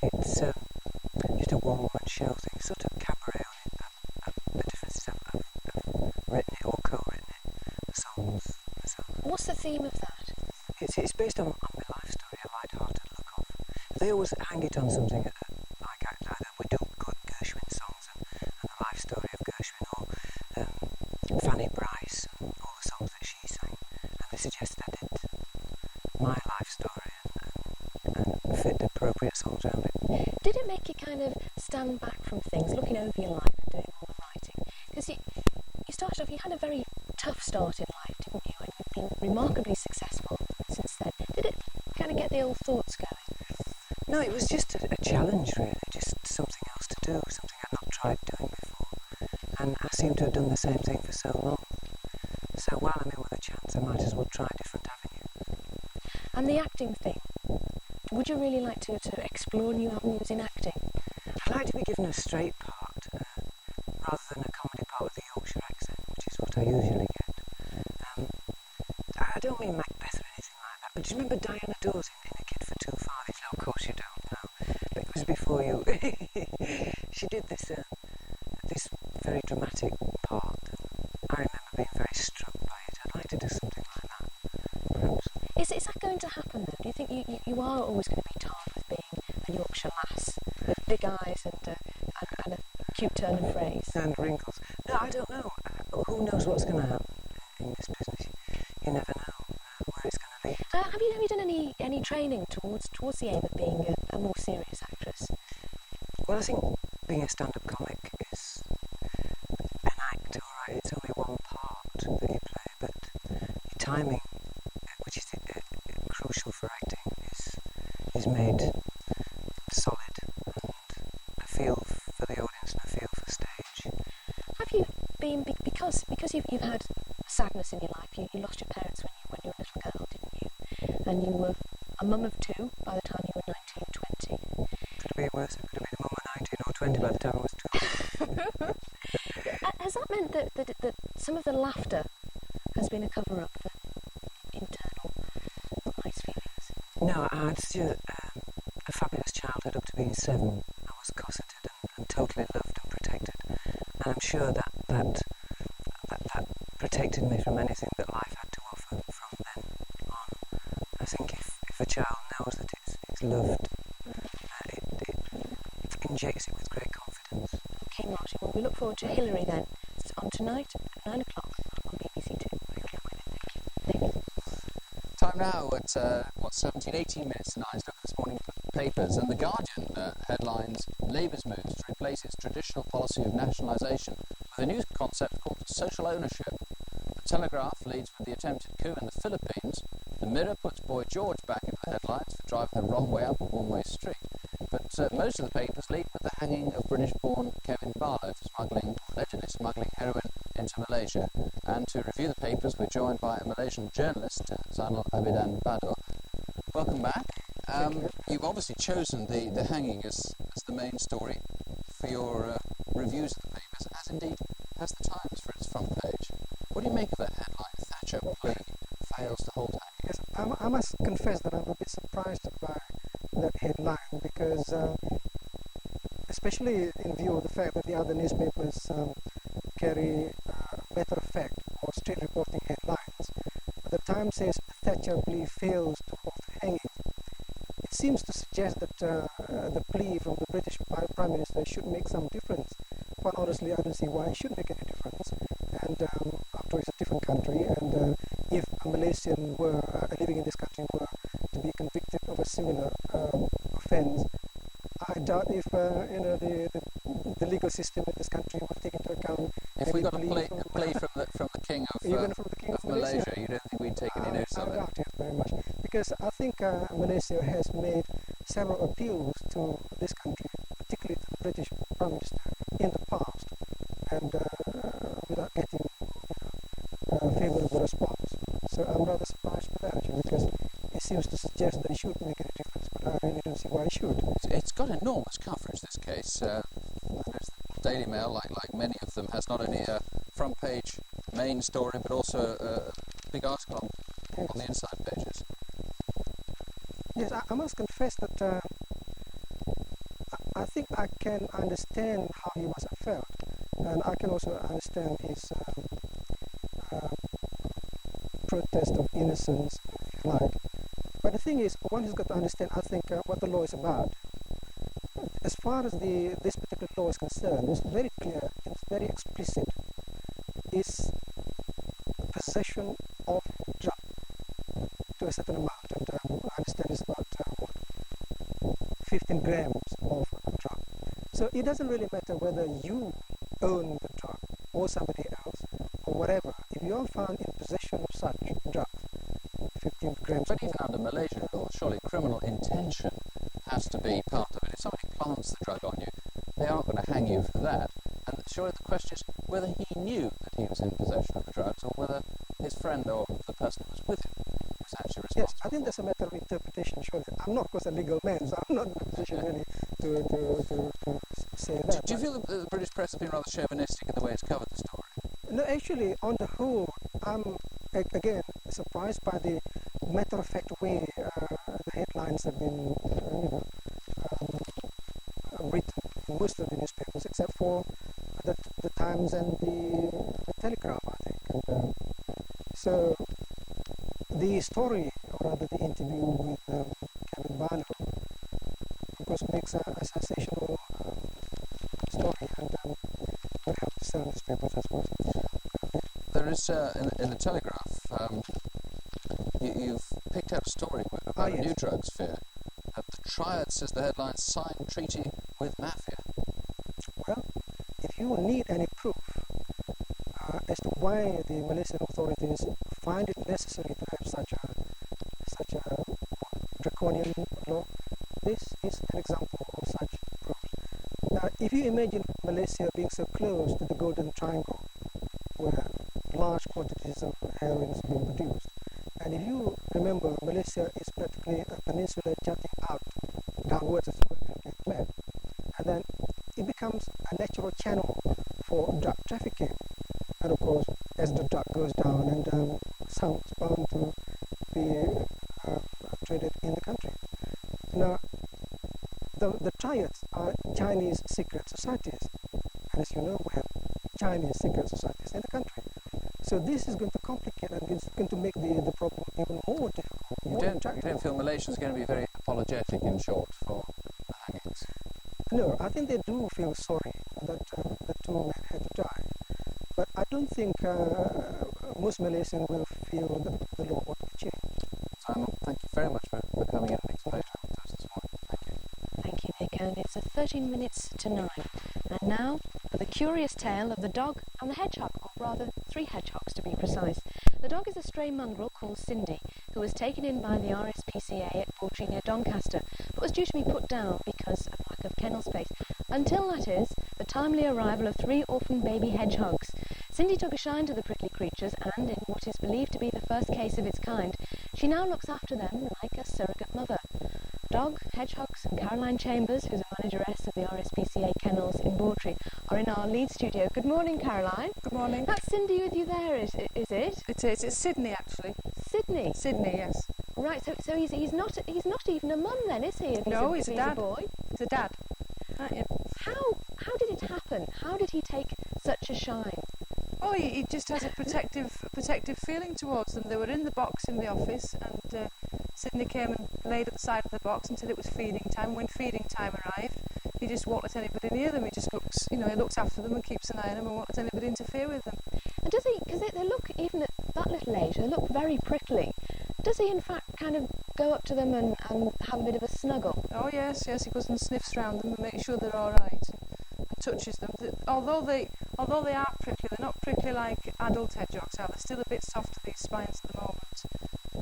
It's just a one-woman show thing, sort of cabaret on it. The difference is I've written it or co-written it, the songs myself. What's the theme of that? It's based on my life story, a light-hearted look of. They always hang it on something like either we do good Gershwin songs and the life story of Gershwin, or Fanny Bryce and all the songs that she sang, and they suggested I did my life story and fit the appropriate songs around it. Did it make you kind of stand back from things, looking over your life and doing all the writing? Because you started off, you had a very tough start in life, didn't you? And you've been remarkably successful since then. Did it kind of get the old thoughts going? No, it was just a challenge, really, just something else to do, something I'd not tried doing before. And I seem to have done the same thing for so long. So while I'm in with a chance, I might as well try a different avenue. And the acting thing, would you really like to explore new avenues in acting? I'd like to be given a straight part, rather than a comedy part with a Yorkshire accent, which is what I usually get. I don't mean Macbeth or anything like that, but do you remember Diana Dawes in A Kid for 2 Fives? No, of course you don't, no. But it was before you. She did this very dramatic part. I remember being very struck by it. I'd like to do something like that, perhaps. Is that going to happen, though? Do you think you are always going to be tasked with being a Yorkshire lass with big eyes and a cute turn of phrase. And wrinkles. No, I don't know. Who knows what's going to happen in this business? You never know where it's going to lead. Have you done any training towards the aim of being a more serious actress? Well, I think being a stand-up comic is an act, all right. It's only one part that you play, but your timing, which is crucial for acting, is made solid, and a feel for the audience and a feel for stage. Have you been, because you've had sadness in your life, you lost your parents when you were a little girl, didn't you? And you were a mum of two by the time you were 19, 20. Could have been worse. It could have been a mum of 19 or 20 by the time I was 2. Has that meant that some of the laughter has been a cover-up for internal, not nice feelings? No, I had a fabulous childhood up to being 7. I was cosseted and totally loved and protected. And I'm sure that protected me from anything that life had to offer from then on. I think if a child knows that it's loved, it injects it with great confidence. Okay, Marti, well, we look forward to Hillary then. It's on tonight at 9 o'clock on BBC Two. Thank you. Time now at 17, 18 minutes to 9. Let's look at this morning's papers. And The Guardian headlines Labour's moves to replace its traditional policy of nationalisation with a new concept called social ownership. The Telegraph leads with the attempted coup in the Philippines. The Mirror puts Boy George back into the headlines for driving the wrong way up a one-way street. But most of the papers lead with the hanging of British-born Kevin Barlow for allegedly smuggling heroin into Malaysia. And to review the papers, we're joined by a Malaysian journalist, Zainal Abidin Bador. Welcome back. You've obviously chosen the hanging as the main story for your reviews of the papers, as indeed has the Times for its front page. What do you make of that headline? Thatcher plea fails to hold hanging. Yes, I must confess that I'm a bit surprised by that headline because, especially in view of the fact that the other newspapers carry matter of fact or straight reporting headlines, the Times says Thatcher plea fails to hold hanging. It seems to suggest that the plea from the British Prime Minister should make some difference. Quite honestly, I don't see why it should make any difference. And after it's a different country, and if a Malaysian were living in this country were to be convicted of a similar offence, I doubt if the legal system in this country would take into account. If we got a plea from the King of Malaysia, you don't think we'd take any notice of it? I doubt it very much, because I think Malaysia has made several appeals to this country, particularly to the British Prime Minister, in the past, and without getting a favourable response. So I'm rather surprised by that, actually, because it seems to suggest that it should make any difference, but I really don't see why it should. It's got enormous coverage, this case. The Daily Mail, like many of them, has not only a front page main story, but also a big article on the inside pages. Yes, I must confess that I think I can understand how he must have felt, and I can also understand his protest of innocence, if you like. But the thing is, one has got to understand, I think, what the law is about. As far as this particular law is concerned, it's very clear, it's very explicit. It's possession of drug to a certain amount, and I understand it's about 15 grams of drug. So it doesn't really matter whether you own the drug or somebody else or whatever. If you are found in possession of such drugs, 15 grams. But even under Malaysian law, surely criminal intention has to be part of it. If somebody plants the drug on you, they aren't going to hang you for that. And surely the question is whether he knew that he was in possession of the drugs, or whether his friend or the person who was with him was actually responsible. Yes, I think that's a matter of interpretation, surely. I'm not, of course, a legal man, so I'm not in a position really to say that. Do you feel that the British press has been rather chauvinistic in the way it's covered the story? No, actually, on the whole, I'm, again, surprised by the matter-of-fact way the headlines have been written in most of the newspapers, except for the Times and the Telegraph, I think. And, so the story, or rather the interview with Kevin Barlow, because makes a sensational story, and we'll have to sell newspapers, I suppose. There is, in the Telegraph, you've picked out a story about a new drugs fear. The Triad, says the headline, signed treaty with Mafia. Well, if you need any proof as to why the Malaysian authorities find it necessary to have such a draconian law, this is an example of such proof. Now, if you imagine Malaysia being so close to the Golden Triangle, where large quantities of heroin is being produced, and if you remember, Malaysia is practically a peninsula jutting out downwards as well, and then it becomes a natural channel for drug trafficking. And of course, as the drug goes down, and sounds bound to be traded in the country. Now, the triads are Chinese secret societies, and as you know, we have Chinese secret societies in the country. So this is going to complicate, and it's going to make the problem even more difficult. You don't feel Malaysians are going to be very apologetic, in short, for the hangings? No, I think they do feel sorry that the two men had to die. But I don't think most Malaysians will feel that the law ought to change. Simon, thank you very much for coming in and explaining to us this morning. Thank you. Thank you, Nick, and it's 13 minutes to 9. And now, for the curious tale of the dog and the hedgehog, or rather 3 hedgehogs to be precise. The dog is a stray mongrel called Cindy, who was taken in by the RSPCA at Portree near Doncaster, but was due to be put down because of lack of kennel space. Until, that is, the timely arrival of 3 orphan baby hedgehogs. Cindy took a shine to the prickly creatures, and in what is believed to be the first case of its kind, she now looks after them like a surrogate mother. Dog, hedgehogs and Caroline Chambers, who's a manageress of the RSPCA kennels in Bawtry, are in our Leeds studio. Good morning, Caroline. Good morning. That's Cindy with you there, is it? It is. It's Sydney, actually. Sydney? Sydney, yes. Right, so he's not even a mum then, is he? No, he's a dad. A boy? He's a dad. How did it happen? How did he take such a shine? Oh, he just has a protective feeling towards them. They were in the box in the office, and Sydney came and laid at the side of the box until it was feeding time. When feeding time arrived, he just won't let anybody near them. He just looks, he looks after them and keeps an eye on them and won't let anybody interfere with them. And does he, because they look, even at that little age, they look very prickly. Does he in fact kind of go up to them and have a bit of a snuggle? Oh yes, he goes and sniffs around them and makes sure they're all right, and touches them. Although they are prickly, they're not prickly like adult hedgehogs are. They're still a bit soft to these spines at the moment.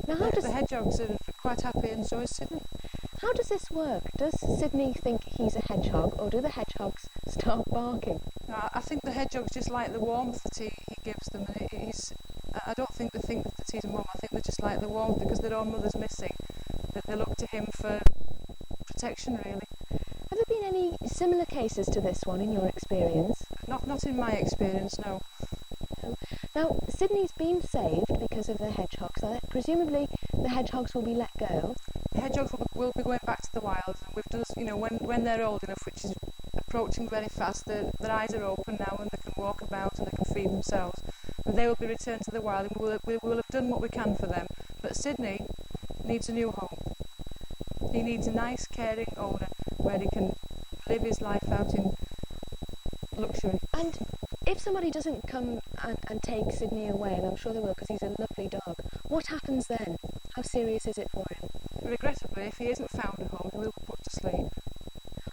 Now, the hedgehogs are quite happy, and so is Sydney. How does this work? Does Sydney think he's a hedgehog, or do the hedgehogs start barking? No, I think the hedgehogs just like the warmth that he gives them, and I don't think they think that he's a mum. I think they just like the warmth because their own mother's missing, that they look to him for protection, really. Have there been any similar cases to this one in your experience? Not in my experience, no. Now, Sydney's been saved because of the hedgehogs. Presumably, the hedgehogs will be let go. The hedgehogs will be going back to the wild. And we've done, when they're old enough, which is approaching very fast, their eyes are open now and they can walk about and they can feed themselves. And they will be returned to the wild, and we will have done what we can for them. But Sydney needs a new home. He needs a nice, caring owner where he can live his life out in luxury. And if somebody doesn't come and take Sydney away, and I'm sure they will because he's a lovely dog, what happens then? How serious is it for him? Regrettably, if he isn't found a home, he will be put to sleep.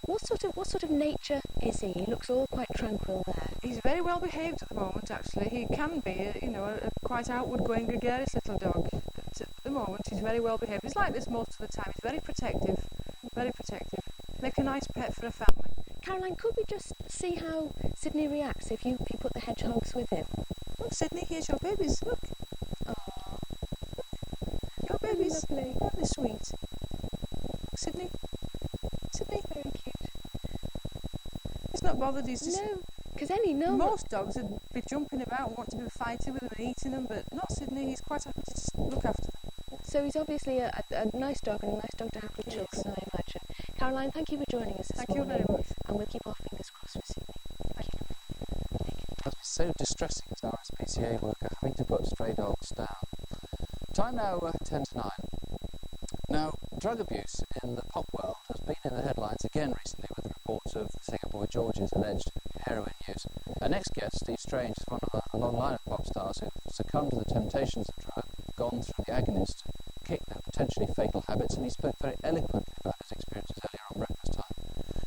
What sort of nature is he? He looks all quite tranquil there. He's very well behaved at the moment, actually. He can be, a quite outward-going, gregarious little dog. But at the moment, he's very well behaved. He's like this most of the time. He's very protective, very protective. Make a nice pet for a family. Caroline, could we just see how Sydney reacts if you put the hedgehogs with him? Look, Sydney, here's your babies. Look. Oh, your babies. Lovely. Aren't they sweet? Sydney. Very cute. He's not bothered. He's just... No, because most dogs would be jumping about and want to be fighting with them and eating them, but not Sydney. He's quite happy to just look after them. So he's obviously a nice dog, and a nice dog to have with children, I imagine. Caroline, thank you for joining us this morning. Thank you very much. And we'll keep our fingers crossed for Sydney. Thank you. It must be so distressing as an RSPCA worker having to put stray dogs down. Time now 10 to 9. Now, drug abuse in the pop world has been in the headlines again recently with reports of singer Boy George's alleged heroin use. Our next guest, Steve Strange, is one of a long line of pop stars who succumbed to the temptations of drug, gone through the agonies to kick their potentially fatal habits, and he spoke very eloquently about his experiences earlier on Breakfast Time.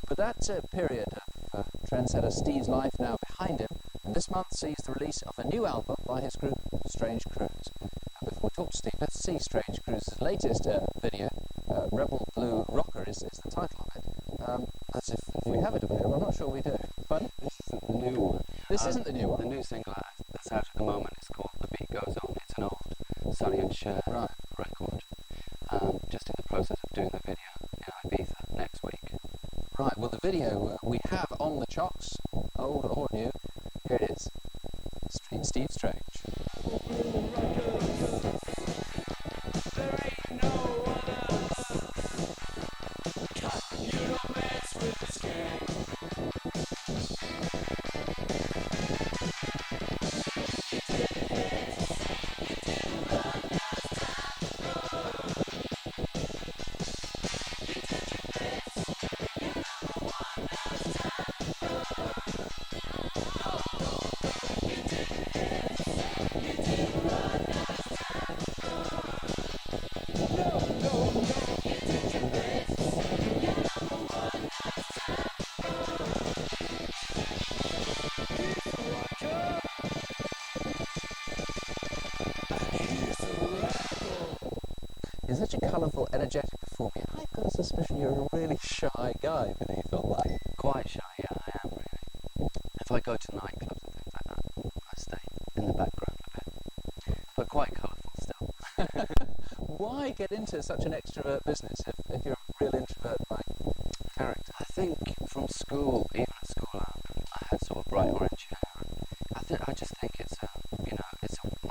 But that period of trendsetter Steve's life now behind him, and this month sees the release of a new album by his group Strange Cruise. And before we talk to Steve, let's see Strange Cruise's latest video. Rebel Blue Rocker is the title of it. As if we have it available, I'm not sure we do. Pardon? This isn't the new one. This isn't the new one? The new single that's out at the moment is called The Beat Goes On. It's an old Sonny and Cher record. Just in the process of doing the video in Ibiza next week. Right, well the video we have on the chocks, old or new. Here it is. Steve Strange. You're such a colourful, energetic performer. I've got a suspicion you're a really shy guy beneath all that. Quite shy, yeah, I am really. If I go to nightclubs and things like that, I stay in the background a bit. But quite colourful still. Why get into such an extrovert business if you're a real introvert by character? I think from school, even at school, I had sort of bright orange hair. I just think it's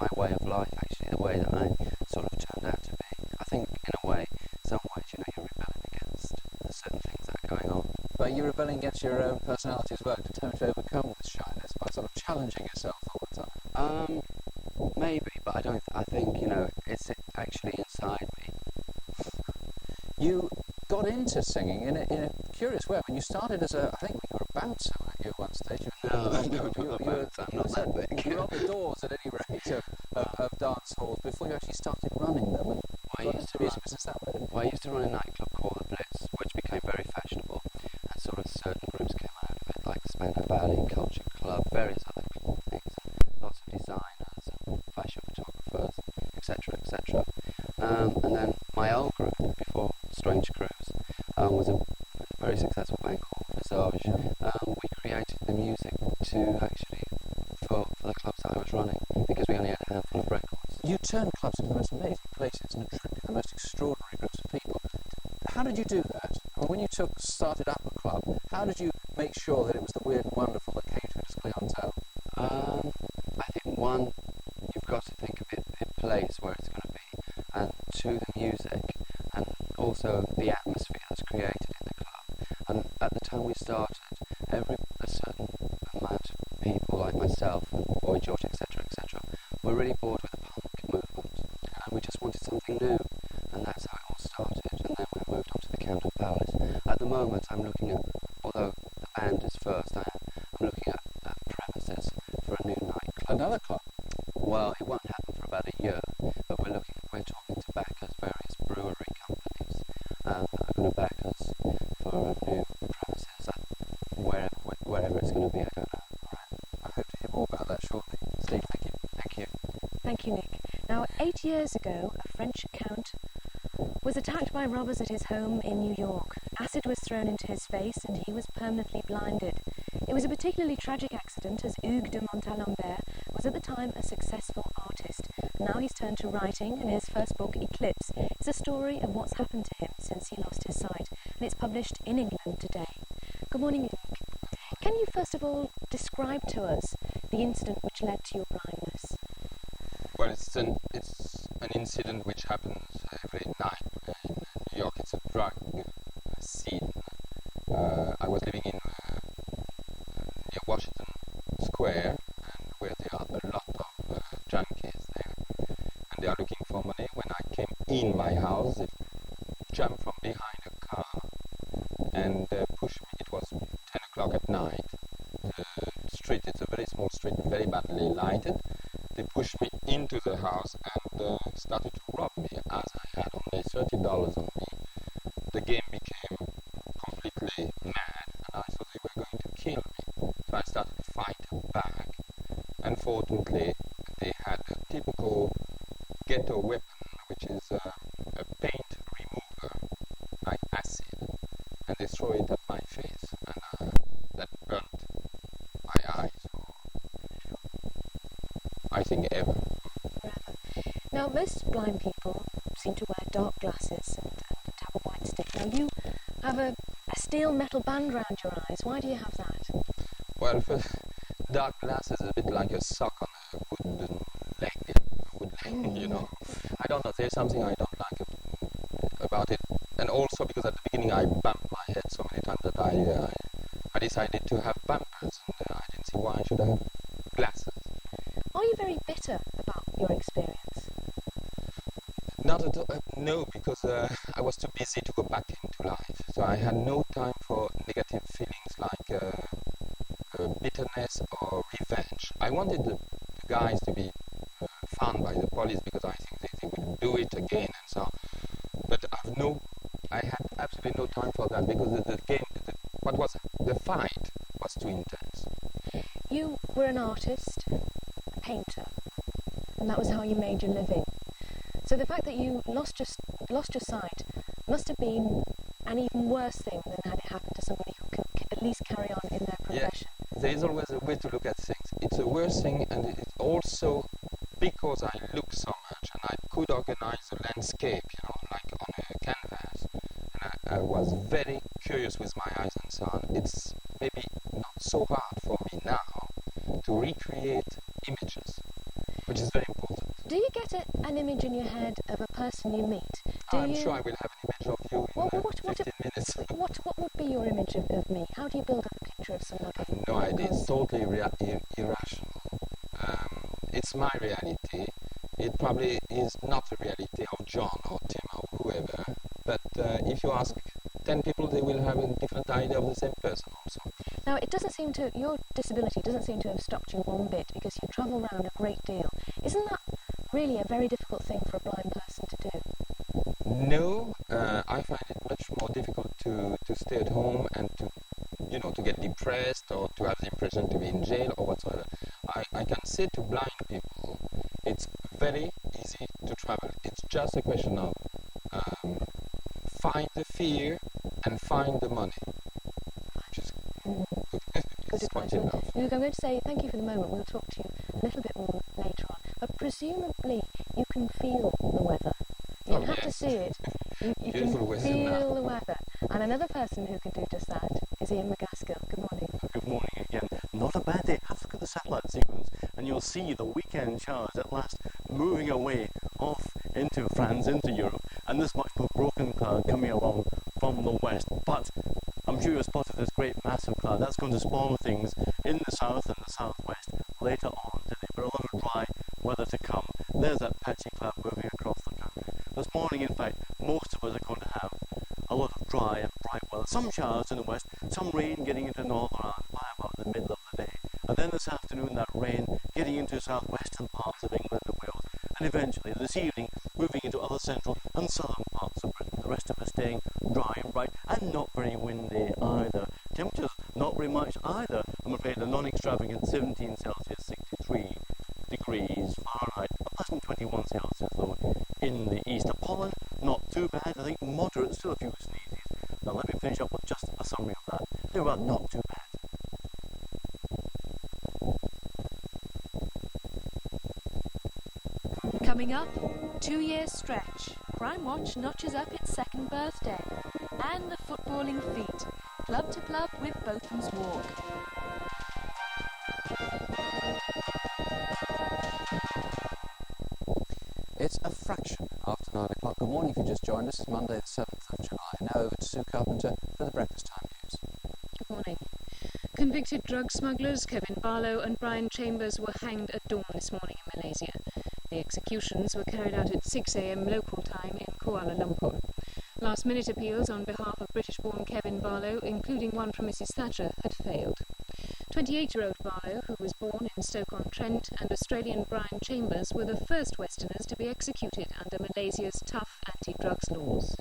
my way of life, actually, the way that I sort of turned out to be. I think, in a way, some ways, you're rebelling against certain things that are going on. But you're rebelling against your own personality as well, determined to overcome this shyness by sort of challenging yourself all the time. Maybe, but I think, it's actually inside me. You got into singing in a curious way. When you started as I think you were a bouncer, weren't you, at one stage? No, I'm not that big. You were on the doors, at any rate, of dance halls before you actually started running them. And I used to run a nightclub called The Blitz, which became very fashionable, and sort of certain groups came out of it, like the Spandau Ballet, Culture Club, various other things, lots of designers and fashion photographers, etc., etc. And then my old group, before Strange Cruise, was a very successful band called Visage. We created the music to actually for the clubs that I was running, because we only had a handful of records. You turned clubs into the most amazing places and attracted the most extraordinary groups of people. How did you do that? When you started up a club, how did you make sure that it was the weird and wonderful that came to its clientele? I think one, you've got to think of it, the place where it's going to be, and two, the music, and also the atmosphere that's created in the club. And at the time we started, a certain amount of people like myself and Boy George, etc., were really bored with the punk movement, and we just wanted something new, and that's how it all started. And then we moved on to the Camden Palace. At the moment, I'm looking at, although the band is first, I'm looking at premises for a new nightclub. Another club? Well, it won't happen for about a year, but we're talking to backers, various brewery companies that are going to back us for a new premises, wherever it's going to be, I don't know. Right. I hope to hear more about that shortly. Steve, thank you. Thank you. Thank you, Nick. Now, 8 years ago, a French count was attacked by robbers at his home in New York. Acid was thrown into his face and he was permanently blinded. It was a particularly tragic accident, as Hugues de Montalembert was at the time a successful artist. Now he's turned to writing, and his first book, Eclipse, is a story of what's happened to him since he lost his sight, and it's published in England today. Good morning, Hugues. Can you first of all describe to us the incident which led to your blindness? Well, it's an incident which happens every night in New York. It's a drug scene. I was living in near Washington Square, and where there are a lot of junkies there, and they are looking for money. When I came in my house, they jumped from behind a car they lighted. They pushed me into the house and started to rob me as I had only $30 on me. The game became completely mad and I thought they were going to kill me. So I started to fight back. Unfortunately, they had a typical ghetto weapon, which is a paint remover, like acid, and they throw it at my face, and that burnt my eyes, I think ever. Now, most blind people seem to wear dark glasses and have a white stick. Now, you have a steel metal band round your eyes. Why do you have that? Well, for dark glasses is a bit like a sock on a wooden leg, you know. I don't know, there's something I don't like about it. And also because at the beginning I bumped my head so many times that I decided to have bumpers, and I didn't see why I should have glasses. Are you very bitter about your experience? Not at all, no, because I was too busy to go back into life. So I had no time for negative feelings like bitterness or revenge. I wanted the guys to be found by the police because I think they would do it again and so on. But I had absolutely no time for that because the fight was too intense. You were an artist, a painter, and that was how you made your living. So the fact that you lost your sight must have been an even worse thing than had it happened to somebody who can at least carry on in their profession. Yeah, there is always a way to look at things. It's a worse thing, and it's also because I look so much and I could organize a landscape, like on a canvas. And I was very curious with my eyes and so on. It's maybe not so hard for me now to recreate images, which is very important. Do you get an image in your head of a person you meet? I'm sure I will have an image of you in 15 minutes. What would be your image of me? How do you build up a picture of somebody? I have no idea. It's totally irrational. It's my reality. It probably is not the reality of John or Tim or whoever. But if you ask 10 people, they will have a different idea of the same person also. Now, your disability doesn't seem to have stopped you one bit because you travel around a great deal. Isn't that really a very difficult thing for a blind person to do? No, I find it much more difficult to stay at home and to get depressed or to have the impression to be in jail or whatsoever. I can say to blind people, it's very easy to travel. It's just a question of find the fear and find the money. Which is Good quite enough. Look, I'm going to say thank you for the moment. We'll talk to you a little bit more later on. But presumably you can feel the weather. You don't have to see it. You can feel the weather. And another person who can do just that is Ian McCaskill. Good morning. Good morning again. Not a bad day. Have a look at the satellite sequence and you'll see the weekend showers at last moving away off into France, into Europe, and this much more broken cloud coming along from the west. But I'm sure you've spotted this great massive cloud. That's going to spawn things in the south and the southwest later on today, but a lot of dry weather to come. There's that patchy cloud moving across the country. This morning, in fact, most of us are going to have a lot of dry and bright weather. Some showers in the west, some rain getting into Northern Ireland by about the middle of the day. And then this afternoon, that rain getting into southwestern parts of England and Wales. And eventually, this evening, moving into other central and southern parts of Britain. The rest of us staying dry and bright and not very windy either. Temperatures not very much either. I'm afraid a non-extravagant 17 Celsius, 63 degrees Fahrenheit, a pleasant 21 Celsius though in the east. The pollen, not too bad, I think moderate, still a few sneezes. Now let me finish up with just a summary of that. They're about not too bad. Coming up, 2-year stretch. Crime Watch notches up its second birthday. And the footballing feat. Club to club with Botham's Walk. It's a fraction after 9 o'clock. Good morning if you just joined us. It's Monday the 7th of July. Now over to Sue Carpenter for the Breakfast Time News. Good morning. Convicted drug smugglers Kevin Barlow and Brian Chambers were hanged at dawn this morning in Malaysia. The executions were carried out at 6 a.m. local time in Kuala Lumpur. Last-minute appeals on behalf of British-born Kevin Barlow, including one from Mrs Thatcher, had failed. 28-year-old Barlow, who was born in Stoke-on-Trent, and Australian Brian Chambers were the first Westerners to be executed under Malaysia's tough anti-drugs laws.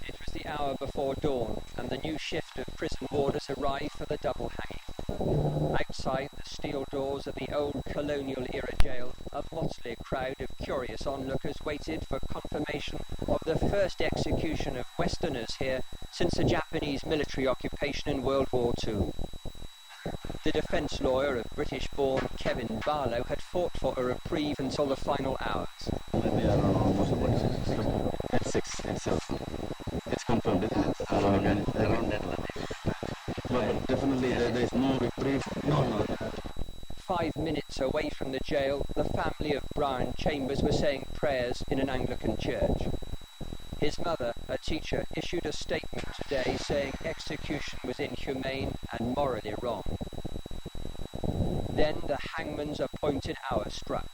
It was the hour before dawn, and the new shift of prison warders arrived for the double hanging. Outside the steel doors of the old colonial-era jail, a motley crowd of curious onlookers waited for confirmation of the first execution of Westerners here since the Japanese military occupation in World War II. The defence lawyer of British-born Kevin Barlow had fought for a reprieve until the final hours. Maybe around almost about 6 itself. It's confirmed, isn't it? Around that level. But definitely there is no reprieve. No. 5 minutes away from the jail, the family of Brian Chambers were saying prayers in an Anglican church. His mother, a teacher, issued a statement today saying execution was inhumane and morally wrong. Then the hangman's appointed hour struck.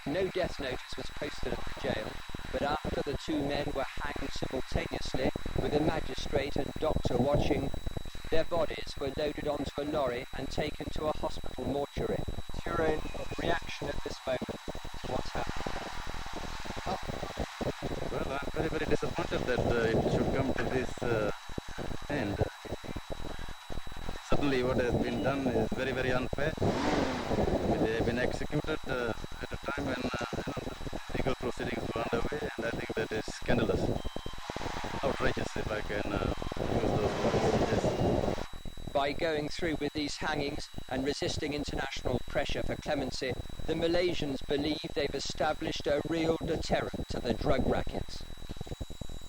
No death notice was posted at the jail, but after the two men were hanged simultaneously, with a magistrate and doctor watching, their bodies were loaded onto a lorry and taken to a hospital mortuary. What's your own reaction at this moment to what's happened? Well, I'm very, very disappointed that it should come to this end. Certainly what has been done is very, very unfair. They have been executed at a time when legal proceedings were underway, and I think that is scandalous. Outrageous, if I can use those words. Yes. By going through with these hangings and resisting international pressure for clemency, the Malaysians believe they've established a real deterrent to the drug rackets.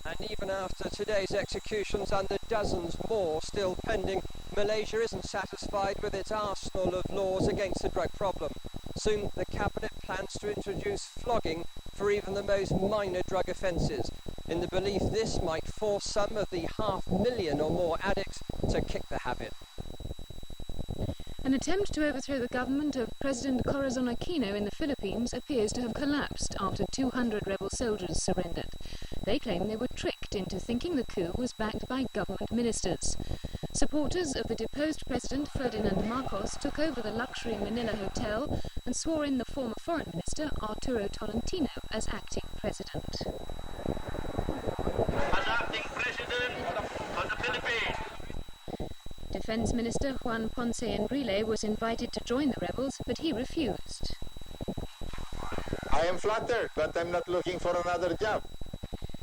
And even after today's executions and the dozens more still pending, Malaysia isn't satisfied with its arsenal of laws against the drug problem. Soon the Cabinet plans to introduce flogging for even the most minor drug offences, in the belief this might force some of the 500,000 or more addicts to kick the habit. An attempt to overthrow the government of President Corazon Aquino in the Philippines appears to have collapsed after 200 rebel soldiers surrendered. They claim they were tricked into thinking the coup was backed by government ministers. Supporters of the deposed President Ferdinand Marcos took over the luxury Manila hotel and swore in the former Foreign Minister Arturo Tolentino as acting president. As acting president of the Philippines. Defence Minister Juan Ponce Enrile was invited to join the rebels, but he refused. I am flattered, but I'm not looking for another job.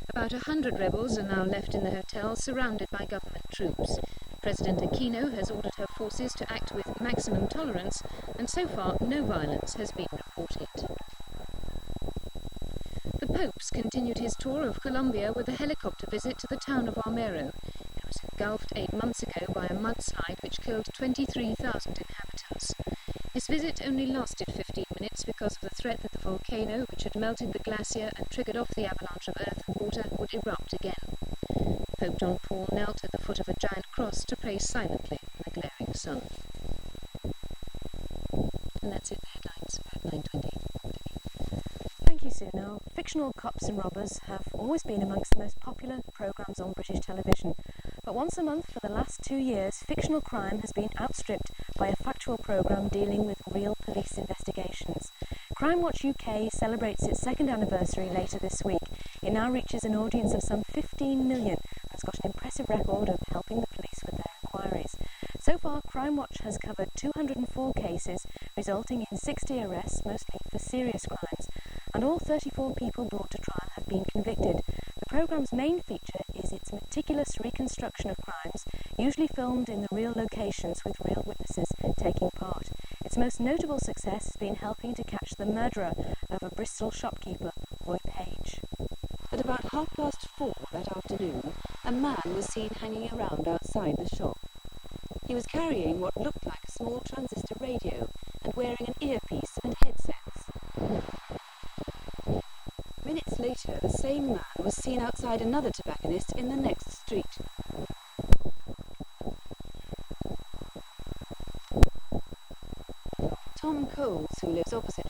About 100 rebels are now left in the hotel, surrounded by government troops. President Aquino has ordered her forces to act with maximum tolerance, and so far no violence has been reported. The Pope's continued his tour of Colombia with a helicopter visit to the town of Armero. It was engulfed 8 months ago by a mudslide which killed 23,000 inhabitants. His visit only lasted 15 minutes because of the threat that the volcano, which had melted the glacier and triggered off the avalanche of earth and water, would erupt again. Pope John Paul knelt at the foot of a giant cross to pray silently in the glaring sun. And that's it, the headlines at 9:20. Thank you, Sue. Now, fictional cops and robbers have always been amongst the most popular programmes on British television. But once a month for the last 2 years, fictional crime has been outstripped by a factual programme dealing with real police investigations. Crime Watch UK celebrates its 2nd anniversary later this week. It now reaches an audience of some 15 million and has got an impressive record of helping the police with their inquiries. So far, Crime Watch has covered 204 cases, resulting in 60 arrests, mostly for serious crimes, and all 34 people brought to trial have been convicted. The programme's main feature is its meticulous reconstruction of crimes, usually filmed in the real locations with real witnesses taking part. Its most notable success has been helping to catch the murderer of a Bristol shopkeeper, Roy Page. At about 4:30 that afternoon, a man was seen hanging around outside the shop. He was carrying what looked like a small transistor radio and wearing an earpiece and headsets. Minutes later, the same man was seen outside another tobacconist in the next street.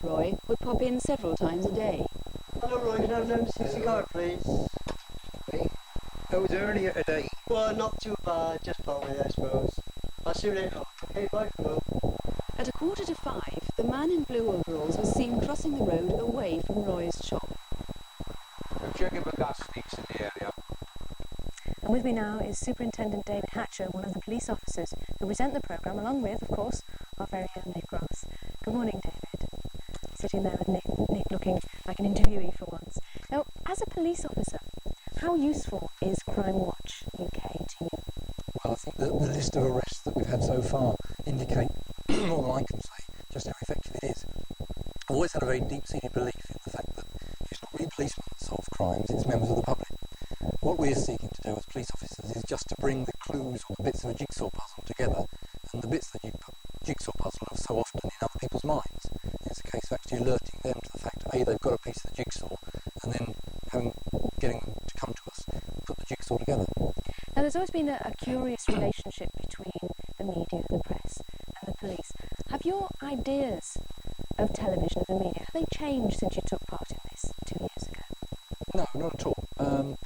Roy would pop in several times a day. Hello, Roy. Can I have an MC cigar, please? How was earlier today? Well, not too bad. Just plowing, I suppose. I'll see you later. Okay, bye for now. At 5:15, the man in blue overalls was seen crossing the road away from Roy's shop. I'm checking for gas leaks in the area. And with me now is Superintendent David Hatcher, one of the police officers who present the programme, along with, of course, our very own Nick Ross. Good morning, David. Sitting there with Nick looking like an interviewee for once. Now, as a police officer, how useful is Crime Watch UK to you? Well, I think that the list of arrests that we've had so far indicate, more than I can say, just how effective it is. I've always had a very deep-seated belief in the fact that it's not really policemen that solve crimes, it's members of the public. What we're seeking to do as police officers is just to bring the clues or the bits of a jigsaw puzzle together, and the bits of the jigsaw puzzle are so often in other people's minds. It's a case of actually alerting them to the fact that A, they've got a piece of the jigsaw, and then getting them to come to us and put the jigsaw together. Now, there's always been a curious relationship between the media, the press, and the police. Have your ideas of television, of the media, have they changed since you took part in this 2 years ago? No, not at all.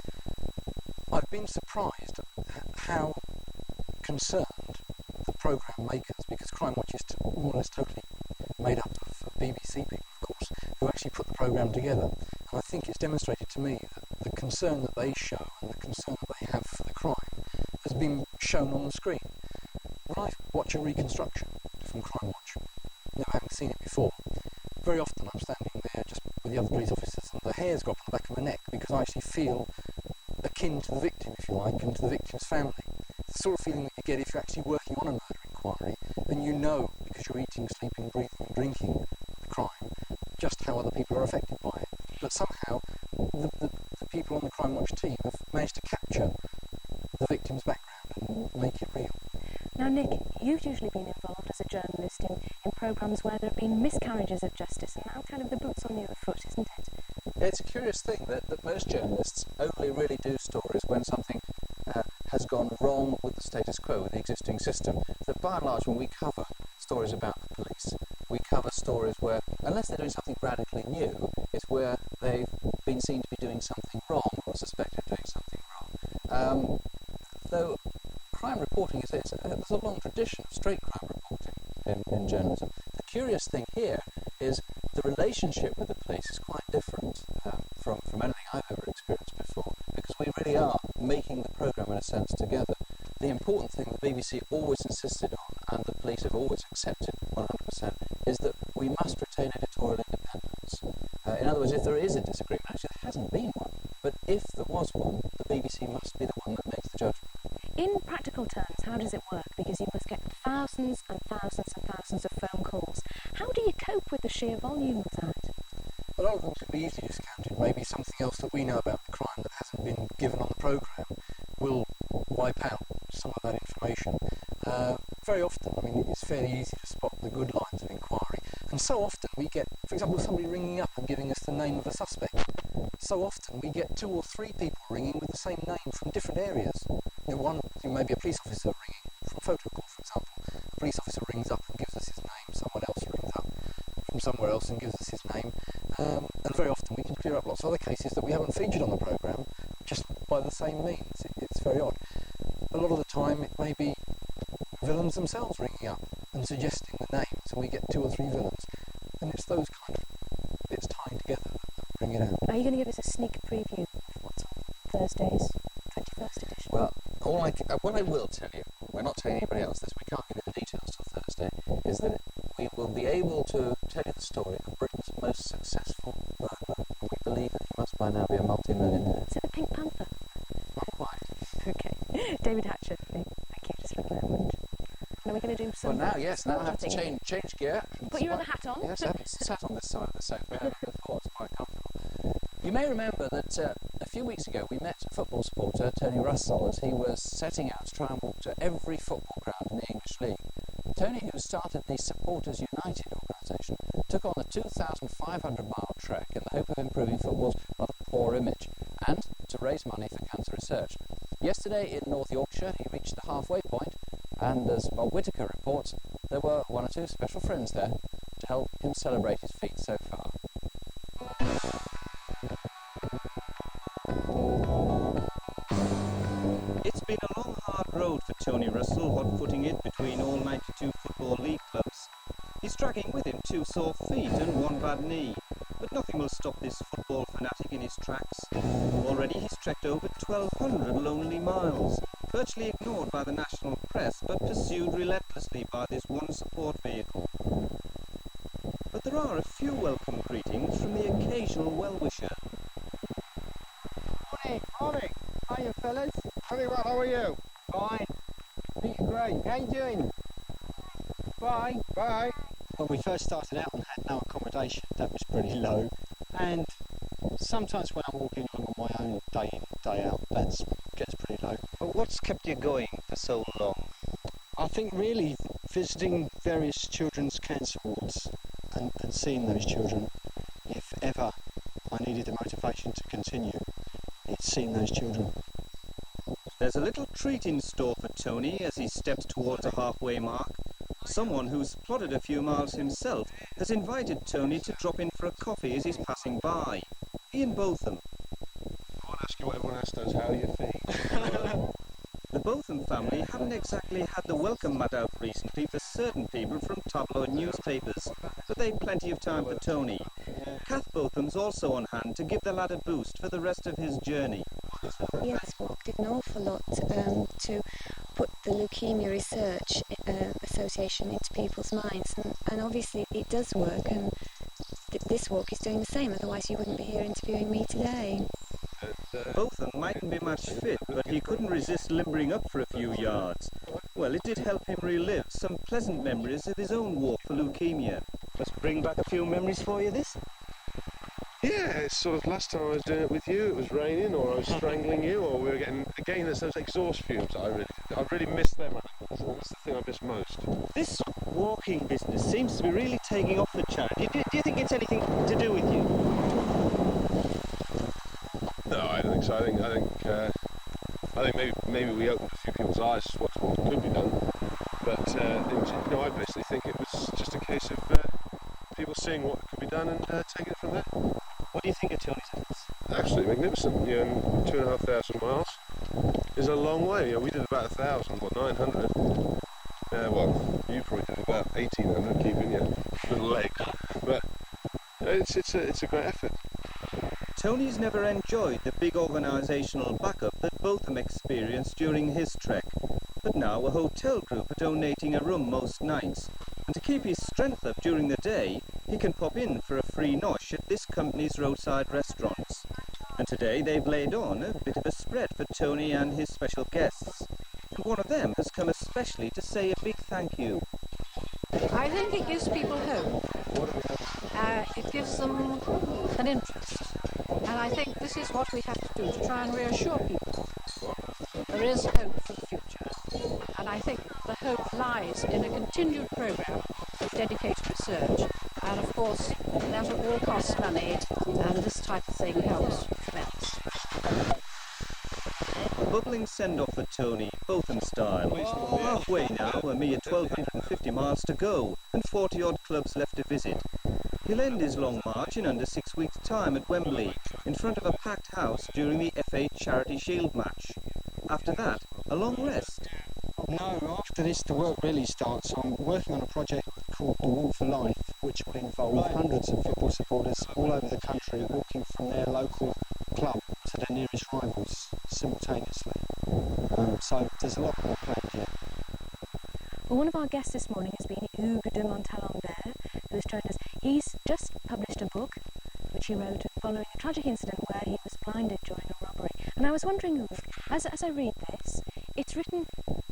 I've been surprised at how concerned the programme makers, because Crime Watch is more or less totally made up of BBC people, of course, who actually put the programme together. And I think it's demonstrated to me that the concern that they show and the concern that they have for the crime has been shown on the screen. When I watch a reconstruction from Crime Watch, having seen it before, very often I'm standing there just with the other police officers and the hairs go up on the back of my neck because I actually feel akin to the victim, if you like, and to the victim's family. It's the sort of feeling that you get if you're actually working on a murder inquiry and you know, because you're eating, sleeping, breathing and drinking the crime, just how other people are affected by it. But somehow the people on the Crime Watch team have managed to capture the victim's background and make it real. Now, Nick, you've usually been involved as a journalist in programmes where there have been miscarriages of justice, and now kind of the boot's on the other foot, isn't it? It's a curious thing that most journalists only really do stories when something has gone wrong with the status quo, with the existing system. That by and large, when we cover stories about the police, we cover stories where, unless they're doing something radically new, it's where they've been seen to be doing something wrong or suspected of doing something wrong. Though crime reporting there's a long tradition of straight crime reporting in journalism. The curious thing here is the relationship with the police is quite different from anything I've ever experienced before, because we really are making the programme in a sense together. The important thing the BBC always insisted on, and the police have always accepted 100%, is that we must retain editorial independence. In other words, if there is a disagreement, actually there hasn't been one, but if there was one, the BBC must be the one that makes the judgment. In practical terms, how does it work? Because you must get thousands and thousands and thousands of phone calls. How do you cope with the sheer volume of that? A lot of them could be easily discounted. Maybe something else that we know about the crime that hasn't been given on the programme will wipe out some of that information. Very often, it's fairly easy to spot the good lines of inquiry. And so often we get, for example, somebody ringing up and giving us the name of a suspect. So often we get 2 or 3 people ringing with the same name from different areas. One, maybe a police officer ringing from Photocall, for example. A police officer rings up and gives us his name. Someone else rings up from somewhere else and gives us his name. And very often we can clear up lots of other cases that we haven't featured on the programme just by the same means. It's very odd. A lot of the time it may be villains themselves ringing up and suggesting the names, and we get 2 or 3 villains. And it's those kind of bits tying together that bring it out. Are you going to give us a sneak preview of what's on Thursday's 21st edition? Well, what I will tell you, we're not telling anybody else this, we can't give you the details till Thursday, is that we will be able to tell you the story of Britain's most successful burglar. And we believe that he must by now be a multi-millionaire. Is it the Pink Panther? Not quite. Okay. David Hatcher, thank you just for a moment. And are we going to do some... Well, now I have to change gear. Put your other hat on. Yes, I haven't sat on this side of the sofa before, it's quite comfortable. You may remember that a few weeks ago we met football supporter Tony Russell as he was setting out to try and walk to every football ground in the English League. Tony, who started the Supporters United organisation, took on the 2,500-mile trek in the hope of improving football's rather poor image and to raise money for cancer research. Yesterday in North Yorkshire he reached the halfway point, and as Bob Whittaker reports, there were 1 or 2 special friends there to help him celebrate his feat so far. It's been a long, hard road for Tony Russell, hot-footing it between all 92 Football League clubs. He's dragging with him 2 sore feet and 1 bad knee, but nothing will stop this football fanatic in his tracks. Already he's trekked over 1,200 lonely miles, virtually ignored by the national press, but pursued relentlessly by this one support vehicle. But there are a few welcome greetings from the occasional well-wisher. Morning. Hiya, fellas. Very well, how are you? Fine. Great. How you doing? Bye. Bye. When we first started out and had no accommodation, that was pretty low. And sometimes when I'm walking along on my own day in, day out, that gets pretty low. But what's kept you going for so long? I think really visiting various children's cancer wards and seeing those children, if ever I needed the motivation to continue, it's seeing those children. There's a little treat in store for Tony as he steps towards a halfway mark. Someone who's plodded a few miles himself has invited Tony to drop in for a coffee as he's passing by. Ian Botham. I want to ask you what everyone else does, how are your feet? The Botham family haven't exactly had the welcome mat out recently for certain people from tabloid newspapers, but they've plenty of time for Tony. Kath Botham's also on hand to give the lad a boost for the rest of his journey. He has worked an awful lot to put the Leukemia Research Association into people's minds, and obviously it does work, and this walk is doing the same, otherwise you wouldn't be here interviewing me today. Botham mightn't be much fit, but he couldn't resist limbering up for a few yards. Well, it did help him relive some pleasant memories of his own walk for leukemia. Let's bring back a few memories for you, this? Yeah, it's sort of last time I was doing it with you, it was raining, or I was strangling you, or we were getting, again, there's those exhaust fumes. I really miss them. That's the thing I miss most. This walking business seems to be really taking off for charity. Do you think it's anything to do with you? No, I don't think so. I think maybe we opened a few people's eyes to what could be done. But I basically think it was just a case of people seeing what could be done and taking it from there. What do you think of Tony's efforts? Absolutely magnificent. 2,500 miles is a long way. We did about 1,000, 900. Well, you probably did about 1,800, keeping your little leg. But it's a great effort. Tony's never enjoyed the big organisational backup that Botham experienced during his trek, but now a hotel group are donating a room most nights, and to keep his strength up during the day, he can pop in for a free nosh at this company's roadside restaurants. And today they've laid on a bit of a spread for Tony and his special guests, and one of them has come especially to say a big thank you. I think it gives people hope. It gives them an interest. And I think this is what we have to do, to try and reassure people. There is hope for the future. And I think the hope lies in a continued programme of dedicated research. And of course, that all costs money, and this type of thing helps tremendously. A bubbling send-off for Tony, Botham style. Halfway now, a mere 1,250 miles to go, and 40-odd clubs left to visit. He'll end his long march in under 6 weeks' time at Wembley, in front of a packed house during the FA Charity Shield match. After that, a long rest. No, after this the work really starts. I'm working on a project called The Walk for Life, which will involve hundreds of football supporters all over the country walking from their local club to their nearest rivals simultaneously. So there's a lot more planned yet. Well, one of our guests this morning has been Hugues de Montalembert, who has joined us. He's just published a book which he wrote following a tragic incident where he was blinded during a robbery. And I was wondering, Hugues, as I read this, it's written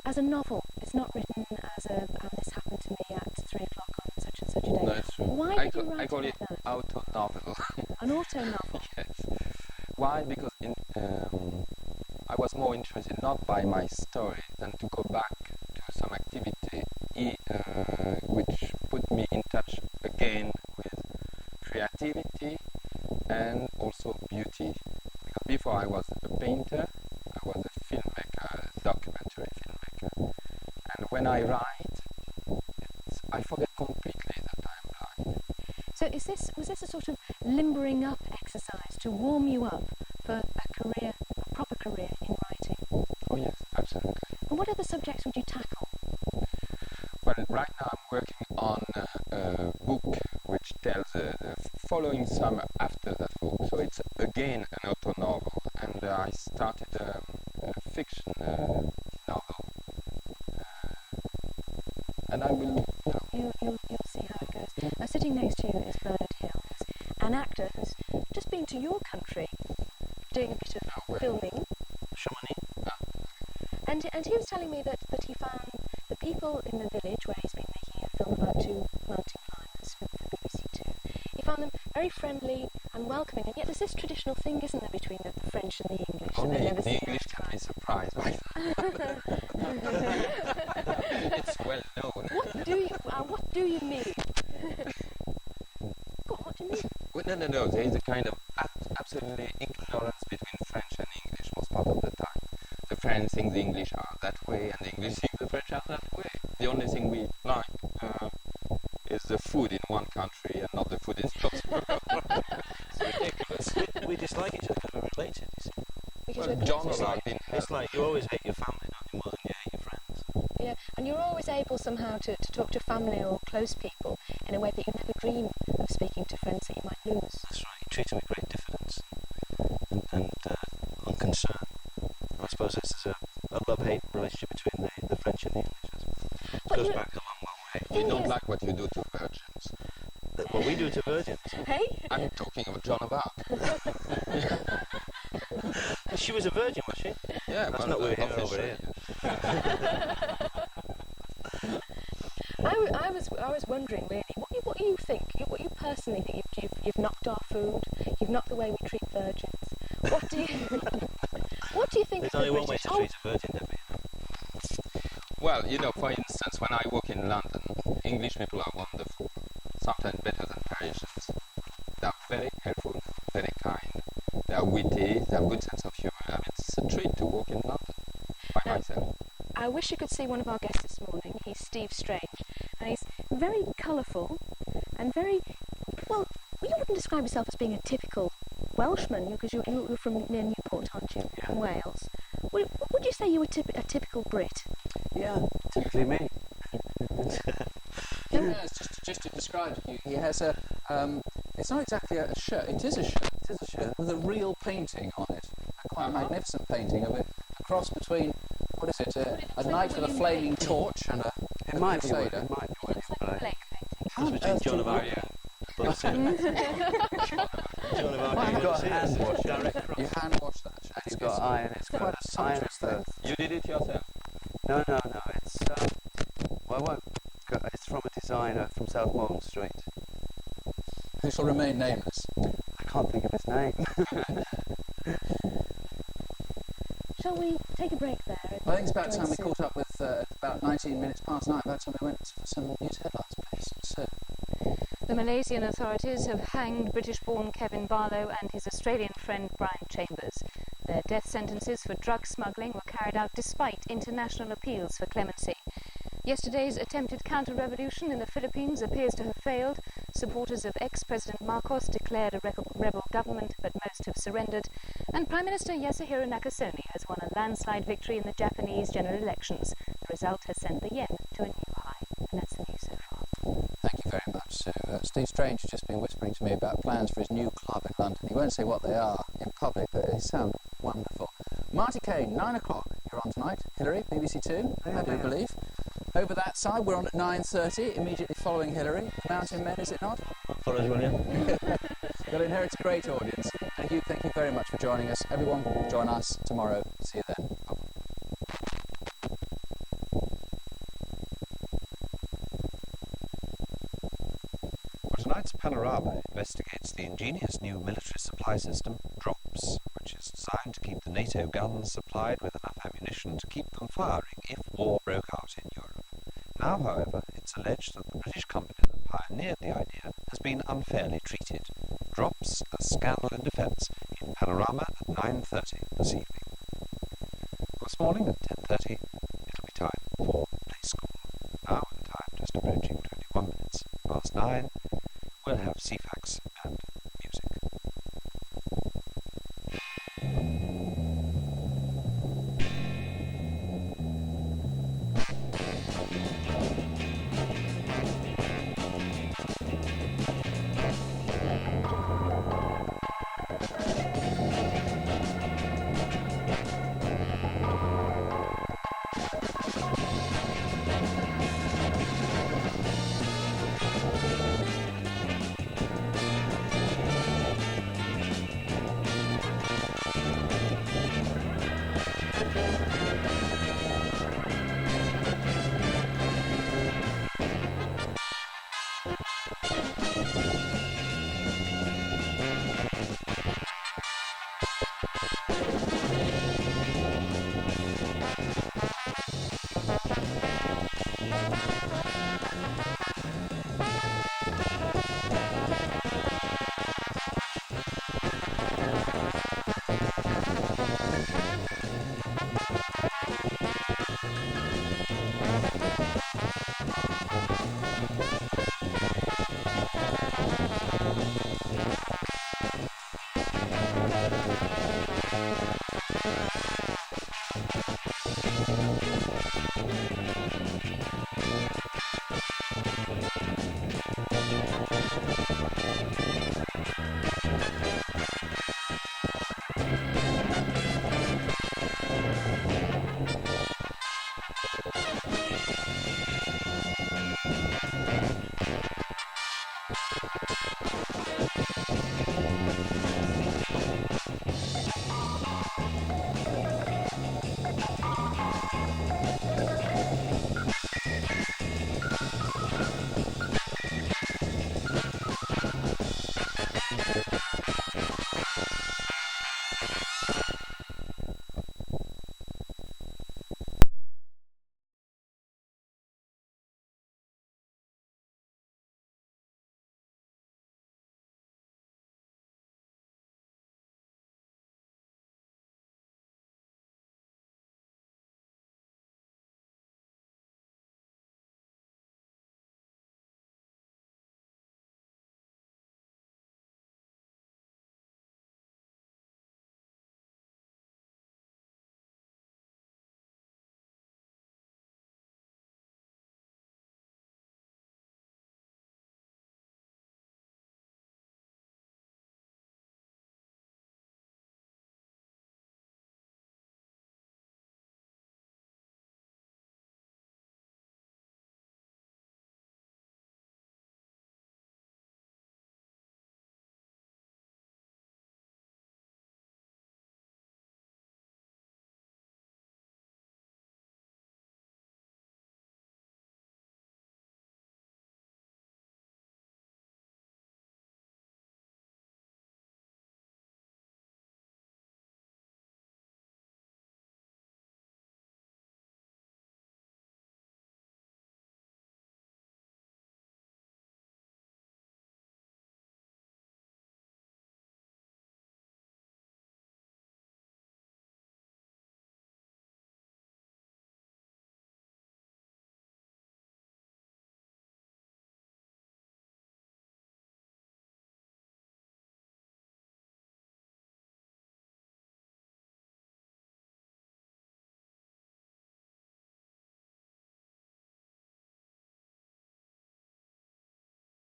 as a novel. It's not written as a, this happened to me at 3 o'clock on such and such a day. No, it's true. Why did you write I call it that? auto novel. An auto novel? Yes. Why? Because I was more interested not by my story than to go back to some activity which put me in touch again with creativity and also beauty. Because before I was a painter, I was a filmmaker, a documentary filmmaker. And when I write, I forget completely that I'm blind. was this a sort of limbering up exercise to warm you up for a proper career in writing? Oh yes, absolutely. And what other subjects would you tackle? Well, right now I'm working on a book which tells following some after that book. So it's again an auto novel, and I started a fiction novel, and I will. You'll see how it goes. Now, sitting next to you is Bernard Hills, an actor who's just been to your country, doing a bit of filming. Chamonix. And he was telling me that he found the people in the village where he's been making a film about two mountain climbers for BBC Two, he found them very friendly and welcoming, and yet there's this traditional thing, isn't there, between the French and the English? Only the English can be surprised by that. It's well known. What do you mean? Go on, what do you mean? Well, no. There is a kind of absolutely ignorance between French and English most part of the time. The French think the English are that way, and the English think the French are that way. The only thing we like is the food in one country and not the food in the other. It's ridiculous. We dislike each other because we're related, you see. Well, John or I've been... It's like you always hate your family, don't you, more than you hate your friends. Yeah, and you're always able somehow to talk to family or close people in a way that you never dream of speaking to friends that you might lose. That's right. You treat them with great diffidence and unconcern. I suppose this is a love-hate relationship between the French and the English. It goes back a long way. You don't like what you do to virgins. What we do to virgins? Hey? I'm talking of Joan of Arc. She was a virgin, was she? Yeah, that's not what we're hearing over here. I was wondering really, what you think, what you personally think, you've knocked our food, you've knocked the way we treat virgins. What do you think? There's only one way to treat a virgin, Debbie. Well, for instance, when I work in London, English people are wonderful, sometimes better than Parisians. They are very helpful, very kind. They are witty, they have a good sense of humour. I mean, it's a treat to work in London by myself. I wish you could see one of our guests this morning. He's Steve Strange, and he's very colourful and very, well, you wouldn't describe yourself as being a typical Welshman, because you're from near Newport, aren't you, from Wales. Would you say you were a typical Brit? Yeah, typically me. Just to describe you, he has a, it's not exactly a shirt, it is a shirt with a real painting on it, quite a magnificent painting of it, a cross between, what is it, a knight with a flaming torch and a crusader. It might be one, but How between Joan of Arc. John of Arc. You've got a hand wash direct cross. You hand wash that. You've got iron. It's quite a sumptuous thing. You did it yourself? No. It's it's from a designer from South Morgan Street. Who shall remain nameless? I can't think of his name. Shall we take a break there? I think it's about time we caught up with about 19 minutes past 9. About time we went for some news headlines, please. So. The Malaysian authorities have hanged British-born Kevin Barlow and his Australian friend Brian Chambers. Their death sentences for drug smuggling were carried out despite international appeals for clemency. Yesterday's attempted counter-revolution in the Philippines appears to have failed. Supporters of ex-President Marcos declared a rebel government, but most have surrendered. And Prime Minister Yasuhiro Nakasone has won a landslide victory in the Japanese general elections. The result has sent the yen to a new high. And that's the news so far. Thank you very much. So, Steve Strange has just been whispering to me about plans for his new club in London. He won't say what they are in public, but they sound wonderful. Marti, Caine, 9 o'clock. You're on tonight. Hilary, BBC Two, I do believe. Over that side, we're on at 9:30, immediately following Hilary. Mountain Men, is it not? Follow us, will you? You'll inherit a great audience. And Hugh, thank you very much for joining us. Everyone, join us tomorrow. See you then. Tonight's Panorama investigates the ingenious new military supply system, DROPS, which is designed to keep the NATO guns supplied with enough ammunition to keep them firing if war broke out in Europe. Now, however, it's alleged that the British company that pioneered the idea has been unfairly treated. DROPS, a scandal in defence, in Panorama at 9:30 this evening. This morning at 10:30,